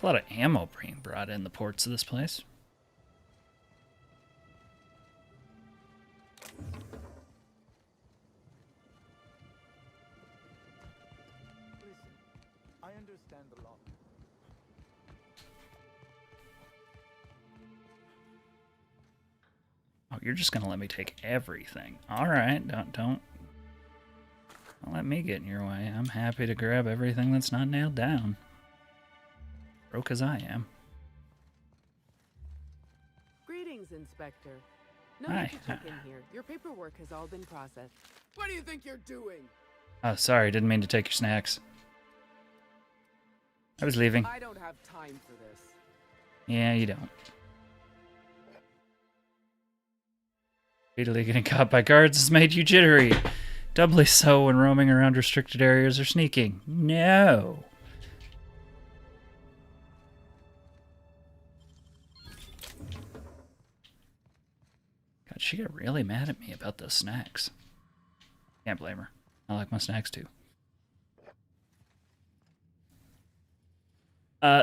Speaker 1: A lot of ammo being brought in the ports of this place.
Speaker 13: I understand the law.
Speaker 1: Oh, you're just gonna let me take everything. Alright, don't let me get in your way. I'm happy to grab everything that's not nailed down. Broke as I am.
Speaker 8: Greetings, Inspector. No
Speaker 1: Hi.
Speaker 8: need to check in here. Your paperwork has all been processed. What do you think you're doing?
Speaker 1: Oh, sorry, didn't mean to take your snacks. I was leaving.
Speaker 8: I don't have time for this.
Speaker 1: Yeah, you don't. Repeatedly getting caught by guards has made you jittery. Doubly so when roaming around restricted areas or sneaking. No. God, she got really mad at me about those snacks. Can't blame her. I like my snacks too.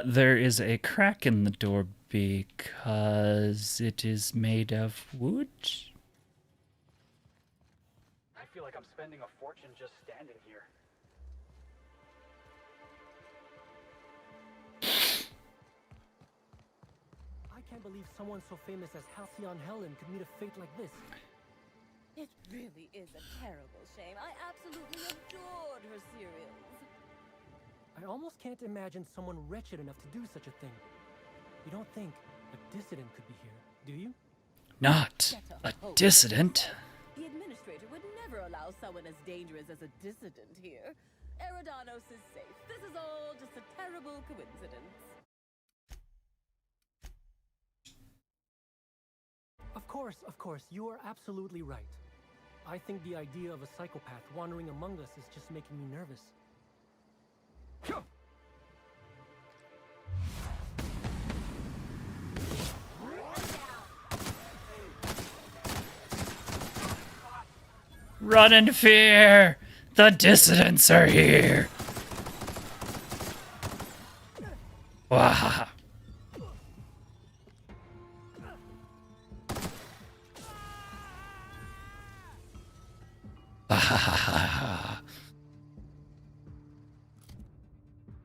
Speaker 1: There is a crack in the door because it is made of wood.
Speaker 10: I feel like I'm spending a fortune just standing here.
Speaker 14: I can't believe someone so famous as Halcyon Helen could meet a fate like this.
Speaker 22: It really is a terrible shame. I absolutely adored her cereals.
Speaker 14: I almost can't imagine someone wretched enough to do such a thing. You don't think a dissident could be here, do you?
Speaker 1: Not a dissident.
Speaker 22: The administrator would never allow someone as dangerous as a dissident here. Eridanos is safe. This is all just a terrible coincidence.
Speaker 14: Of course, you are absolutely right. I think the idea of a psychopath wandering among us is just making me nervous.
Speaker 1: Run in fear! The dissidents are here! Wah!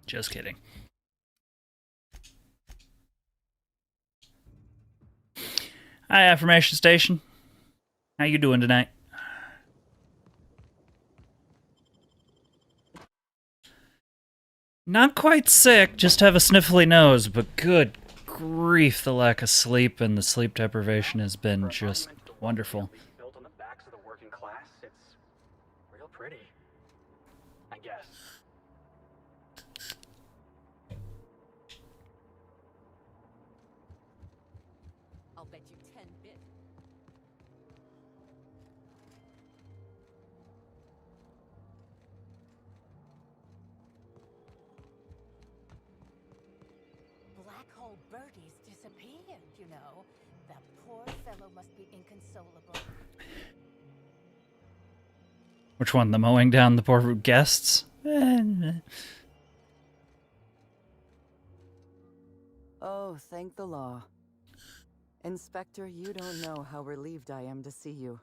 Speaker 1: Just kidding. Hi, Affirmation Station. How you doing tonight? Not quite sick, just have a sniffly nose, but good grief, the lack of sleep and the sleep deprivation has been just wonderful.
Speaker 10: Built on the backs of the working class, it's real pretty. I guess.
Speaker 22: I'll bet you 10 bits. Black hole Birdie's disappeared, you know. The poor fellow must be inconsolable.
Speaker 1: Which one? The mowing down the poor guests?
Speaker 23: Oh, thank the law. Inspector, you don't know how relieved I am to see you.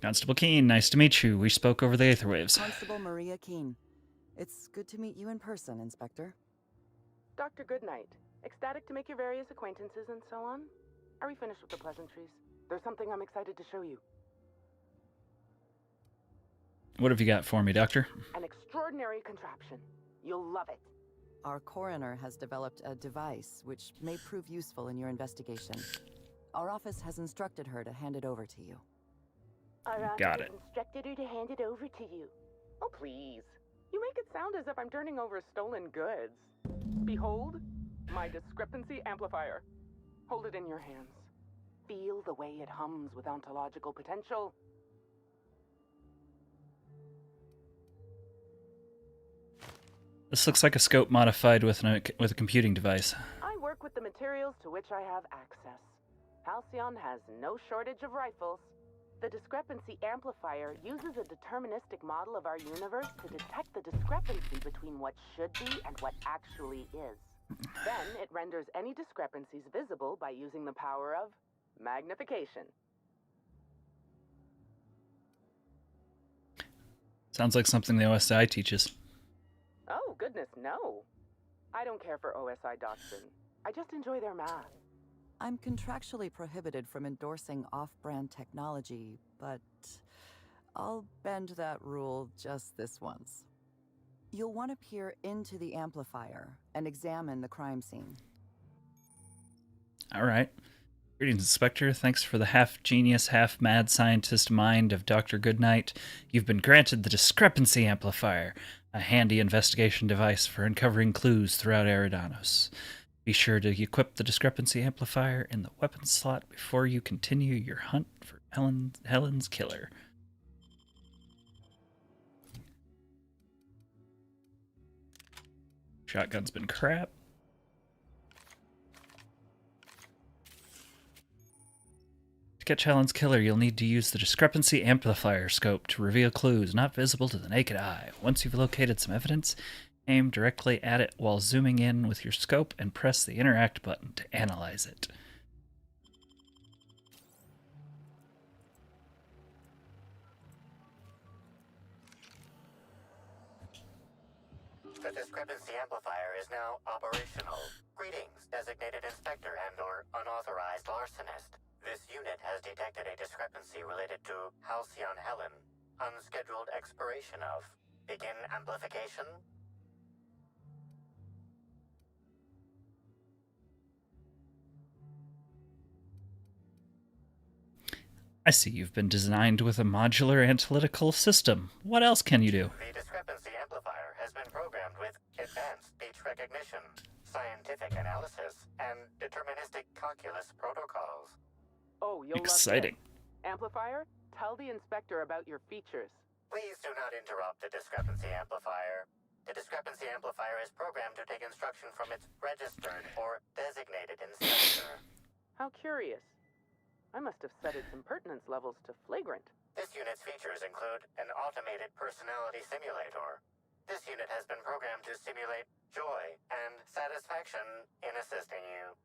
Speaker 1: Constable Keene, nice to meet you. We spoke over the aetherwaves.
Speaker 23: Constable Maria Keene. It's good to meet you in person, Inspector.
Speaker 16: Dr. Goodnight, ecstatic to make your various acquaintances and so on. Are we finished with the pleasantries? There's something I'm excited to show you.
Speaker 1: What have you got for me, Doctor?
Speaker 16: An extraordinary contraption. You'll love it.
Speaker 23: Our coroner has developed a device which may prove useful in your investigation. Our office has instructed her to hand it over to you.
Speaker 1: Got it.
Speaker 16: Instructed her to hand it over to you. Oh, please. You make it sound as if I'm turning over stolen goods. Behold, my discrepancy amplifier. Hold it in your hands. Feel the way it hums with ontological potential.
Speaker 1: This looks like a scope modified with a computing device.
Speaker 16: I work with the materials to which I have access. Halcyon has no shortage of rifles. The discrepancy amplifier uses a deterministic model of our universe to detect the discrepancy between what should be and what actually is. Then it renders any discrepancies visible by using the power of magnification.
Speaker 1: Sounds like something the OSI teaches.
Speaker 16: Oh, goodness, no. I don't care for OSI doctrine. I just enjoy their math.
Speaker 23: I'm contractually prohibited from endorsing off-brand technology, but I'll bend that rule just this once. You'll want to peer into the amplifier and examine the crime scene.
Speaker 1: All right. Greetings, Inspector. Thanks for the half-genius, half-mad scientist mind of Dr. Goodnight. You've been granted the discrepancy amplifier, a handy investigation device for uncovering clues throughout Eridanos. Be sure to equip the discrepancy amplifier in the weapons slot before you continue your hunt for Helen's killer. Shotgun's been crap. To catch Helen's killer, you'll need to use the discrepancy amplifier scope to reveal clues not visible to the naked eye. Once you've located some evidence, aim directly at it while zooming in with your scope and press the interact button to analyze it.
Speaker 7: The discrepancy amplifier is now operational. Greetings, designated inspector and/or unauthorized larcenist. This unit has detected a discrepancy related to Halcyon Helen. Unscheduled expiration of. Begin amplification.
Speaker 1: I see you've been designed with a modular analytical system. What else can you do?
Speaker 7: The discrepancy amplifier has been programmed with advanced speech recognition, scientific analysis, and deterministic calculus protocols.
Speaker 16: Oh, you'll
Speaker 1: Exciting.
Speaker 16: love this. Amplifier, tell the inspector about your features.
Speaker 7: Please do not interrupt the discrepancy amplifier. The discrepancy amplifier is programmed to take instruction from its registered or designated inspector.
Speaker 16: How curious. I must have set its impertinence levels to flagrant.
Speaker 7: This unit's features include an automated personality simulator. This unit has been programmed to simulate joy and satisfaction in assisting you.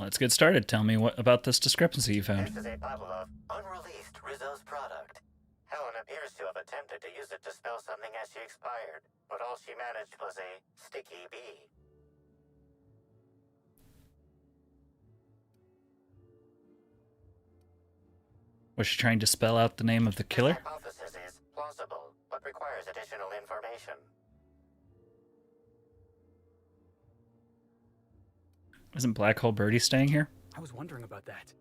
Speaker 1: Let's get started. Tell me what about this discrepancy you found.
Speaker 7: This is a bottle of unreleased Rizzo's product. Helen appears to have attempted to use it to spell something as she expired, but all she managed was a sticky bee.
Speaker 1: Was she trying to spell out the name of the killer?
Speaker 7: The hypothesis is plausible, but requires additional information.
Speaker 1: Isn't Black Hole Birdie staying here?
Speaker 10: I was wondering about that.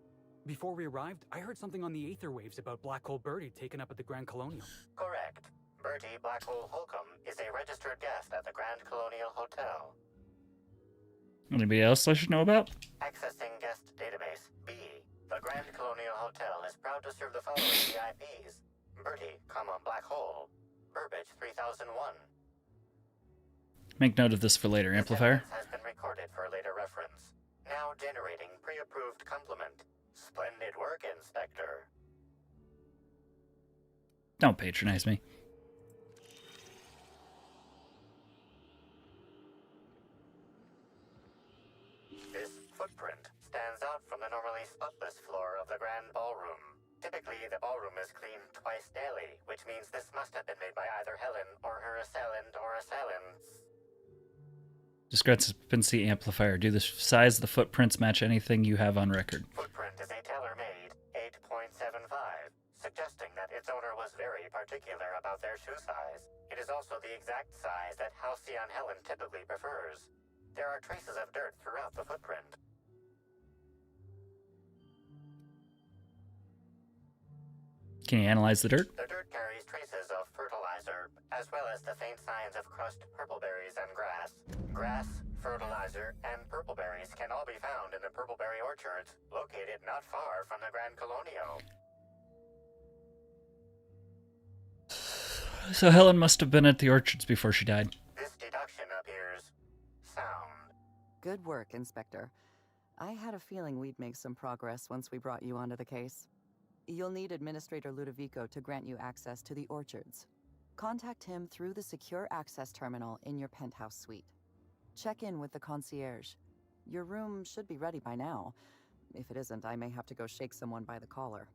Speaker 10: Before we arrived, I heard something on the aether waves about Black Hole Birdie taken up at the Grand Colonial.
Speaker 7: Correct. Bertie Black Hole Holcomb is a registered guest at the Grand Colonial Hotel.
Speaker 1: Anybody else I should know about?
Speaker 7: Accessing guest database B. The Grand Colonial Hotel is proud to serve the following VIPs. Bertie, Black Hole. Burbage 3001.
Speaker 1: Make note of this for later, amplifier.
Speaker 7: This has been recorded for later reference. Now generating pre-approved compliment. Splendid work, Inspector.
Speaker 1: Don't patronize me.
Speaker 7: This footprint stands out from the normally spotless floor of the Grand Ballroom. Typically, the ballroom is cleaned twice daily, which means this must have been made by either Helen or her assailant or assailants.
Speaker 1: Discrepancy amplifier. Do the size of the footprints match anything you have on record?
Speaker 7: Footprint is a tailor-made 8.75, suggesting that its owner was very particular about their shoe size. It is also the exact size that Halcyon Helen typically prefers. There are traces of dirt throughout the footprint.
Speaker 1: Can you analyze the dirt?
Speaker 7: The dirt carries traces of fertilizer, as well as the faint signs of crushed purpleberries and grass. Grass, fertilizer, and purpleberries can all be found in the purpleberry orchards, located not far from the Grand Colonial.
Speaker 1: So Helen must have been at the orchards before she died.
Speaker 7: This deduction appears sound.
Speaker 23: Good work, Inspector. I had a feeling we'd make some progress once we brought you onto the case. You'll need Administrator Ludovico to grant you access to the orchards. Contact him through the secure access terminal in your penthouse suite. Check in with the concierge. Your room should be ready by now. If it isn't, I may have to go shake someone by the collar.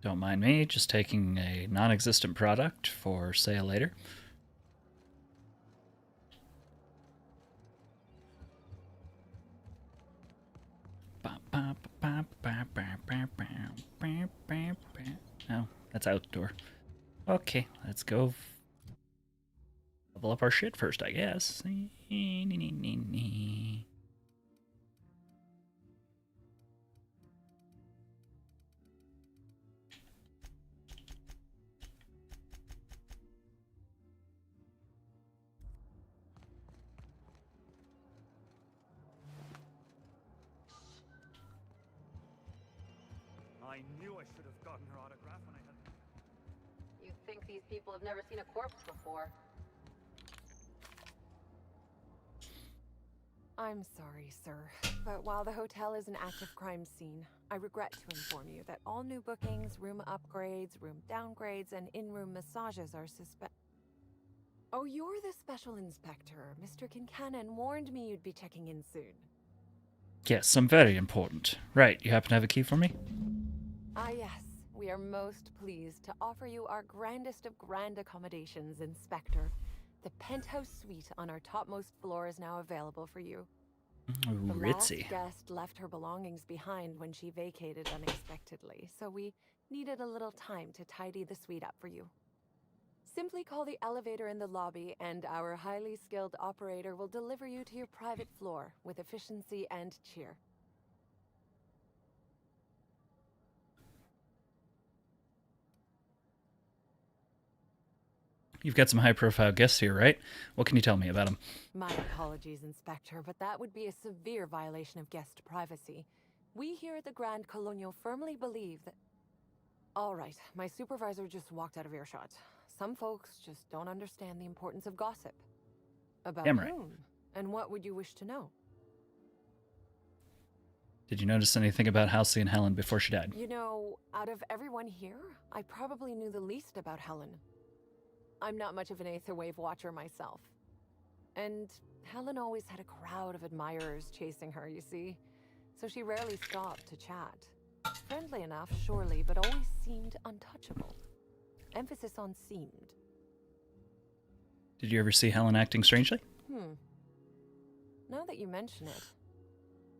Speaker 1: Don't mind me, just taking a non-existent product for sale later. No, that's outdoor. Okay, let's go level up our shit first, I guess.
Speaker 11: I knew I should have gotten her autograph when I had.
Speaker 9: You'd think these people have never seen a corpse before.
Speaker 5: I'm sorry, sir, but while the hotel is an active crime scene, I regret to inform you that all new bookings, room upgrades, room downgrades, and in-room massages are Oh, you're the special inspector. Mr. Kincannon warned me you'd be checking in soon.
Speaker 1: Yes, I'm very important. Right, you happen to have a key for me?
Speaker 5: Ah, yes. We are most pleased to offer you our grandest of grand accommodations, Inspector. The penthouse suite on our topmost floor is now available for you.
Speaker 1: Ooh,
Speaker 5: The last
Speaker 1: ritzy.
Speaker 5: guest left her belongings behind when she vacated unexpectedly, so we needed a little time to tidy the suite up for you. Simply call the elevator in the lobby, and our highly skilled operator will deliver you to your private floor with efficiency and cheer.
Speaker 1: You've got some high-profile guests here, right? What can you tell me about them?
Speaker 5: My apologies, Inspector, but that would be a severe violation of guest privacy. We here at the Grand Colonial firmly believe that... All right, my supervisor just walked out of earshot. Some folks just don't understand the importance of gossip. About
Speaker 1: Damn right.
Speaker 5: whom? And what would you wish to know?
Speaker 1: Did you notice anything about Halsey and Helen before she died?
Speaker 5: You know, out of everyone here, I probably knew the least about Helen. I'm not much of an Aether Wave watcher myself. And Helen always had a crowd of admirers chasing her, you see. So she rarely stopped to chat. Friendly enough, surely, but always seemed untouchable. Emphasis on seemed.
Speaker 1: Did you ever see Helen acting strangely?
Speaker 5: Now that you mention it,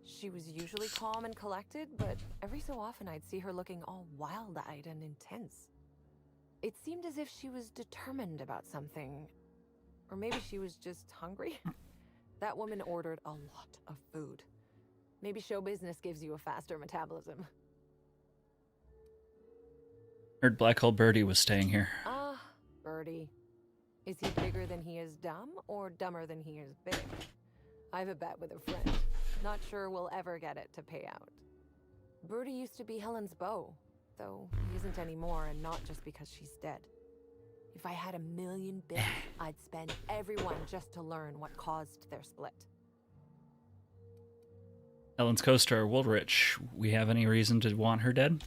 Speaker 5: she was usually calm and collected, but every so often I'd see her looking all wild-eyed and intense. It seemed as if she was determined about something. Or maybe she was just hungry. That woman ordered a lot of food. Maybe show business gives you a faster metabolism.
Speaker 1: Heard Black Hole Birdie was staying here.
Speaker 5: Ah, Birdie. Is he bigger than he is dumb, or dumber than he is big? I've a bet with a friend. Not sure we'll ever get it to pay out. Birdie used to be Helen's beau, though he isn't anymore, and not just because she's dead. If I had 1,000,000 bits, I'd spend every one just to learn what caused their split.
Speaker 1: Helen's co-star Woolrich. We have any reason to want her dead?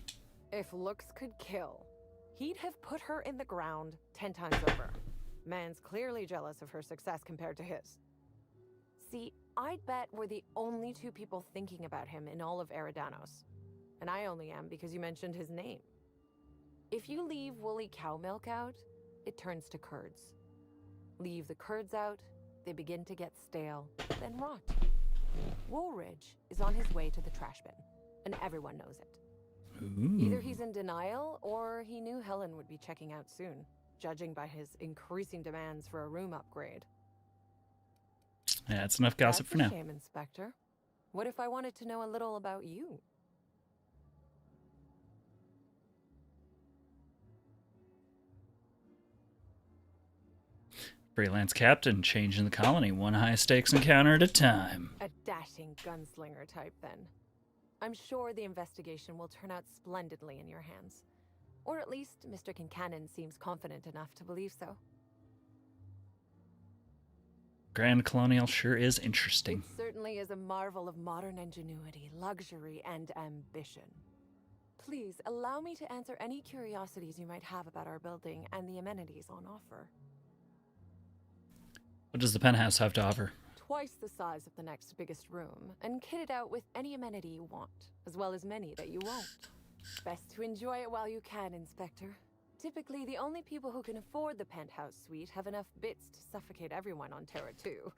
Speaker 5: If looks could kill, he'd have put her in the ground 10 times over. Man's clearly jealous of her success compared to his. See, I'd bet we're the only two people thinking about him in all of Eridanos. And I only am because you mentioned his name. If you leave woolly cow milk out, it turns to curds. Leave the curds out, they begin to get stale, then rot. Woolridge is on his way to the trash bin, and everyone knows it.
Speaker 1: Ooh.
Speaker 5: Either he's in denial, or he knew Helen would be checking out soon, judging by his increasing demands for a room upgrade.
Speaker 1: Yeah, it's enough gossip
Speaker 5: That's
Speaker 1: for now.
Speaker 5: a shame, Inspector. What if I wanted to know a little about you?
Speaker 1: Freelance captain, changing the colony, one high-stakes encounter at a time.
Speaker 5: A dashing gunslinger type, then. I'm sure the investigation will turn out splendidly in your hands. Or at least Mr. Kincannon seems confident enough to believe so.
Speaker 1: Grand Colonial sure is interesting.
Speaker 5: It certainly is a marvel of modern ingenuity, luxury, and ambition. Please, allow me to answer any curiosities you might have about our building and the amenities on offer.
Speaker 1: What does the penthouse have to offer?
Speaker 5: Twice the size of the next biggest room, and kitted out with any amenity you want, as well as many that you won't. Best to enjoy it while you can, Inspector. Typically, the only people who can afford the penthouse suite have enough bits to suffocate everyone on Terra 2.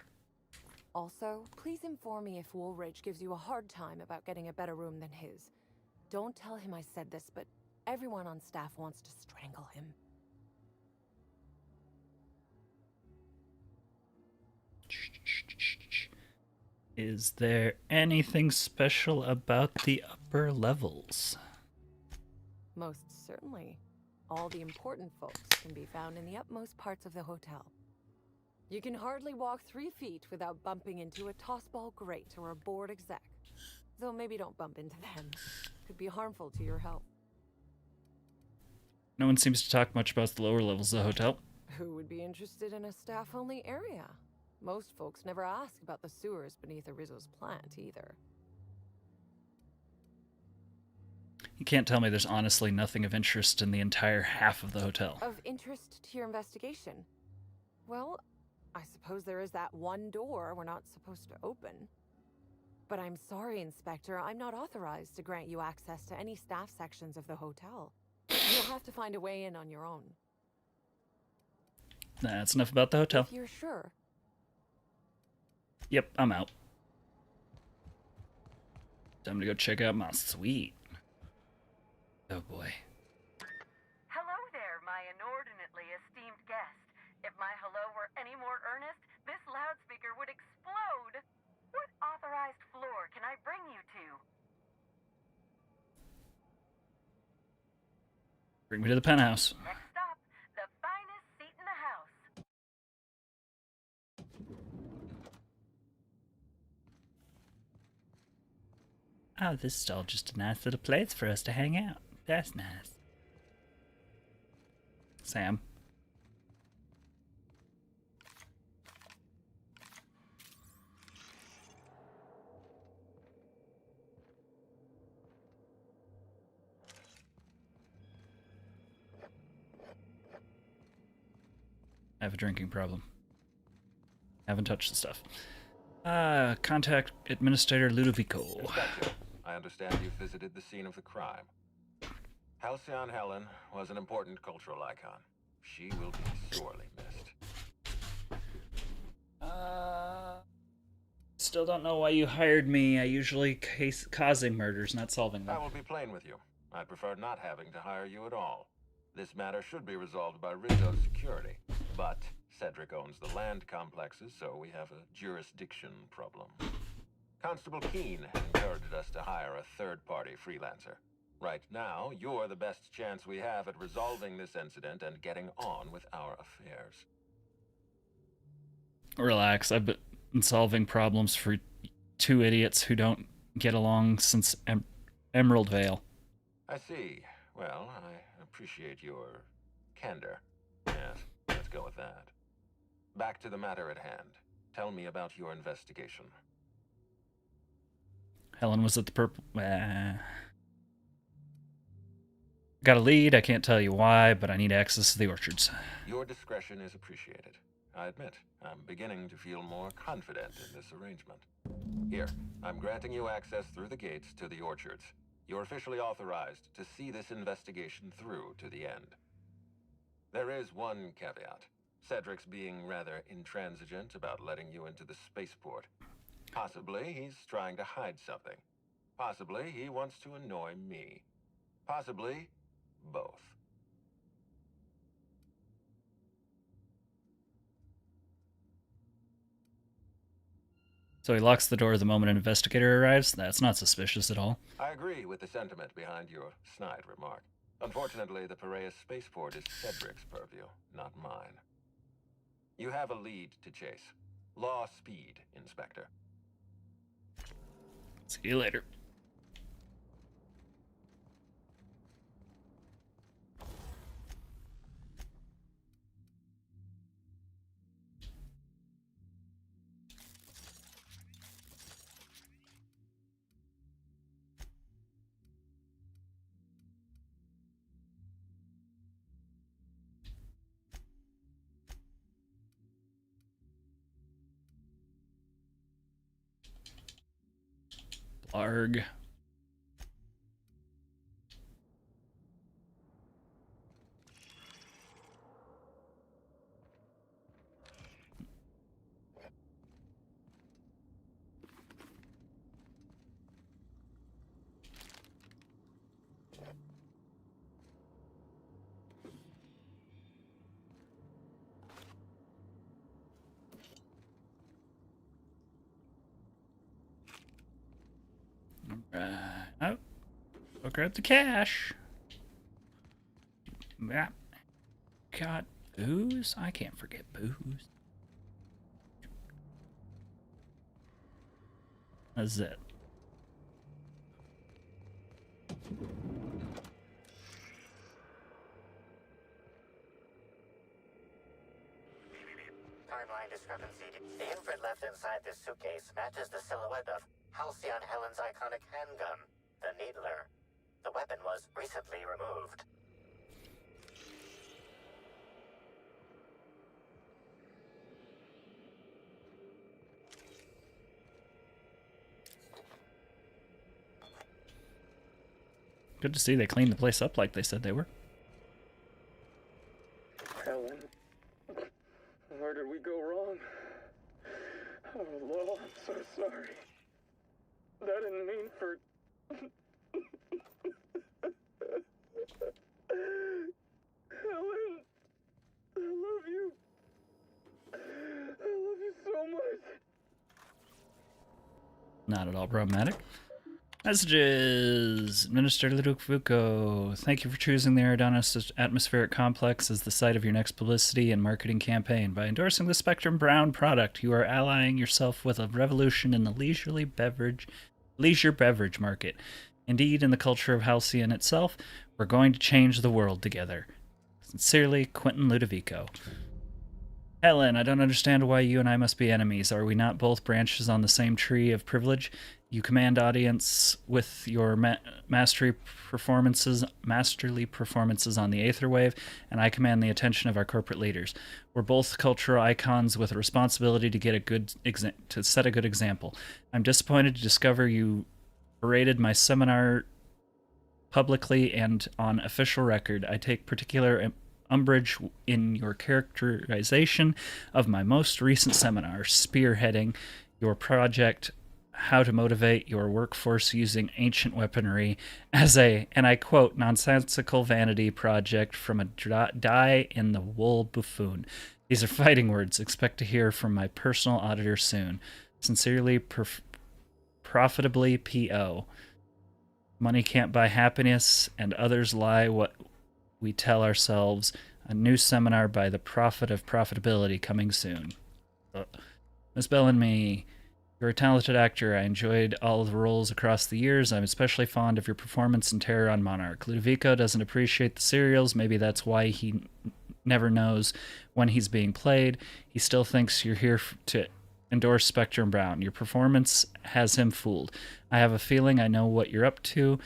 Speaker 5: Also, please inform me if Woolridge gives you a hard time about getting a better room than his. Don't tell him I said this, but everyone on staff wants to strangle him.
Speaker 1: Is there anything special about the upper levels?
Speaker 12: Most certainly. All the important folks can be found in the upmost parts of the hotel. You can hardly walk 3 feet without bumping into a tossball grate or a bored exec. Though maybe don't bump into them. Could be harmful to your health.
Speaker 1: No one seems to talk much about the lower levels of the hotel.
Speaker 12: Who would be interested in a staff-only area? Most folks never ask about the sewers beneath Arizo's plant, either.
Speaker 1: You can't tell me there's honestly nothing of interest in the entire half of the hotel.
Speaker 12: Of interest to your investigation? Well, I suppose there is that one door we're not supposed to open. But I'm sorry, Inspector, I'm not authorized to grant you access to any staff sections of the hotel. You'll have to find a way in on your own.
Speaker 1: That's enough about the hotel.
Speaker 12: If you're sure.
Speaker 1: Yep, I'm out. Time to go check out my suite. Oh boy.
Speaker 18: Hello there, my inordinately esteemed guest. If my hello were any more earnest, this loudspeaker would explode. What authorized floor can I bring you to?
Speaker 1: Bring me to the penthouse.
Speaker 18: Next stop, the finest seat in the house.
Speaker 1: Oh, this is all just a nice little place for us to hang out. That's nice. Sam. I have a drinking problem. Haven't touched the stuff. Contact Administrator Ludovico.
Speaker 19: Inspector, I understand you visited the scene of the crime. Halcyon Helen was an important cultural icon. She will be sorely missed.
Speaker 1: Still don't know why you hired me. I usually causing murders, not solving them.
Speaker 19: I will be plain with you. I'd prefer not having to hire you at all. This matter should be resolved by Rizzo's security. But Cedric owns the land complexes, so we have a jurisdiction problem. Constable Keene encouraged us to hire a third-party freelancer. Right now, you're the best chance we have at resolving this incident and getting on with our affairs.
Speaker 1: Relax, I've been solving problems for 2 idiots who don't get along since Emerald Vale.
Speaker 19: I see. Well, I appreciate your candor. Yes, let's go with that. Back to the matter at hand. Tell me about your investigation.
Speaker 1: Helen was at the purple... Got a lead, I can't tell you why, but I need access to the orchards.
Speaker 19: Your discretion is appreciated. I admit, I'm beginning to feel more confident in this arrangement. Here, I'm granting you access through the gates to the orchards. You're officially authorized to see this investigation through to the end. There is one caveat. Cedric's being rather intransigent about letting you into the spaceport. Possibly he's trying to hide something. Possibly he wants to annoy me. Possibly both.
Speaker 1: So he locks the door the moment an investigator arrives? That's not suspicious at all.
Speaker 19: I agree with the sentiment behind your snide remark. Unfortunately, the Piraeus spaceport is Cedric's purview, not mine. You have a lead to chase. Law speed, Inspector.
Speaker 1: See you later. Blarg. Go grab the cash. Yeah. Got booze? I can't forget booze. That's it.
Speaker 7: Timeline discrepancy. The imprint left inside this suitcase matches the silhouette of Halcyon Helen's iconic handgun, the Needler. The weapon was recently removed.
Speaker 1: Good to see they cleaned the place up like they said they were.
Speaker 15: Helen, where did we go wrong? Oh, Lord, I'm so sorry. That didn't mean for... Helen, I love you. I love you so much.
Speaker 1: Not at all problematic. Messages! Minister Ludovico, thank you for choosing the Eridanos Atmospheric Complex as the site of your next publicity and marketing campaign. By endorsing the Spectrum Brown product, you are allying yourself with a revolution in the leisure beverage market. Indeed, in the culture of Halcyon itself, we're going to change the world together. Sincerely, Quentin Ludovico. Helen, I don't understand why you and I must be enemies. Are we not both branches on the same tree of privilege? You command audience with your masterly performances on the Aetherwave, and I command the attention of our corporate leaders. We're both cultural icons with a responsibility to get to set a good example. I'm disappointed to discover you berated my seminar publicly and on official record. I take particular umbrage in your characterization of my most recent seminar, spearheading your project, How to Motivate Your Workforce Using Ancient Weaponry, as a, and I quote, nonsensical vanity project from a die-in-the-wool buffoon. These are fighting words. Expect to hear from my personal auditor soon. Sincerely, profitably, P.O. Money can't buy happiness, and others lie what we tell ourselves. A new seminar by the Prophet of Profitability coming soon. Miss Bellamy, you're a talented actor. I enjoyed all of the roles across the years. I'm especially fond of your performance in Terror on Monarch. Ludovico doesn't appreciate the serials. Maybe that's why he never knows when he's being played. He still thinks you're here to endorse Spectrum Brown. Your performance has him fooled. I have a feeling I know what you're up to.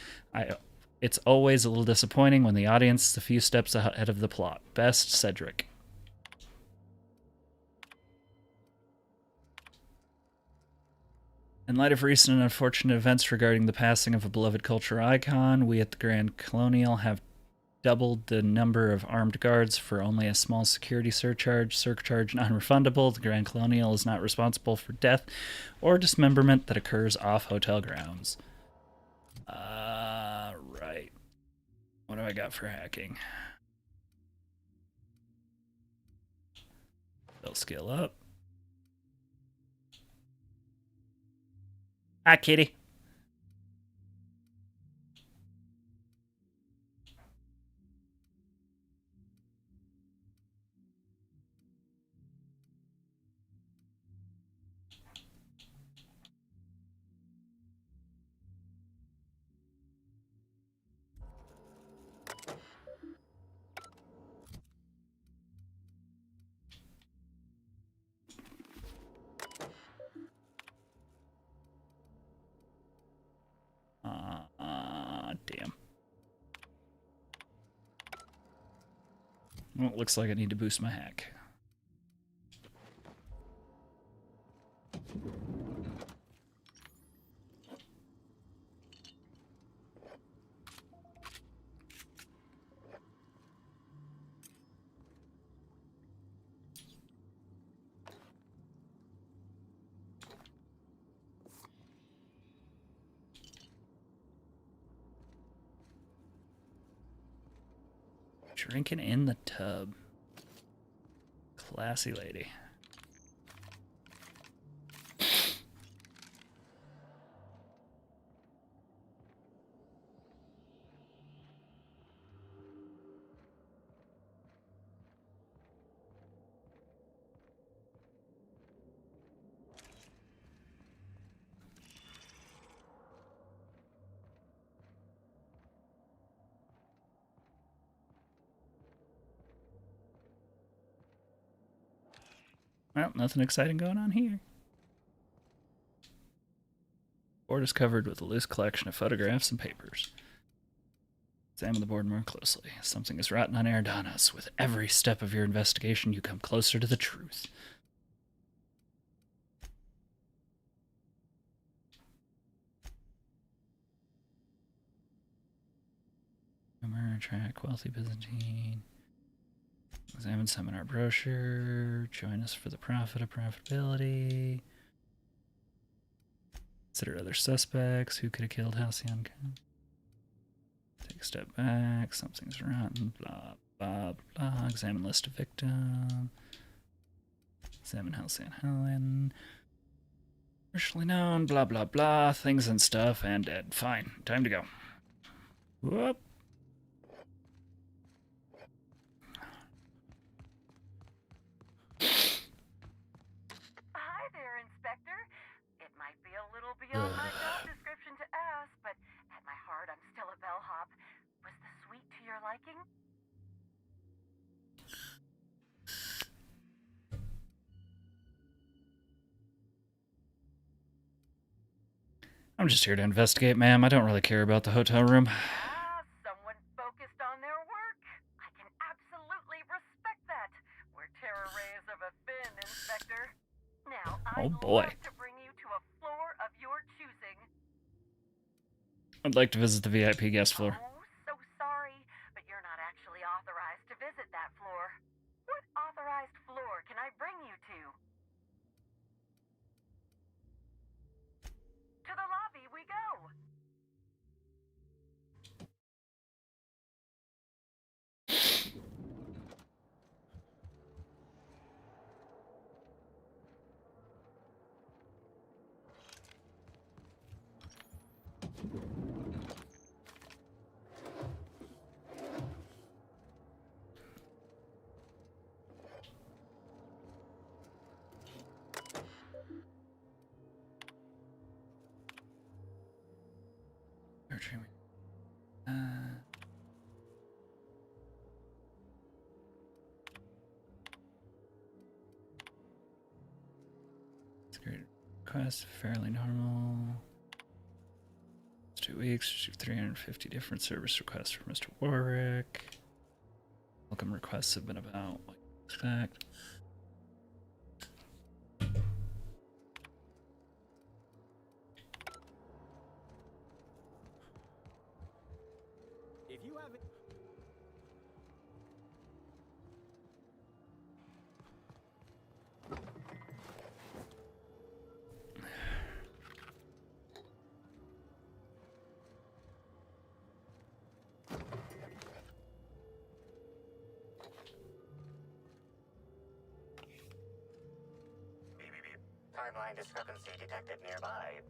Speaker 1: It's always a little disappointing when the audience is a few steps ahead of the plot. Best, Cedric. In light of recent and unfortunate events regarding the passing of a beloved cultural icon, we at the Grand Colonial have doubled the number of armed guards for only a small security surcharge. Surcharge non-refundable. The Grand Colonial is not responsible for death or dismemberment that occurs off hotel grounds. Right. What do I got for hacking? They'll skill up. Hi, kitty. Damn. Well, it looks like I need to boost my hack. Drinking in the tub. Classy lady. Well, nothing exciting going on here. Board is covered with a loose collection of photographs and papers. Examine the board more closely. Something is rotten on Eridanos. With every step of your investigation, you come closer to the truth. Rumor, track, wealthy Byzantine. Examine seminar brochure. Join us for the profit of profitability. Consider other suspects. Who could have killed Halcyon? Take a step back. Something's rotten. Blah, blah, blah. Examine list of victims. Examine Halcyon Helen. Commercially known. Blah, blah, blah. Things and stuff and dead. Fine. Time to go. Whoop.
Speaker 18: Hi there, Inspector. It might be a little beyond my job description to ask, but at my heart, I'm still a bellhop. Was the suite to your liking?
Speaker 1: I'm just here to investigate, ma'am. I don't really care about the hotel room.
Speaker 18: Someone focused on their work. I can absolutely respect that. We're terror rays of a fin, Inspector. Now,
Speaker 1: Oh
Speaker 18: I'd
Speaker 1: boy.
Speaker 18: love to bring you to a floor of your choosing.
Speaker 1: I'd like to visit the VIP guest floor.
Speaker 18: So sorry, but you're not actually authorized to visit that floor. What authorized floor can I bring you to? To the lobby we go. Request fairly normal. It's 2 weeks. Received 350 different service requests from Mr. Warwick. Welcome requests have been about what you expect.
Speaker 11: If you haven't.
Speaker 7: Timeline discrepancy detected nearby.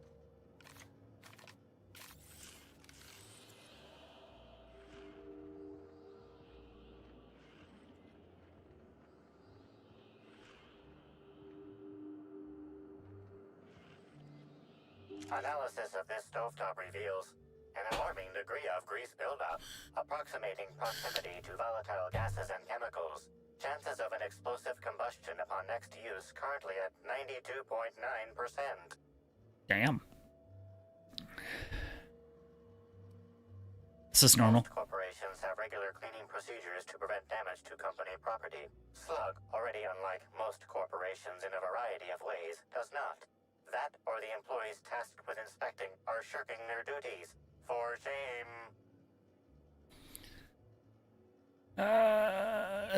Speaker 7: Analysis of this stovetop reveals an alarming degree of grease buildup, approximating proximity to volatile gases and chemicals. Chances of an explosive combustion upon next use currently at 92.9%.
Speaker 1: Damn. This is normal.
Speaker 7: Most corporations have regular cleaning procedures to prevent damage to company property. Slug, already unlike most corporations in a variety of ways, does not. That or the employees tasked with inspecting are shirking their duties. For shame.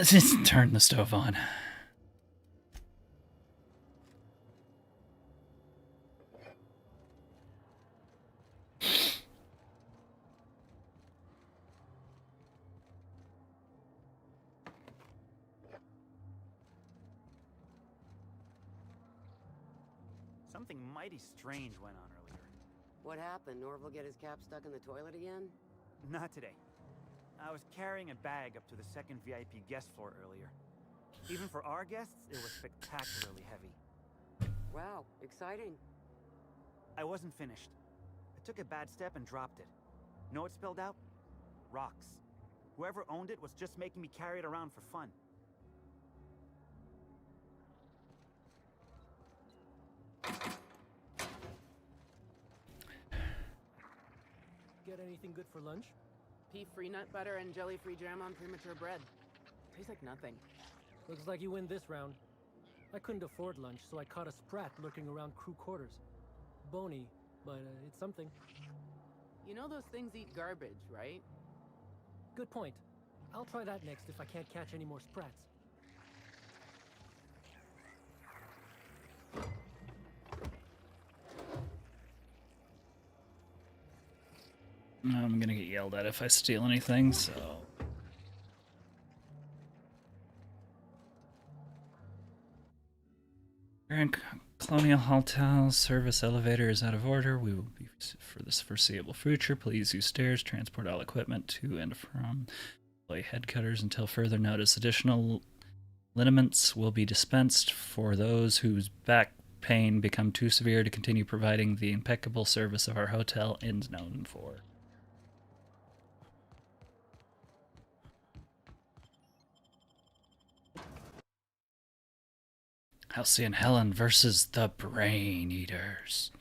Speaker 1: Just turn the stove on.
Speaker 11: Something mighty strange went on earlier.
Speaker 2: What happened? Norval get his cap stuck in the toilet again?
Speaker 11: Not today. I was carrying a bag up to the second VIP guest floor earlier. Even for our guests, it was spectacularly heavy.
Speaker 2: Wow, exciting.
Speaker 11: I wasn't finished. I took a bad step and dropped it. Know what spilled out? Rocks. Whoever owned it was just making me carry it around for fun.
Speaker 14: Get anything good for lunch?
Speaker 8: Pea-free nut butter and jelly-free jam on premature bread. Tastes like nothing.
Speaker 14: Looks like you win this round. I couldn't afford lunch, so I caught a sprat lurking around crew quarters. Bony, but it's something.
Speaker 8: You know those things eat garbage, right?
Speaker 14: Good point. I'll try that next if I can't catch any more sprats.
Speaker 1: I'm gonna get yelled at if I steal anything, so... Grand Colonial Hotel service elevator is out of order. We will be for this foreseeable future. Please use stairs. Transport all equipment to and from. Employ head cutters until further notice. Additional liniments will be dispensed for those whose back pain become too severe to continue providing the impeccable service of our hotel is known for. Halcyon Helen versus the Brain Eaters.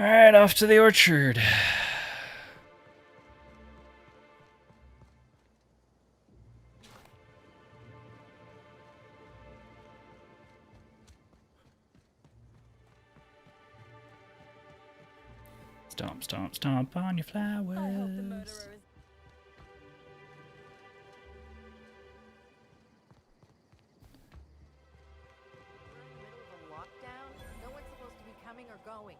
Speaker 1: Alright, off to the orchard. Stomp, stomp, stomp on your flowers.
Speaker 22: I hope the murderer is...
Speaker 4: Lockdown, no one's supposed to be coming or going.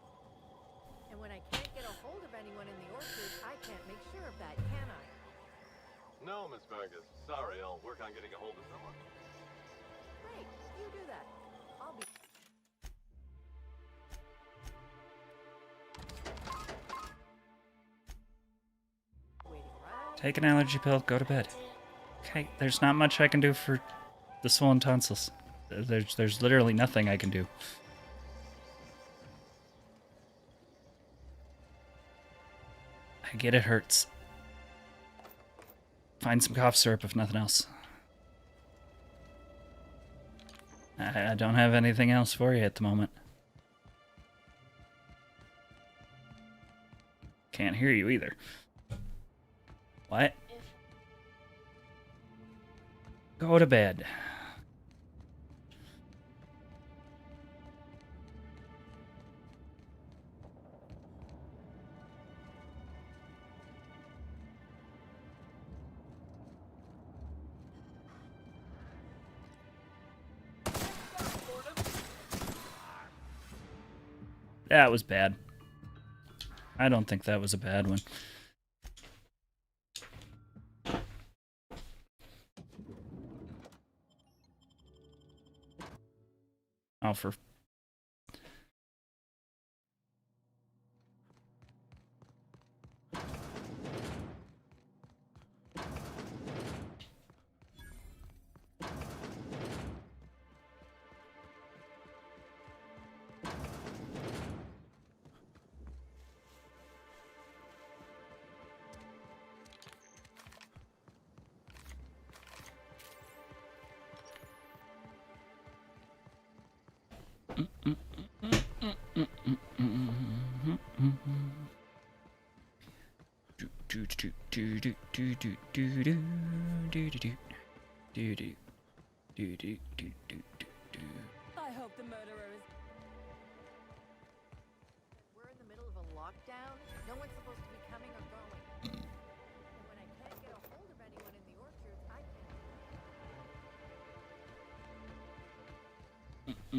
Speaker 4: And when I can't get a hold of anyone in the orchard, I can't make sure of that, can I?
Speaker 6: No, Miss Vargas. Sorry, I'll work on getting a hold of someone.
Speaker 4: Great, you do that. I'll be...
Speaker 1: Take an allergy pill, go to bed. Okay, there's not much I can do for the swollen tonsils. There's literally nothing I can do. I get it hurts. Find some cough syrup if nothing else. I don't have anything else for you at the moment. Can't hear you either. What? Go to bed. That was bad. I don't think that was a bad one. Oh, for...
Speaker 22: I hope the murderer is...
Speaker 4: We're in the middle of a lockdown. No one's supposed to be coming or going. And when I can't get a hold of anyone in the orchard, I can't...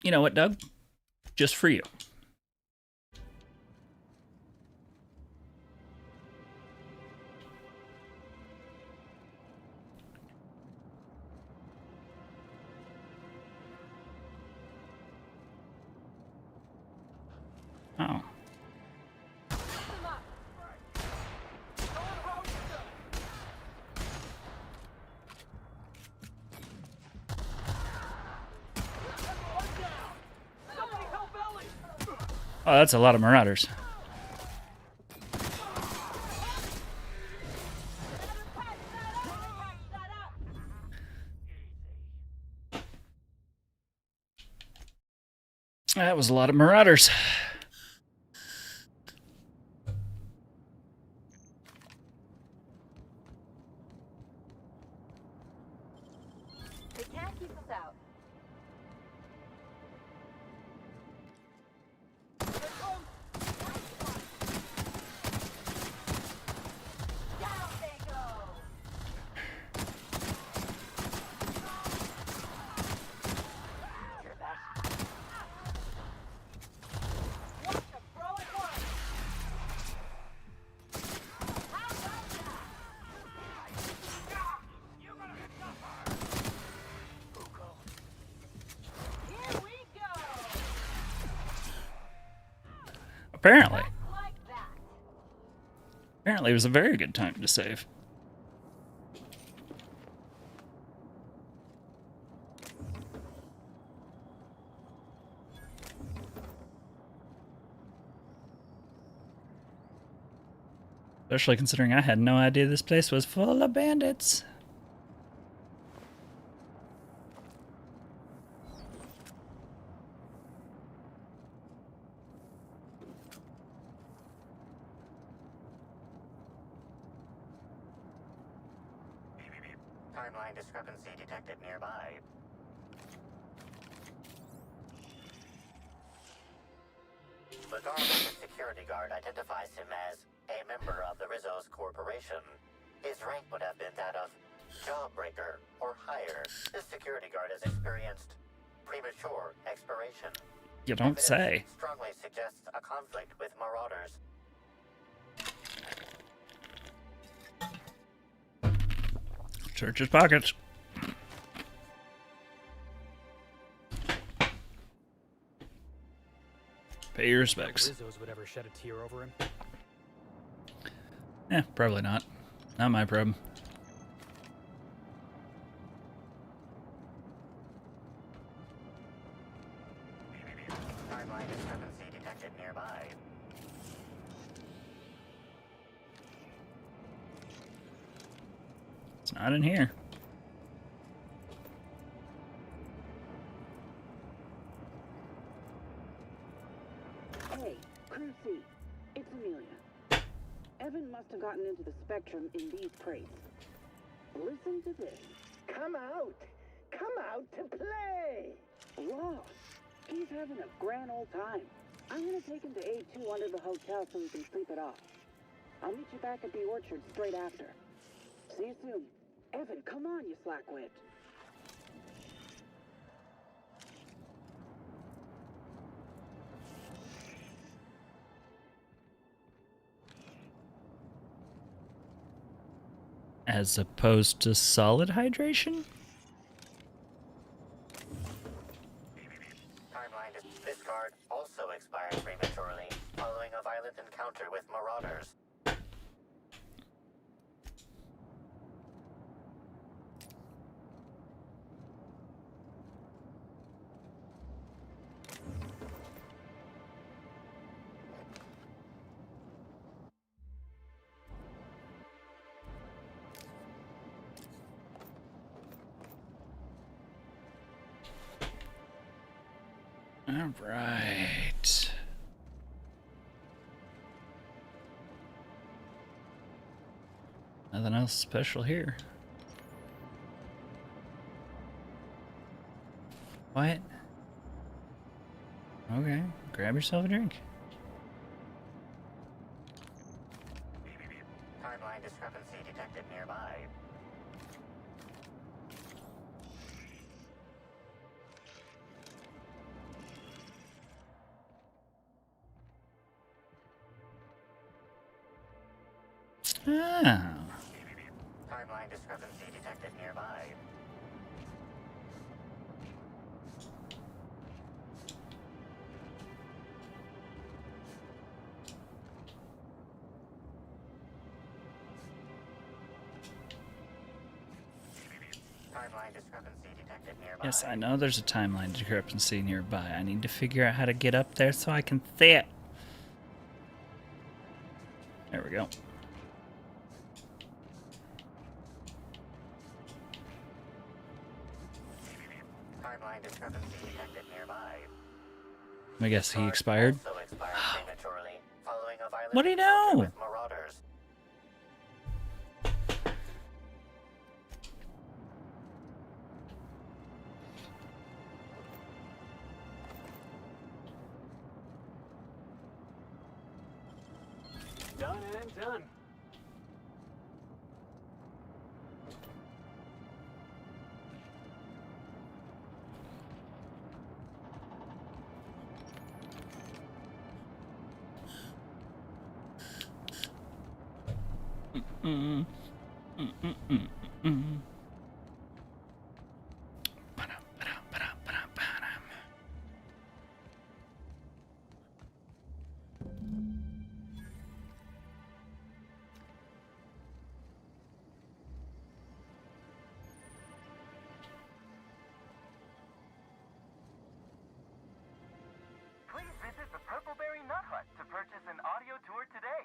Speaker 1: You know what, Doug? Just for you. Oh. Oh, that's a lot of Marauders. That was a lot of Marauders.
Speaker 9: They can't keep us out. Down they go. Hear that? Watch them throw it once. How about that? You're gonna suffer. Here we go.
Speaker 1: Apparently. Apparently it was a very good time to save. Especially considering I had no idea this place was full of bandits.
Speaker 7: Timeline discrepancy detected nearby. The government security guard identifies him as a member of the Rizzo's corporation. His rank would have been that of jawbreaker or higher. This security guard has experienced premature expiration.
Speaker 1: You don't
Speaker 7: Evidence
Speaker 1: say.
Speaker 7: strongly suggests a conflict with marauders.
Speaker 1: Search his pockets. Pay your respects.
Speaker 10: Rizzo's would ever shed a tear over him.
Speaker 1: Yeah, probably not. Not my problem.
Speaker 7: Timeline discrepancy detected nearby.
Speaker 1: It's not in here.
Speaker 16: Hey, Crew C, it's Amelia. Evan must have gotten into the Spectrum in these crates. Listen to this. Come out! Come out to play! Ross, he's having a grand old time. I'm gonna take him to A2 under the hotel so we can sleep it off. I'll meet you back at the orchard straight after. See you soon. Evan, come on, you slackwit.
Speaker 1: As opposed to solid hydration?
Speaker 7: Timeline this card also expired prematurely following a violent encounter with marauders.
Speaker 1: All right. Nothing else special here. What? Okay, grab yourself a drink.
Speaker 7: Timeline discrepancy detected nearby.
Speaker 1: Ah.
Speaker 7: Timeline discrepancy detected nearby. Timeline discrepancy detected nearby.
Speaker 1: Yes, I know there's a timeline discrepancy nearby. I need to figure out how to get up there so I can see it. There we go.
Speaker 7: Timeline discrepancy detected nearby.
Speaker 1: I guess he expired.
Speaker 7: Also expired prematurely, following a violent
Speaker 1: What do you
Speaker 7: encounter
Speaker 1: know?
Speaker 7: with marauders.
Speaker 10: Done and done.
Speaker 18: Please visit the Purpleberry Nut Hut to purchase an audio tour today.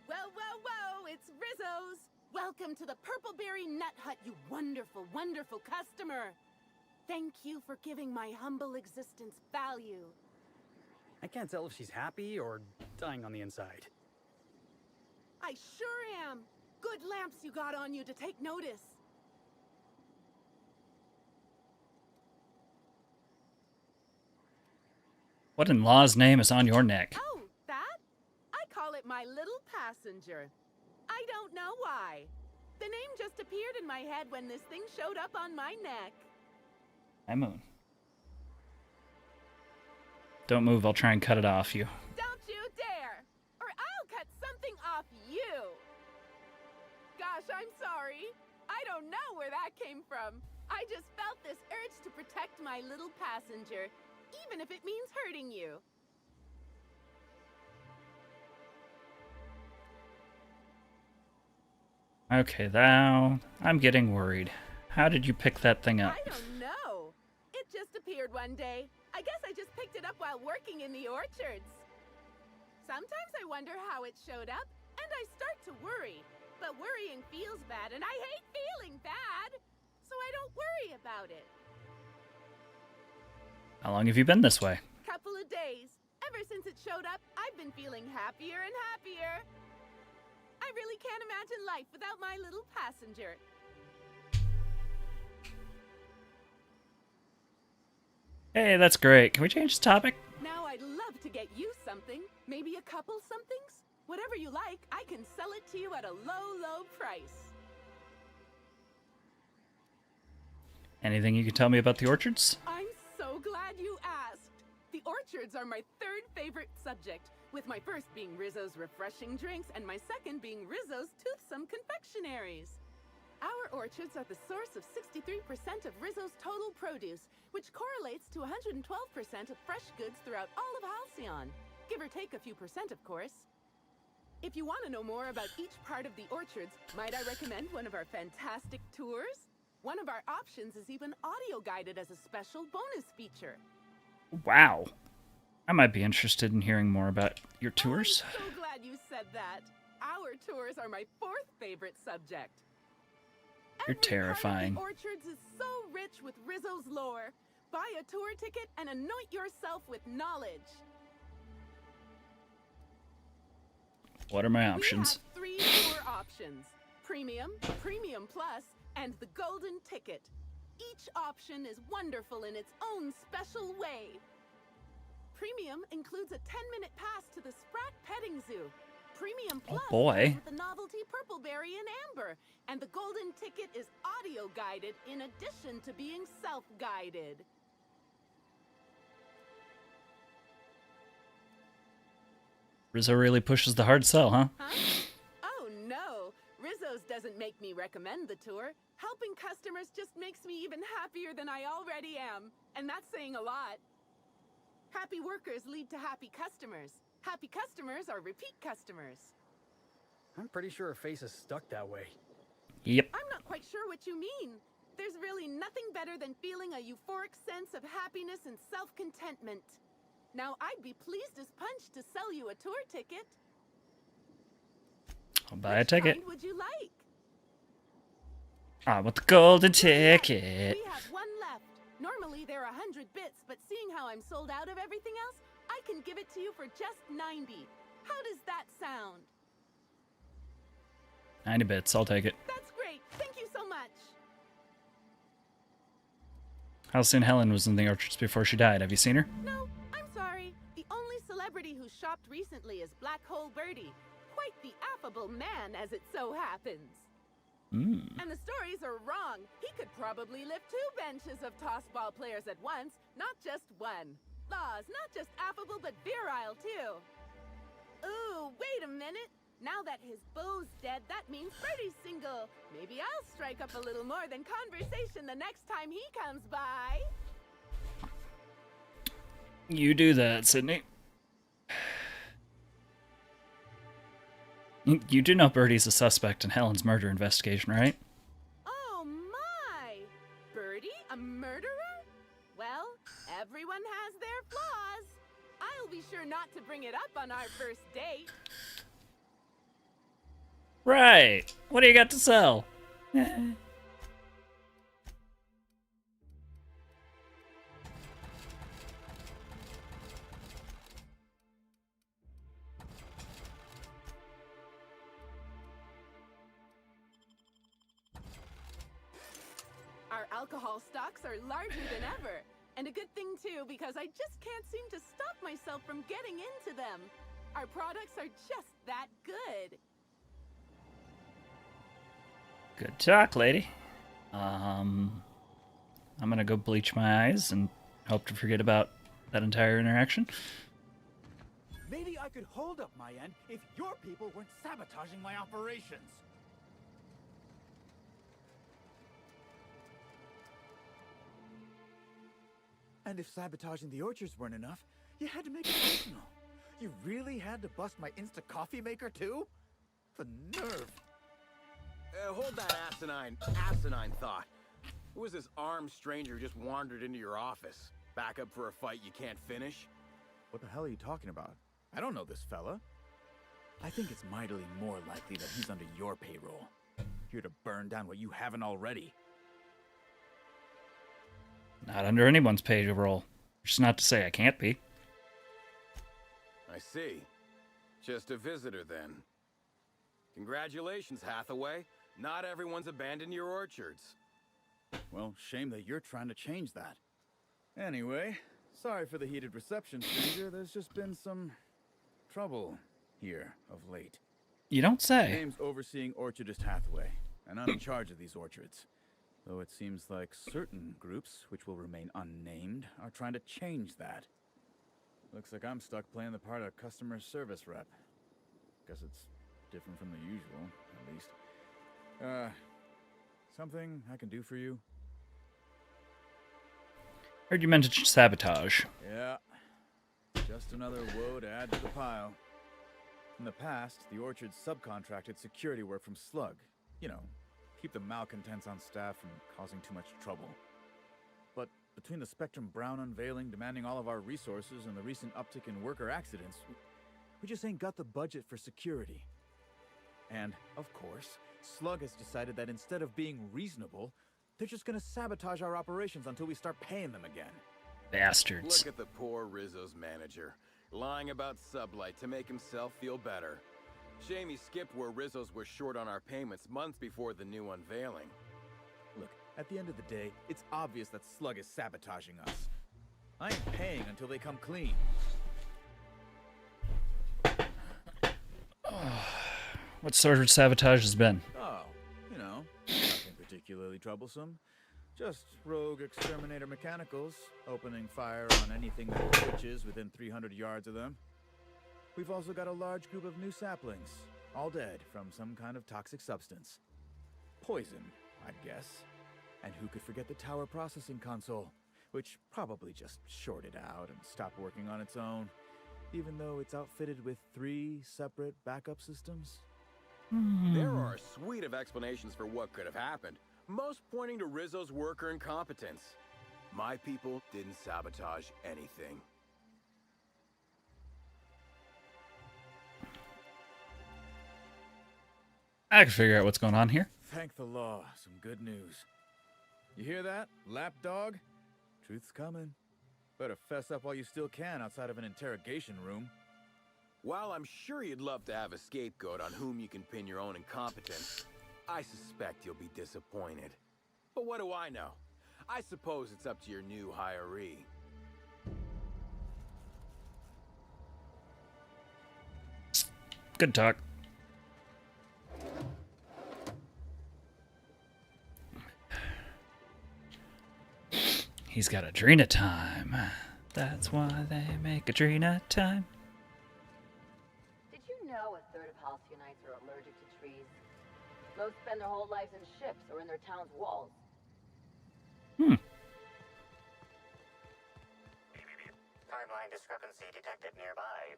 Speaker 16: Whoa, whoa, whoa! It's Rizzo's! Welcome to the Purpleberry Nut Hut, you wonderful, wonderful customer! Thank you for giving my humble existence value.
Speaker 10: I can't tell if she's happy or dying on the inside.
Speaker 16: I sure am! Good lamps you got on you to take notice.
Speaker 1: What in law's name is on your neck?
Speaker 16: Oh, that? I call it my little passenger. I don't know why. The name just appeared in my head when this thing showed up on my neck.
Speaker 1: Hi, Moon. Don't move, I'll try and cut it off you.
Speaker 16: Don't you dare! Or I'll cut something off you! Gosh, I'm sorry. I don't know where that came from. I just felt this urge to protect my little passenger, even if it means hurting you.
Speaker 1: Okay, thou. I'm getting worried. How did you pick that thing up?
Speaker 16: I don't know. It just appeared one day. I guess I just picked it up while working in the orchards. Sometimes I wonder how it showed up, and I start to worry. But worrying feels bad, and I hate feeling bad. So I don't worry about it.
Speaker 1: How long have you been this way?
Speaker 16: Couple of days. Ever since it showed up, I've been feeling happier and happier. I really can't imagine life without my little passenger.
Speaker 1: Hey, that's great. Can we change the topic?
Speaker 16: Now I'd love to get you something. Maybe a couple somethings? Whatever you like, I can sell it to you at a low, low price.
Speaker 1: Anything you can tell me about the orchards?
Speaker 16: I'm so glad you asked. The orchards are my third favorite subject, with my first being Rizzo's refreshing drinks and my second being Rizzo's toothsome confectionaries. Our orchards are the source of 63% of Rizzo's total produce, which correlates to 112% of fresh goods throughout all of Halcyon. Give or take a few percent, of course. If you want to know more about each part of the orchards, might I recommend one of our fantastic tours? One of our options is even audio-guided as a special bonus feature.
Speaker 1: Wow. I might be interested in hearing more about your tours.
Speaker 16: I'm so glad you said that. Our tours are my fourth favorite subject.
Speaker 1: You're terrifying.
Speaker 16: The orchards is so rich with Rizzo's lore. Buy a tour ticket and anoint yourself with knowledge.
Speaker 1: What are my options?
Speaker 16: We have 3 tour options: Premium, Premium Plus, and the golden ticket. Each option is wonderful in its own special way. Premium includes a 10-minute pass to the Sprat Petting Zoo. Premium Plus
Speaker 1: boy.
Speaker 16: comes with the novelty Purpleberry and Amber, and the golden ticket is audio guided in addition to being self-guided.
Speaker 1: Rizzo really pushes the hard sell, huh?
Speaker 16: Oh no, Rizzo's doesn't make me recommend the tour. Helping customers just makes me even happier than I already am, and that's saying a lot. Happy workers lead to happy customers. Happy customers are repeat customers.
Speaker 10: I'm pretty sure her face is stuck that way.
Speaker 1: Yep.
Speaker 16: I'm not quite sure what you mean. There's really nothing better than feeling a euphoric sense of happiness and self-contentment. Now, I'd be pleased as punch to sell you a tour ticket.
Speaker 1: I'll buy a ticket.
Speaker 16: Which kind would you like?
Speaker 1: I want the golden ticket.
Speaker 16: We have one left. Normally there are 100 bits, but seeing how I'm sold out of everything else, I can give it to you for just 90. How does that sound?
Speaker 1: 90 bits, I'll take it.
Speaker 16: That's great. Thank you so much.
Speaker 1: How soon Helen was in the orchards before she died? Have you seen her?
Speaker 16: No, I'm sorry. The only celebrity who shopped recently is Black Hole Birdie. Quite the affable man, as it so happens. And the stories are wrong. He could probably lift 2 benches of tossball players at once, not just one. Laws, not just affable, but virile, too. Ooh, wait a minute. Now that his beau's dead, that means Birdie's single. Maybe I'll strike up a little more than conversation the next time he comes by.
Speaker 1: You do that, Sydney. You do know Birdie's a suspect in Helen's murder investigation, right?
Speaker 16: Oh my! Birdie, a murderer? Well, everyone has their flaws. I'll be sure not to bring it up on our first date.
Speaker 1: Right. What do you got to sell?
Speaker 16: Our alcohol stocks are larger than ever. And a good thing, too, because I just can't seem to stop myself from getting into them. Our products are just that good.
Speaker 1: Good talk, lady. I'm gonna go bleach my eyes and hope to forget about that entire interaction.
Speaker 11: Maybe I could hold up my end if your people weren't sabotaging my operations. And if sabotaging the orchards weren't enough, you had to make it personal. You really had to bust my instant coffee maker too? The nerve.
Speaker 17: Hold that asinine thought. Who was this armed stranger who just wandered into your office? Back up for a fight you can't finish?
Speaker 11: What the hell are you talking about? I don't know this fella. I think it's mightily more likely that he's under your payroll. Here to burn down what you haven't already.
Speaker 1: Not under anyone's payroll. Which is not to say I can't be.
Speaker 17: I see. Just a visitor then. Congratulations, Hathaway. Not everyone's abandoned your orchards.
Speaker 11: Well, shame that you're trying to change that. Anyway, sorry for the heated reception, stranger. There's just been some trouble here of late.
Speaker 1: You don't say.
Speaker 11: My name's Overseeing Orchardist Hathaway, and I'm in charge of these orchards. Though it seems like certain groups, which will remain unnamed, are trying to change that. Looks like I'm stuck playing the part of customer service rep. Guess it's different from the usual, at least. Something I can do for you?
Speaker 1: Heard you mentioned sabotage.
Speaker 11: Yeah. Just another woe to add to the pile. In the past, the orchard subcontracted security work from Slug. You know, keep the malcontents on staff from causing too much trouble. But between the Spectrum Brown unveiling demanding all of our resources and the recent uptick in worker accidents, we just ain't got the budget for security. And, of course, Slug has decided that instead of being reasonable, they're just gonna sabotage our operations until we start paying them again.
Speaker 1: Bastards.
Speaker 17: Look at the poor Rizzo's manager, lying about Sublight to make himself feel better. Shame he skipped where Rizzo's were short on our payments months before the new unveiling.
Speaker 11: At the end of the day, it's obvious that Slug is sabotaging us. I ain't paying until they come clean.
Speaker 1: What sort of sabotage has been?
Speaker 11: Oh, you know, nothing particularly troublesome. Just rogue exterminator mechanicals, opening fire on anything that twitches within 300 yards of them. We've also got a large group of new saplings, all dead from some kind of toxic substance. Poison, I'd guess. And who could forget the tower processing console, which probably just shorted out and stopped working on its own, even though it's outfitted with 3 separate backup systems?
Speaker 17: There are a suite of explanations for what could have happened, most pointing to Rizzo's worker incompetence. My people didn't sabotage anything.
Speaker 1: I can figure out what's going on here.
Speaker 11: Thank the law, some good news. You hear that, lapdog? Truth's coming. Better fess up while you still can outside of an interrogation room.
Speaker 17: While I'm sure you'd love to have a scapegoat on whom you can pin your own incompetence, I suspect you'll be disappointed. But what do I know? I suppose it's up to your new hiree.
Speaker 1: Good talk. He's got Adrena time. That's why they make Adrena time.
Speaker 9: Did you know a third of Halcyonites are allergic to trees? Most spend their whole lives in ships or in their town's walls.
Speaker 7: Timeline discrepancy detected nearby.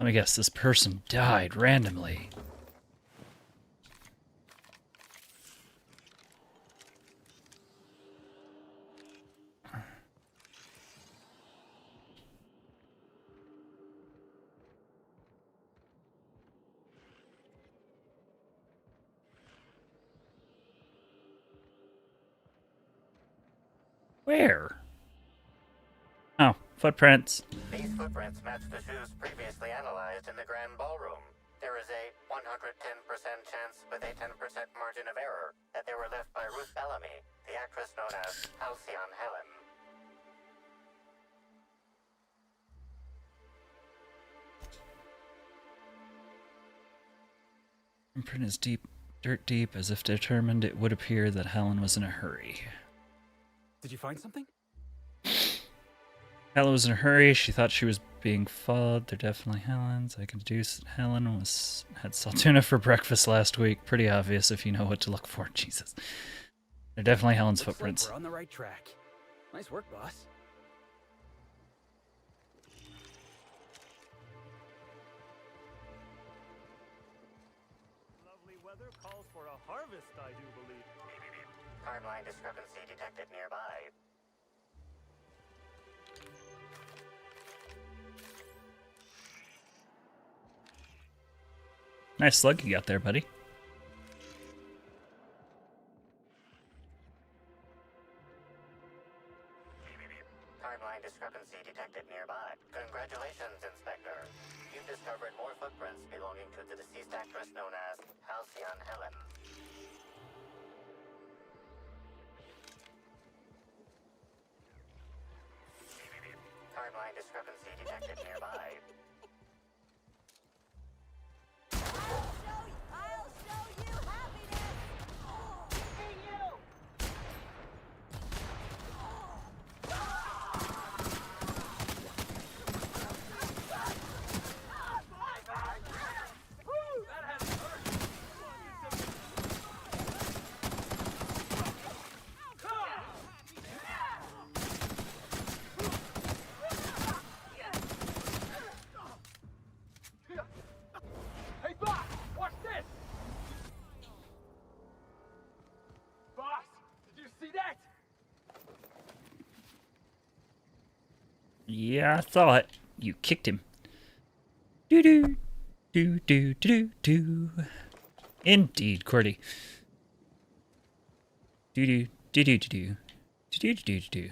Speaker 1: Let me guess, this person died randomly. Where? Oh, footprints.
Speaker 7: These footprints match the shoes previously analyzed in the Grand Ballroom. There is a 110% chance with a 10% margin of error that they were left by Ruth Bellamy, the actress known as Halcyon Helen.
Speaker 1: Imprint is deep, dirt deep, as if determined it would appear that Helen was in a hurry.
Speaker 10: Did you find something?
Speaker 1: Helen was in a hurry. She thought she was being followed. They're definitely Helen's. I can deduce that Helen had saltuna for breakfast last week. Pretty obvious if you know what to look for. Jesus. They're definitely Helen's
Speaker 10: Looks
Speaker 1: footprints.
Speaker 10: Like we're on the right track. Nice work, boss.
Speaker 3: Lovely weather calls for a harvest, I do believe.
Speaker 7: Timeline discrepancy detected nearby.
Speaker 1: Nice slug you got there, buddy.
Speaker 7: Timeline discrepancy detected nearby. Congratulations, Inspector. You've discovered more footprints belonging to the deceased actress known as Halcyon Helen. Timeline discrepancy detected nearby.
Speaker 22: I'll show you happiness! Hey, you!
Speaker 10: Hey, boss! Watch this! Boss, did you see that?
Speaker 1: Yeah, I saw it. You kicked him. Doo doo. Doo doo doo doo. Indeed, Cordy. Doo doo doo doo doo. Doo doo doo doo.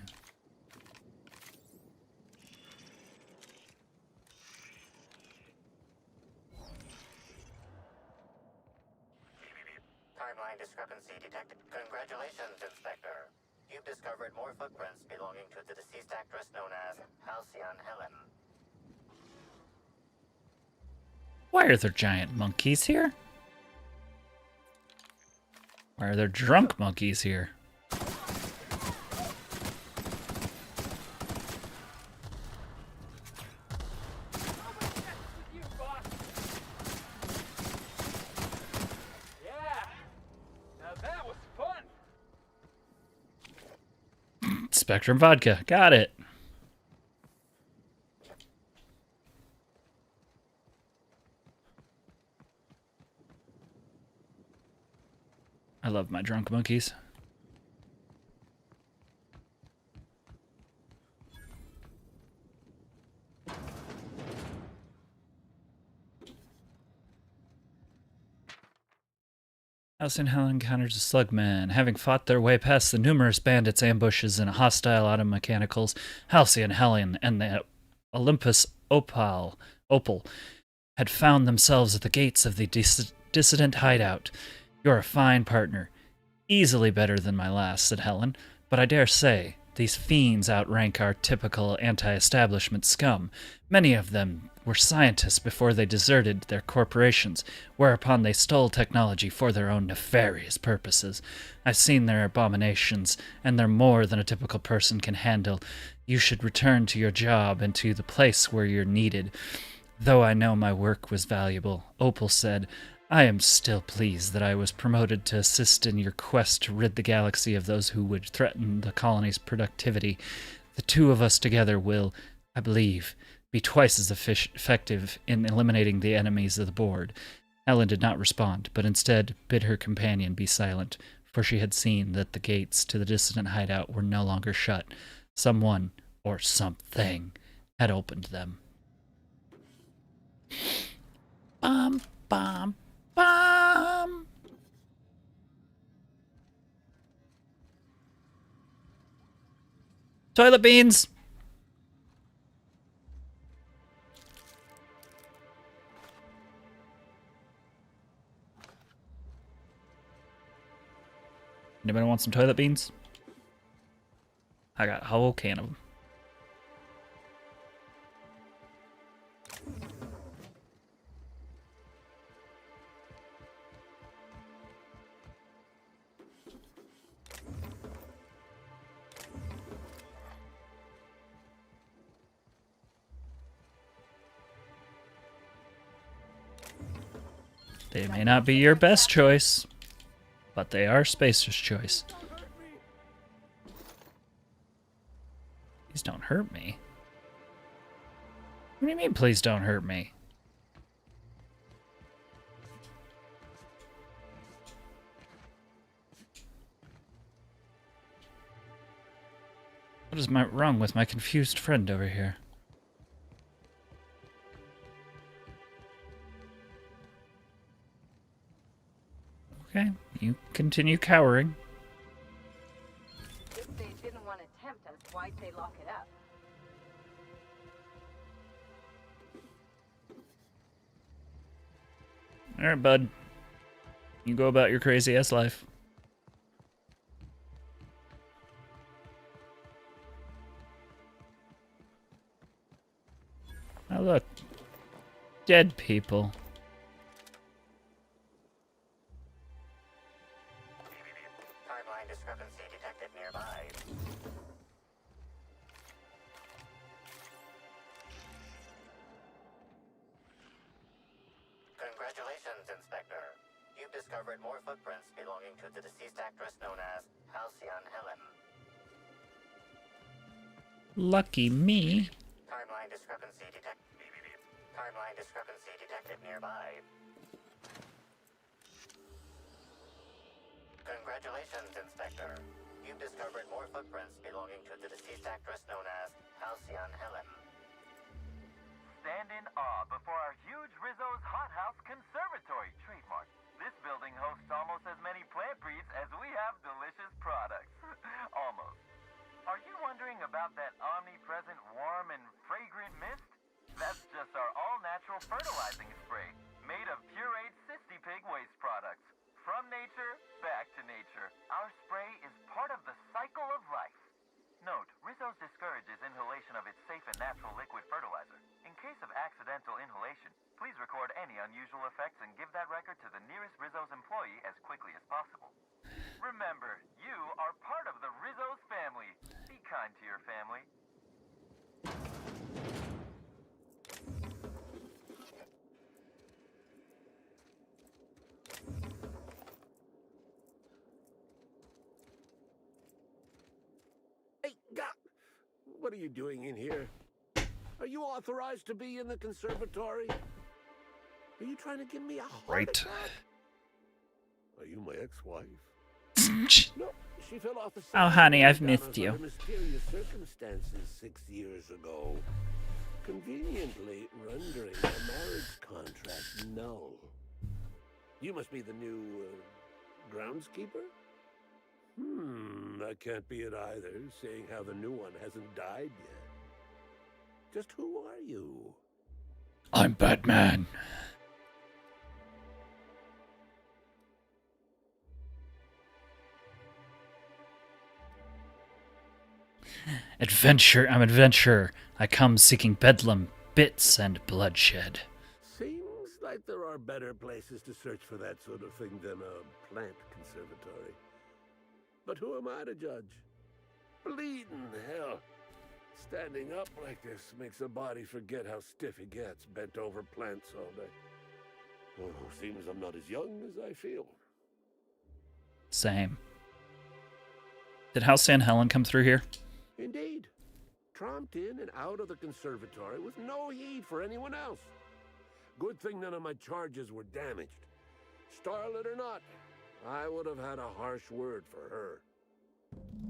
Speaker 7: Congratulations, Inspector. You've discovered more footprints belonging to the deceased actress known as Halcyon Helen.
Speaker 1: Why are there giant monkeys here? Why are there drunk monkeys here? Spectrum vodka. Got it. I love my drunk monkeys. Halcyon Helen encounters a slugman. Having fought their way past the numerous bandits' ambushes and hostile automechanicals, Halcyon Helen and the Olympus Opal had found themselves at the gates of the dissident hideout. You're a fine partner. Easily better than my last, said Helen, but I dare say these fiends outrank our typical anti-establishment scum. Many of them were scientists before they deserted their corporations, whereupon they stole technology for their own nefarious purposes. I've seen their abominations, and they're more than a typical person can handle. You should return to your job and to the place where you're needed. Though I know my work was valuable, Opal said, I am still pleased that I was promoted to assist in your quest to rid the galaxy of those who would threaten the colony's productivity. The two of us together will, I believe, be twice as effective in eliminating the enemies of the board. Helen did not respond, but instead bid her companion be silent, for she had seen that the gates to the dissident hideout were no longer shut. Someone, or something, had opened them. Bum, bum, bum. Toilet beans! Anybody want some toilet beans? I got a whole can of them. They may not be your best choice, but they are Spacer's choice. Please don't hurt me. What do you mean, please don't hurt me? What is wrong with my confused friend over here? Okay, you continue cowering.
Speaker 9: If they didn't want to tempt us, why'd they lock it up?
Speaker 1: Alright, bud. You go about your crazy-ass life. Oh, look. Dead people.
Speaker 7: Timeline discrepancy detected nearby. Congratulations, Inspector. You've discovered more footprints belonging to the deceased actress known as Halcyon Helen.
Speaker 1: Lucky me.
Speaker 7: Timeline discrepancy detected nearby. Congratulations, Inspector. You've discovered more footprints belonging to the deceased actress known as Halcyon Helen.
Speaker 13: Stand in awe before our huge Rizzo's Hothouse Conservatory trademark. This building hosts almost as many plant breeds as we have delicious products. Almost. Are you wondering about that omnipresent warm and fragrant mist? That's just our all-natural fertilizing spray, made of pureed Cysty Pig waste products. From nature, back to nature. Our spray is part of the cycle of life. Note, Rizzo's discourages inhalation of its safe and natural liquid fertilizer. In case of accidental inhalation, please record any unusual effects and give that record to the nearest Rizzo's employee as quickly as possible. Remember, you are part of the Rizzo's family. Be kind to your family.
Speaker 20: Hey, what are you doing in here? Are you authorized to be in the conservatory? Are you trying to give me a heart attack? Are you my ex-wife? No, she fell off the side.
Speaker 1: Oh, honey, I've missed you.
Speaker 20: Under mysterious circumstances 6 years ago, conveniently rendering a marriage contract null. You must be the new groundskeeper? That can't be it either, seeing how the new one hasn't died yet. Just who are you?
Speaker 1: I'm Batman. Adventure, I'm adventurer. I come seeking bedlam, bits, and bloodshed.
Speaker 20: Seems like there are better places to search for that sort of thing than a plant conservatory. But who am I to judge? Bleeding hell. Standing up like this makes a body forget how stiff he gets, bent over plants all day. Oh, seems I'm not as young as I feel.
Speaker 1: Same. Did House San Helen come through here?
Speaker 20: Indeed. Tromped in and out of the conservatory with no heed for anyone else. Good thing none of my charges were damaged. Starlet or not, I would have had a harsh word for her.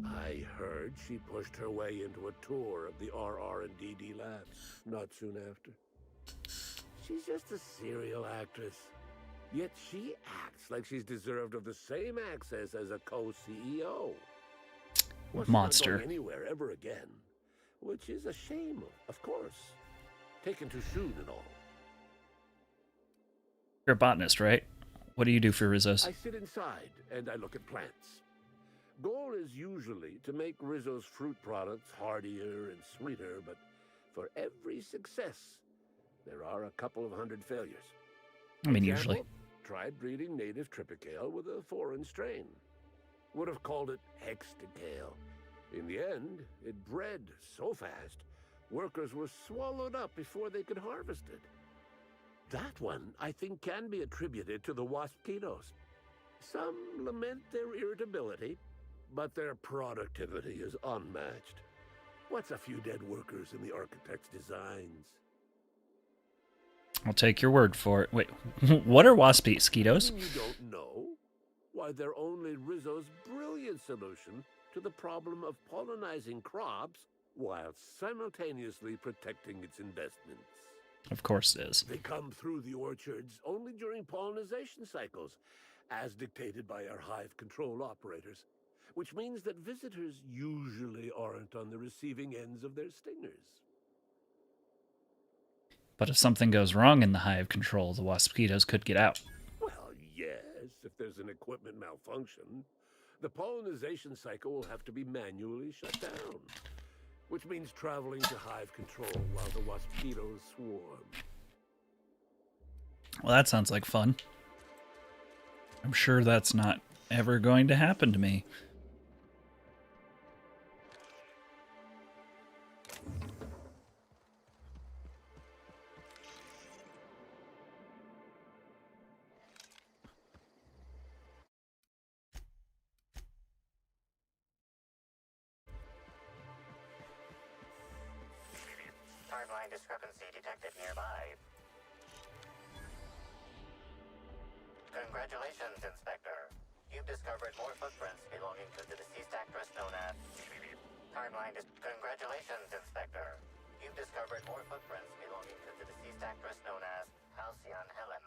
Speaker 20: I heard she pushed her way into a tour of the RR&DD labs not soon after. She's just a serial actress. Yet she acts like she's deserved of the same access as a co-CEO.
Speaker 1: Monster.
Speaker 20: Not going anywhere ever again, which is a shame, of course. Taken too soon and all.
Speaker 1: You're a botanist, right? What do you do for Rizzo's?
Speaker 20: I sit inside and I look at plants. Goal is usually to make Rizzo's fruit products hardier and sweeter, but for every success, there are a couple of hundred failures.
Speaker 1: I mean, usually.
Speaker 20: Tried breeding native Tripicale with a foreign strain. Would have called it Hexticale. In the end, it bred so fast, workers were swallowed up before they could harvest it. That one, I think, can be attributed to the waspitos. Some lament their irritability, but their productivity is unmatched. What's a few dead workers in the architect's designs?
Speaker 1: I'll take your word for it. Wait, what are waspitos?
Speaker 20: You don't know? Why, they're only Rizzo's brilliant solution to the problem of pollinizing crops while simultaneously protecting its investments.
Speaker 1: Of course it is.
Speaker 20: They come through the orchards only during pollination cycles, as dictated by our hive control operators, which means that visitors usually aren't on the receiving ends of their stingers.
Speaker 1: But if something goes wrong in the hive control, the waspitos could get out.
Speaker 20: Well, yes, if there's an equipment malfunction, the pollination cycle will have to be manually shut down, which means traveling to hive control while the waspitos swarm.
Speaker 1: Well, that sounds like fun. I'm sure that's not ever going to happen to me.
Speaker 7: Timeline discrepancy detected nearby. Congratulations, Inspector. You've discovered more footprints belonging to the deceased actress known as... Congratulations, Inspector. You've discovered more footprints belonging to the deceased actress known as Halcyon Helen.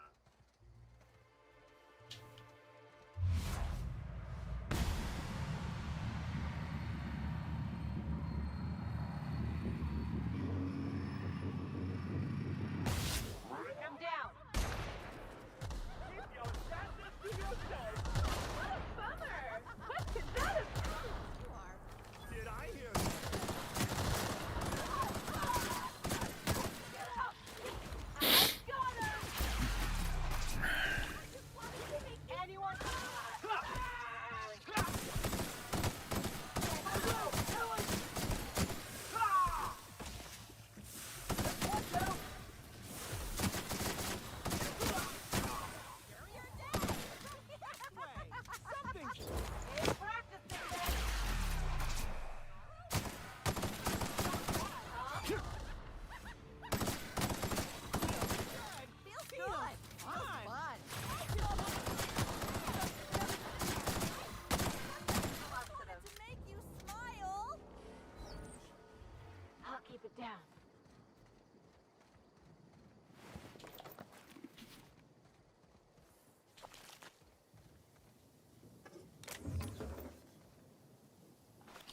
Speaker 4: Bring him down!
Speaker 3: Keep your distance to yourself!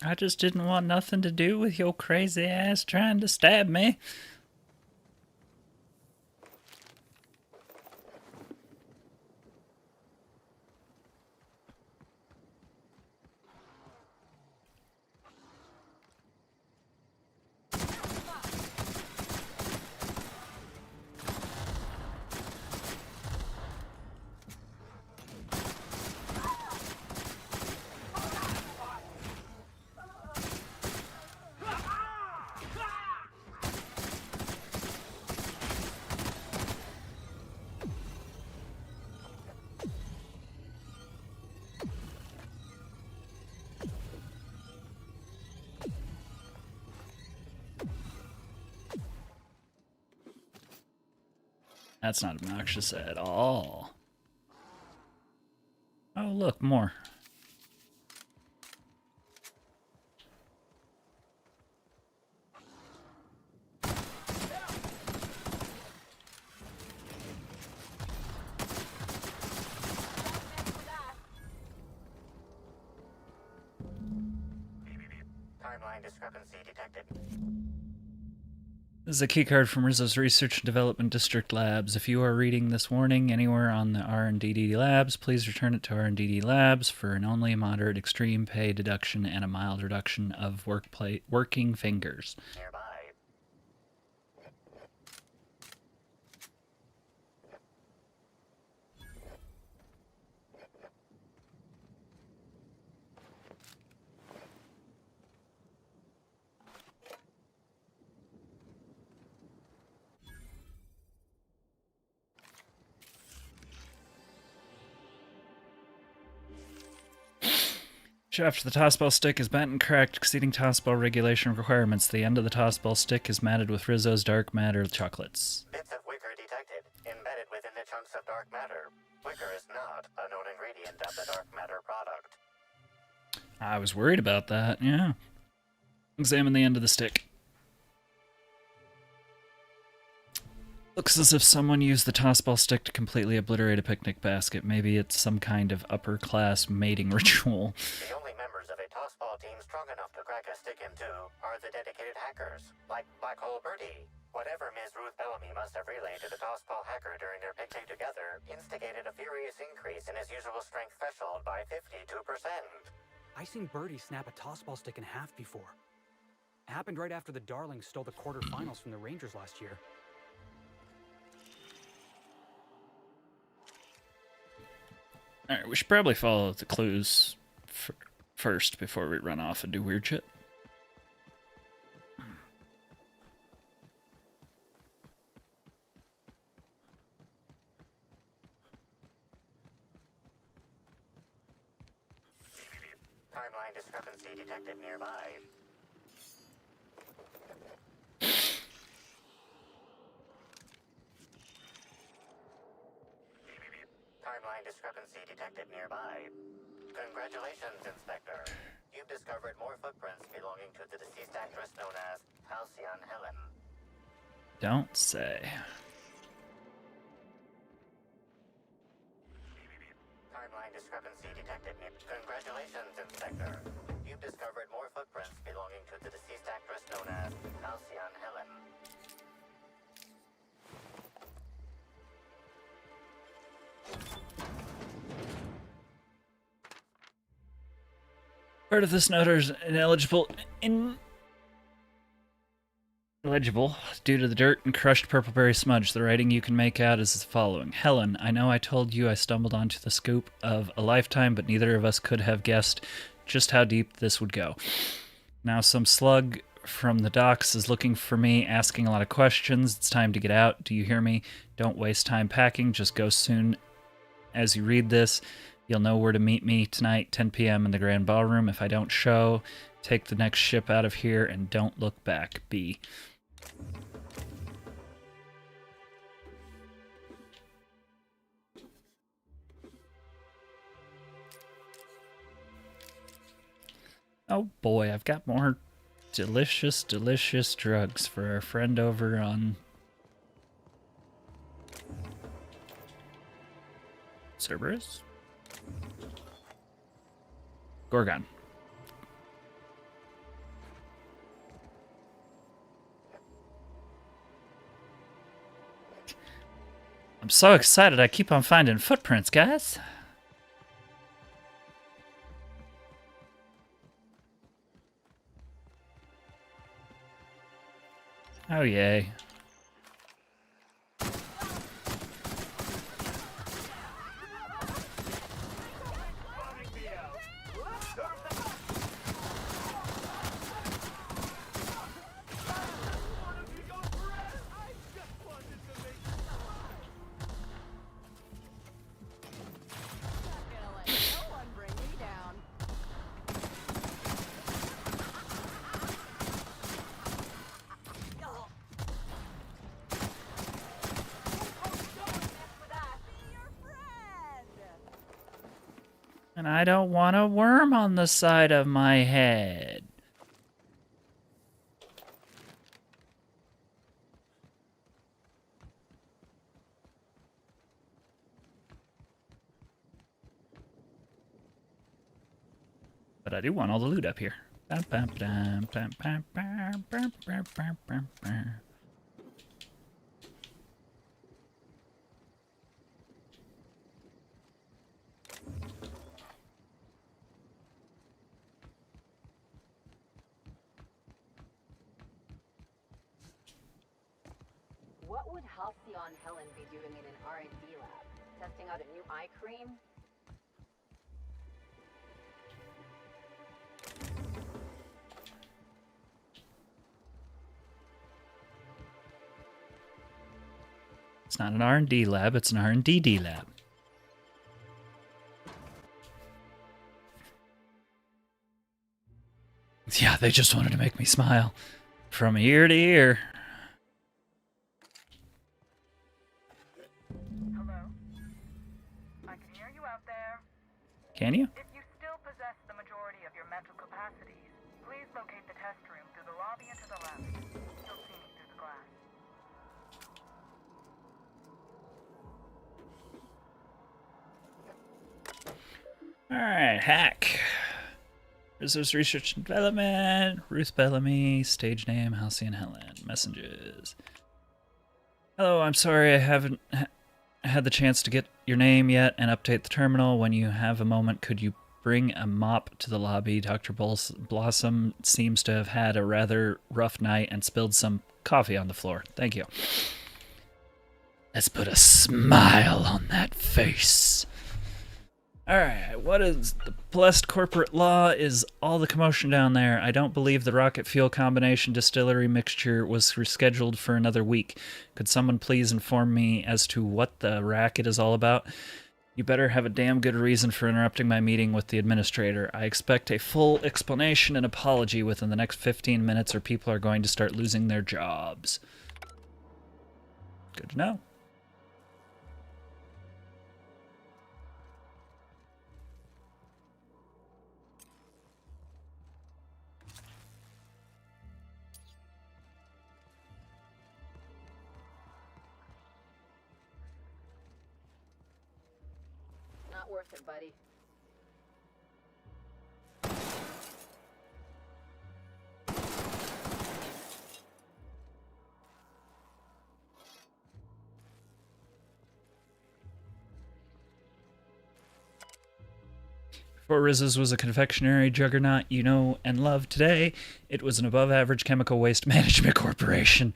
Speaker 1: I just didn't want nothing to do with your crazy ass trying to stab me. That's not obnoxious at all. Oh, look, more.
Speaker 7: Timeline discrepancy detected.
Speaker 1: This is a keycard from Rizzo's Research and Development District Labs. If you are reading this warning anywhere on the R&DD Labs, please return it to R&DD Labs for an only moderate extreme pay deduction and a mild reduction of working fingers.
Speaker 7: Nearby.
Speaker 1: Shaft of the tossball stick is bent and cracked, exceeding tossball regulation requirements. The end of the tossball stick is matted with Rizzo's dark matter chocolates.
Speaker 7: Bits of wicker detected, embedded within the chunks of dark matter. Wicker is not a known ingredient of the dark matter product.
Speaker 1: I was worried about that, yeah. Examine the end of the stick. Looks as if someone used the tossball stick to completely obliterate a picnic basket. Maybe it's some kind of upper-class mating ritual.
Speaker 7: The only members of a tossball team strong enough to crack a stick in two are the dedicated hackers, like Black Hole Birdie. Whatever Ms. Ruth Bellamy must have relayed to the tossball hacker during their picnic together instigated a furious increase in his usual strength threshold by 52%.
Speaker 10: I seen Birdie snap a tossball stick in half before. It happened right after the Darlings stole the quarterfinals from the Rangers last year.
Speaker 1: Alright, we should probably follow the clues first before we run off and do weird shit.
Speaker 7: Timeline discrepancy detected nearby. Timeline discrepancy detected nearby. Congratulations, Inspector. You've discovered more footprints belonging to the deceased actress known as Halcyon Helen.
Speaker 1: Don't say.
Speaker 7: Timeline discrepancy detected near. Congratulations, Inspector. You've discovered more footprints belonging to the deceased actress known as Halcyon Helen.
Speaker 1: Part of this note is illegible due to the dirt and crushed purpleberry smudge. The writing you can make out is the following. Helen, I know I told you I stumbled onto the scoop of a lifetime, but neither of us could have guessed just how deep this would go. Now some slug from the docks is looking for me, asking a lot of questions. It's time to get out. Do you hear me? Don't waste time packing. Just go soon as you read this. You'll know where to meet me tonight, 10 p.m. in the Grand Ballroom. If I don't show, take the next ship out of here and don't look back. B. Oh boy, I've got more delicious, delicious drugs for our friend over on Cerberus? Gorgon. I'm so excited I keep on finding footprints, guys. Oh, yay. And I don't want a worm on the side of my head. But I do want all the loot up here.
Speaker 9: What would Halcyon Helen be doing in an R&D lab? Testing out a new eye cream?
Speaker 1: It's not an R&D lab, it's an R&DD lab. Yeah, they just wanted to make me smile. From ear to ear.
Speaker 13: Hello? I can hear you out there.
Speaker 1: Can you?
Speaker 13: If you still possess the majority of your mental capacities, please locate the test room through the lobby and to the left. You'll see me through the glass.
Speaker 1: Alright, hack. Resource Research and Development, Ruth Bellamy, stage name, Halcyon Helen, messages. Hello, I'm sorry I haven't had the chance to get your name yet and update the terminal. When you have a moment, could you bring a mop to the lobby? Dr. Blossom seems to have had a rather rough night and spilled some coffee on the floor. Thank you. Let's put a smile on that face. Alright, what is the blessed corporate law is all the commotion down there? I don't believe the rocket fuel combination distillery mixture was rescheduled for another week. Could someone please inform me as to what the racket is all about? You better have a damn good reason for interrupting my meeting with the administrator. I expect a full explanation and apology within the next 15 minutes or people are going to start losing their jobs. Good to know.
Speaker 9: Not worth it, buddy.
Speaker 1: Before Rizzo's was a confectionery juggernaut you know and love today, it was an above-average chemical waste management corporation.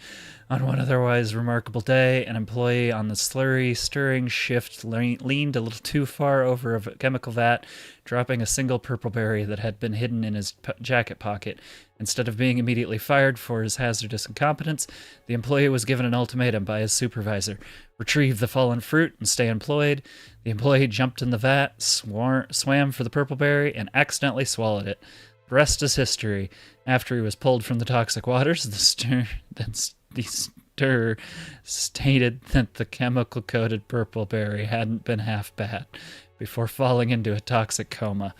Speaker 1: On one otherwise remarkable day, an employee on the slurry stirring shift leaned a little too far over a chemical vat, dropping a single purple berry that had been hidden in his jacket pocket. Instead of being immediately fired for his hazardous incompetence, the employee was given an ultimatum by his supervisor. Retrieve the fallen fruit and stay employed. The employee jumped in the vat, swam for the purple berry, and accidentally swallowed it. The rest is history. After he was pulled from the toxic waters, the stir stated that the chemical-coated purple berry hadn't been half bad before falling into a toxic coma,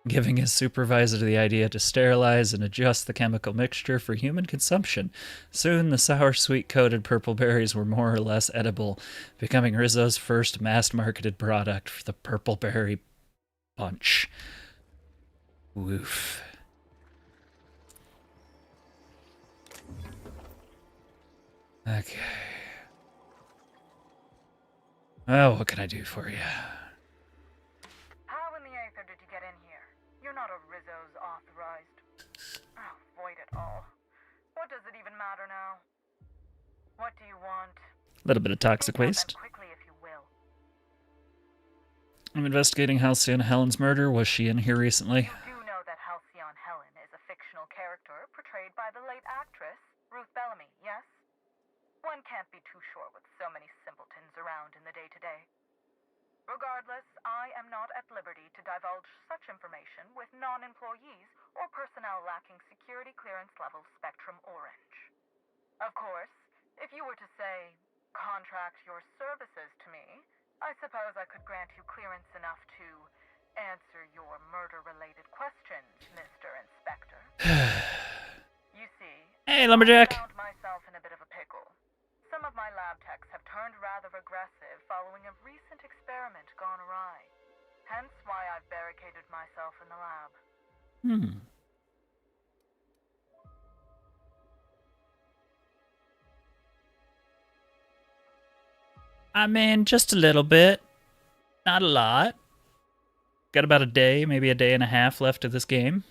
Speaker 1: giving his supervisor the idea to sterilize and adjust the chemical mixture for human consumption. Soon, the sour, sweet-coated purple berries were more or less edible, becoming Rizzo's first mass-marketed product for the purple berry bunch. Woof. Okay. Oh, what can I do for you?
Speaker 18: How in the aether did you get in here? You're not a Rizzo's authorized. Oh, void it all. What does it even matter now? What do you want?
Speaker 1: A little bit of toxic waste.
Speaker 18: Quickly, if you will.
Speaker 1: I'm investigating Halcyon Helen's murder. Was she in here recently?
Speaker 18: You do know that Halcyon Helen is a fictional character portrayed by the late actress Ruth Bellamy, yes? One can't be too sure with so many simpletons around in the day-to-day. Regardless, I am not at liberty to divulge such information with non-employees or personnel lacking security clearance level Spectrum Orange. Of course, if you were to say, contract your services to me, I suppose I could grant you clearance enough to answer your murder-related questions, Mr. Inspector. You see,
Speaker 1: hey, Lumberjack!
Speaker 18: I found myself in a bit of a pickle. Some of my lab techs have turned rather aggressive following a recent experiment gone awry. Hence why I've barricaded myself in the lab.
Speaker 1: I mean, just a little bit. Not a lot. Got about a day, maybe a day and a half left of this game.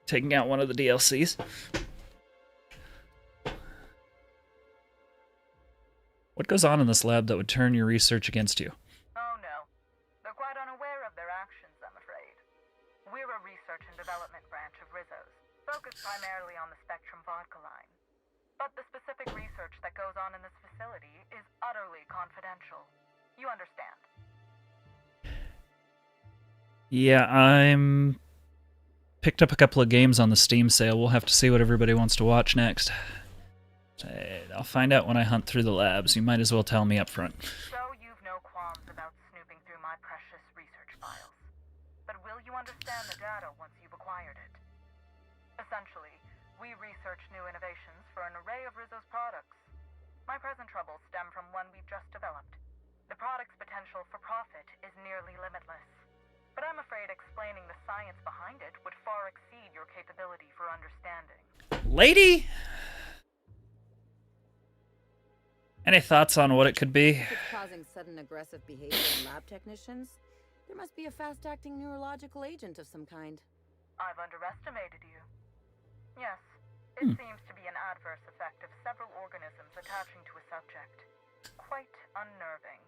Speaker 1: Taking out one of the DLCs. What goes on in this lab that would turn your research against you?
Speaker 18: Oh no. They're quite unaware of their actions, I'm afraid. We're a research and development branch of Rizzo's, focused primarily on the Spectrum vodka line. But the specific research that goes on in this facility is utterly confidential. You understand?
Speaker 1: Yeah, I'm... picked up a couple of games on the Steam sale. We'll have to see what everybody wants to watch next. I'll find out when I hunt through the labs. You might as well tell me up front.
Speaker 18: So you've no qualms about snooping through my precious research files. But will you understand the data once you've acquired it? Essentially, we research new innovations for an array of Rizzo's products. My present troubles stem from one we've just developed. The product's potential for profit is nearly limitless. But I'm afraid explaining the science behind it would far exceed your capability for understanding.
Speaker 1: Lady? Any thoughts on what it could be?
Speaker 22: If it's causing sudden aggressive behavior in lab technicians, there must be a fast-acting neurological agent of some kind.
Speaker 18: I've underestimated you. Yes, it seems to be an adverse effect of several organisms attaching to a subject. Quite unnerving.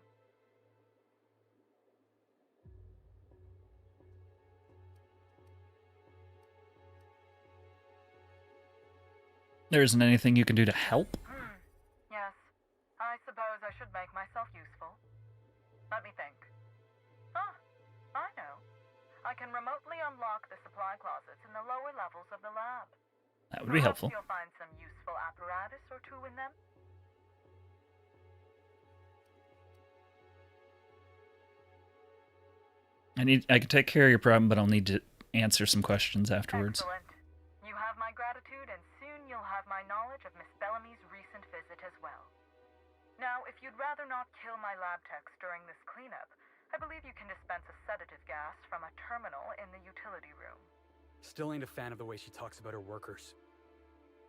Speaker 1: There isn't anything you can do to help?
Speaker 18: Yes, I suppose I should make myself useful. Let me think. Ah, I know. I can remotely unlock the supply closets in the lower levels of the lab.
Speaker 1: That would be helpful.
Speaker 18: You'll find some useful apparatus or two in them.
Speaker 1: I can take care of your problem, but I'll need to answer some questions afterwards.
Speaker 18: Excellent. You have my gratitude, and soon you'll have my knowledge of Miss Bellamy's recent visit as well. Now, if you'd rather not kill my lab techs during this cleanup, I believe you can dispense a sedative gas from a terminal in the utility room.
Speaker 10: Still ain't a fan of the way she talks about her workers.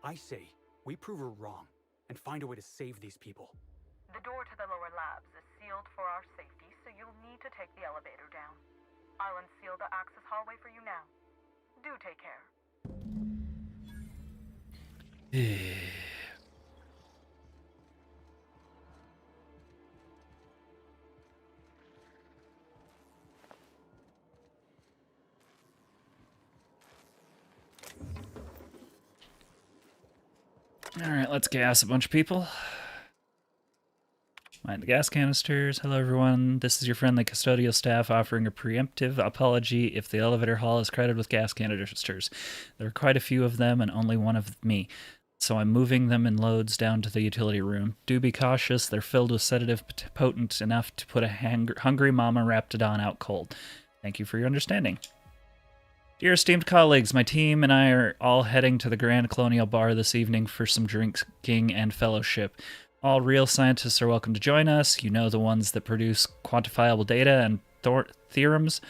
Speaker 10: I say, we prove her wrong, and find a way to save these people.
Speaker 18: The door to the lower labs is sealed for our safety, so you'll need to take the elevator down. I'll unseal the access hallway for you now. Do take care.
Speaker 1: Alright, let's gas a bunch of people. Mind the gas canisters. Hello everyone, this is your friendly custodial staff offering a preemptive apology if the elevator hall is crowded with gas canisters. There are quite a few of them and only one of me, so I'm moving them in loads down to the utility room. Do be cautious, they're filled with sedative potent enough to put a hungry mama Raptidon out cold. Thank you for your understanding. Dear esteemed colleagues, my team and I are all heading to the Grand Colonial Bar this evening for some drinking and fellowship. All real scientists are welcome to join us. You know, the ones that produce quantifiable data and theorems,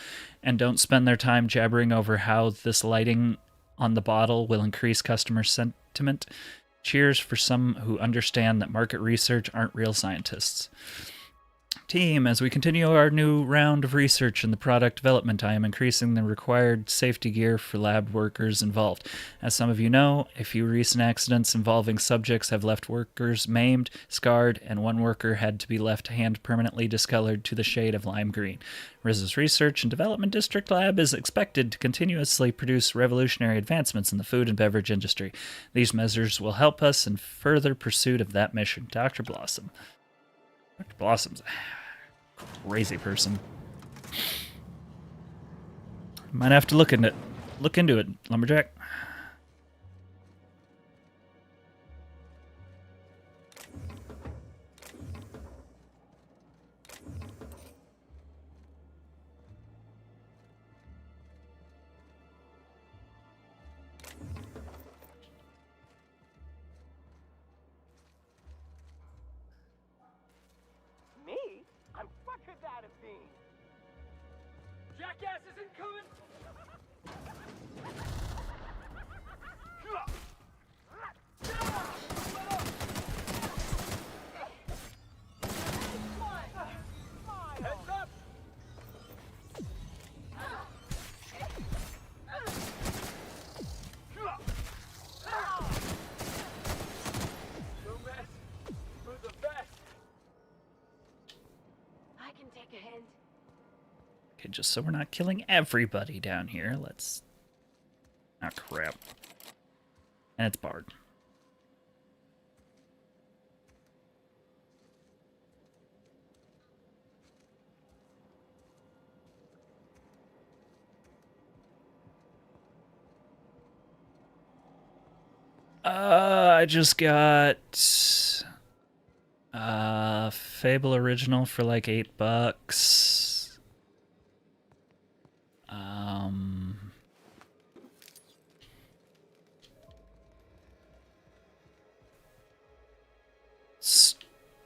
Speaker 1: and don't spend their time jabbering over how this lighting on the bottle will increase customer sentiment. Cheers for some who understand that market research aren't real scientists. Team, as we continue our new round of research in the product development, I am increasing the required safety gear for lab workers involved. As some of you know, a few recent accidents involving subjects have left workers maimed, scarred, and one worker had to be left hand permanently discolored to the shade of lime green. RIS's Research and Development District Lab is expected to continuously produce revolutionary advancements in the food and beverage industry. These measures will help us in further pursuit of that mission. Dr. Blossom. Dr. Blossom's crazy person. Might have to look into it, Lumberjack.
Speaker 10: Me? What could that have been? Jackass isn't coming! Heads up! No mess for the best.
Speaker 9: I can take a hint.
Speaker 1: Okay, just so we're not killing everybody down here, let's... Oh, crap. And it's barred. I just got Fable Original for like $8.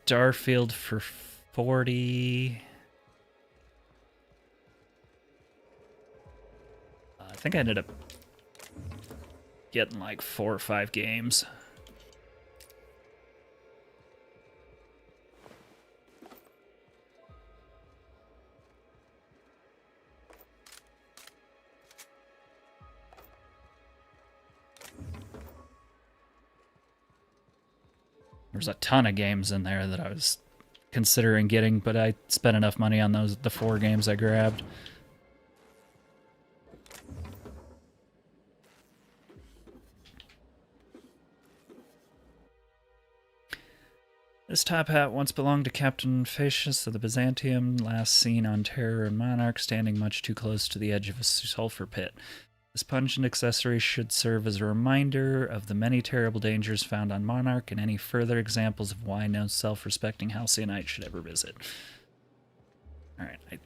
Speaker 1: Starfield for 40. I think I ended up getting like 4 or 5 games. There's a ton of games in there that I was considering getting, but I spent enough money on the 4 games I grabbed. This top hat once belonged to Captain Facius of the Byzantium, last seen on Terror and Monarch, standing much too close to the edge of a sulfur pit. This pungent accessory should serve as a reminder of the many terrible dangers found on Monarch and any further examples of why no self-respecting Halcyonite should ever visit. Alright, I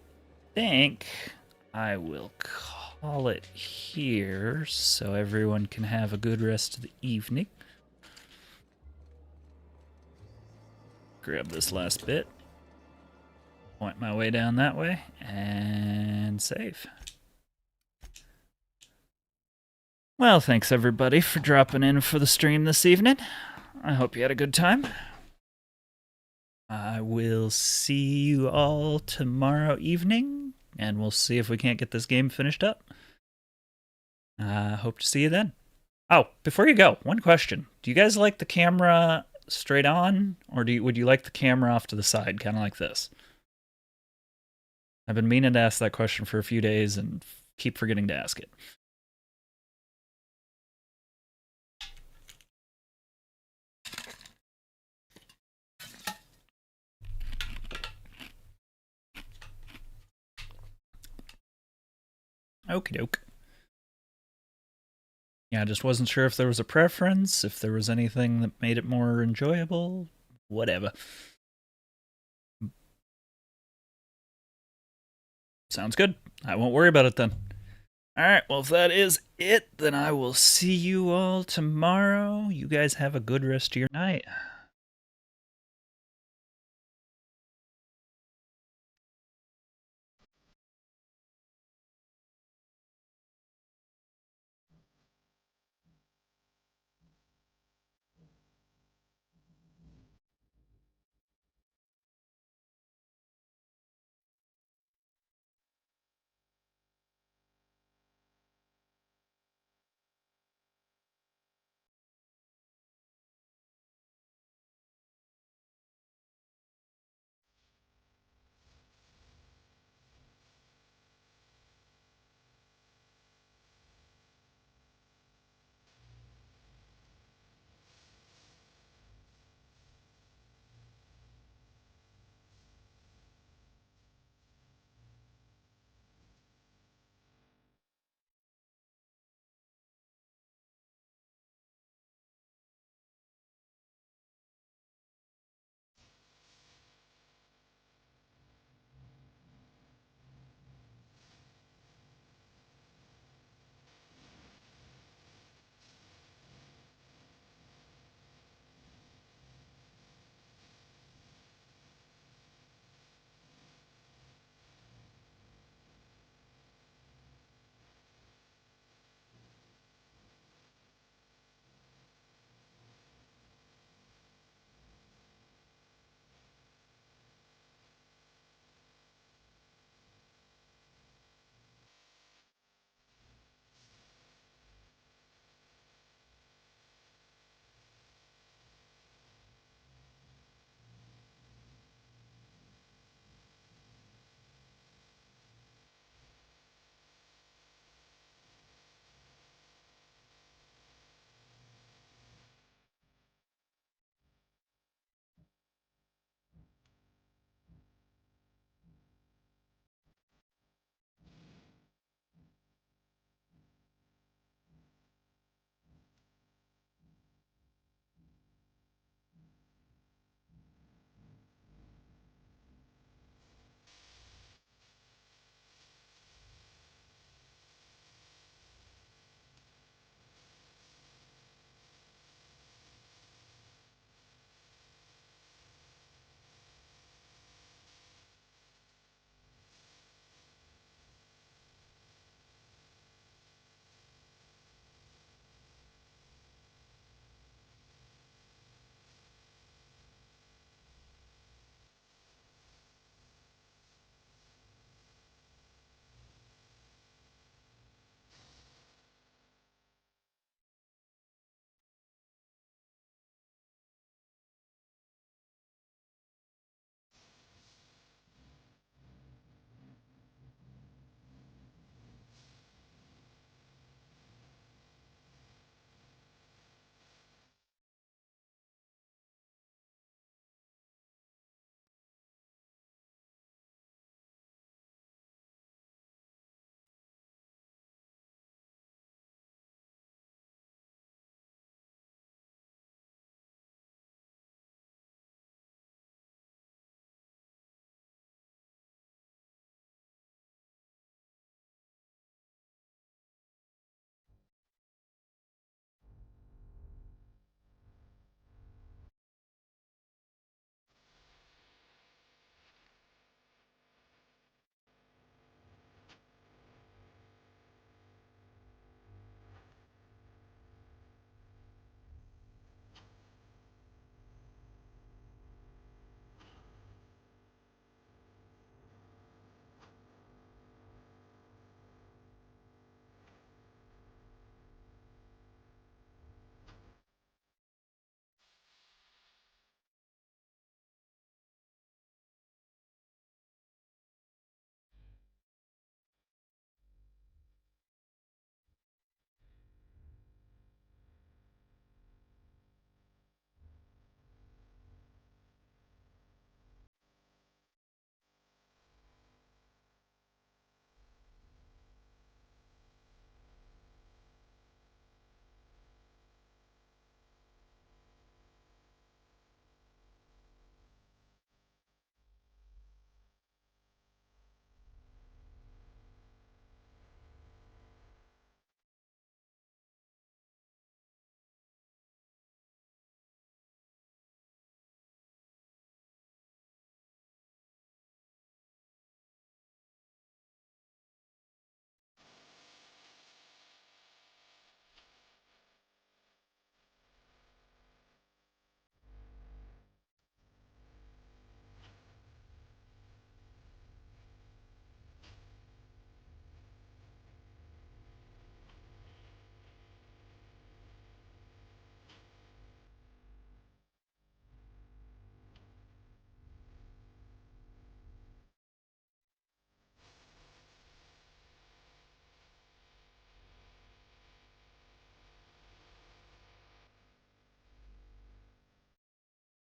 Speaker 1: think I will call it here so everyone can have a good rest of the evening. Grab this last bit, point my way down that way, and save. Well, thanks everybody for dropping in for the stream this evening. I hope you had a good time. I will see you all tomorrow evening, and we'll see if we can't get this game finished up. Hope to see you then. Oh, before you go, one question. Do you guys like the camera straight on, or would you like the camera off to the side, kind of like this? I've been meaning to ask that question for a few days and keep forgetting to ask it. Okie doke. Yeah, I just wasn't sure if there was a preference, if there was anything that made it more enjoyable, whatever. Sounds good. I won't worry about it then. Alright, well if that is it, then I will see you all tomorrow. You guys have a good rest of your night.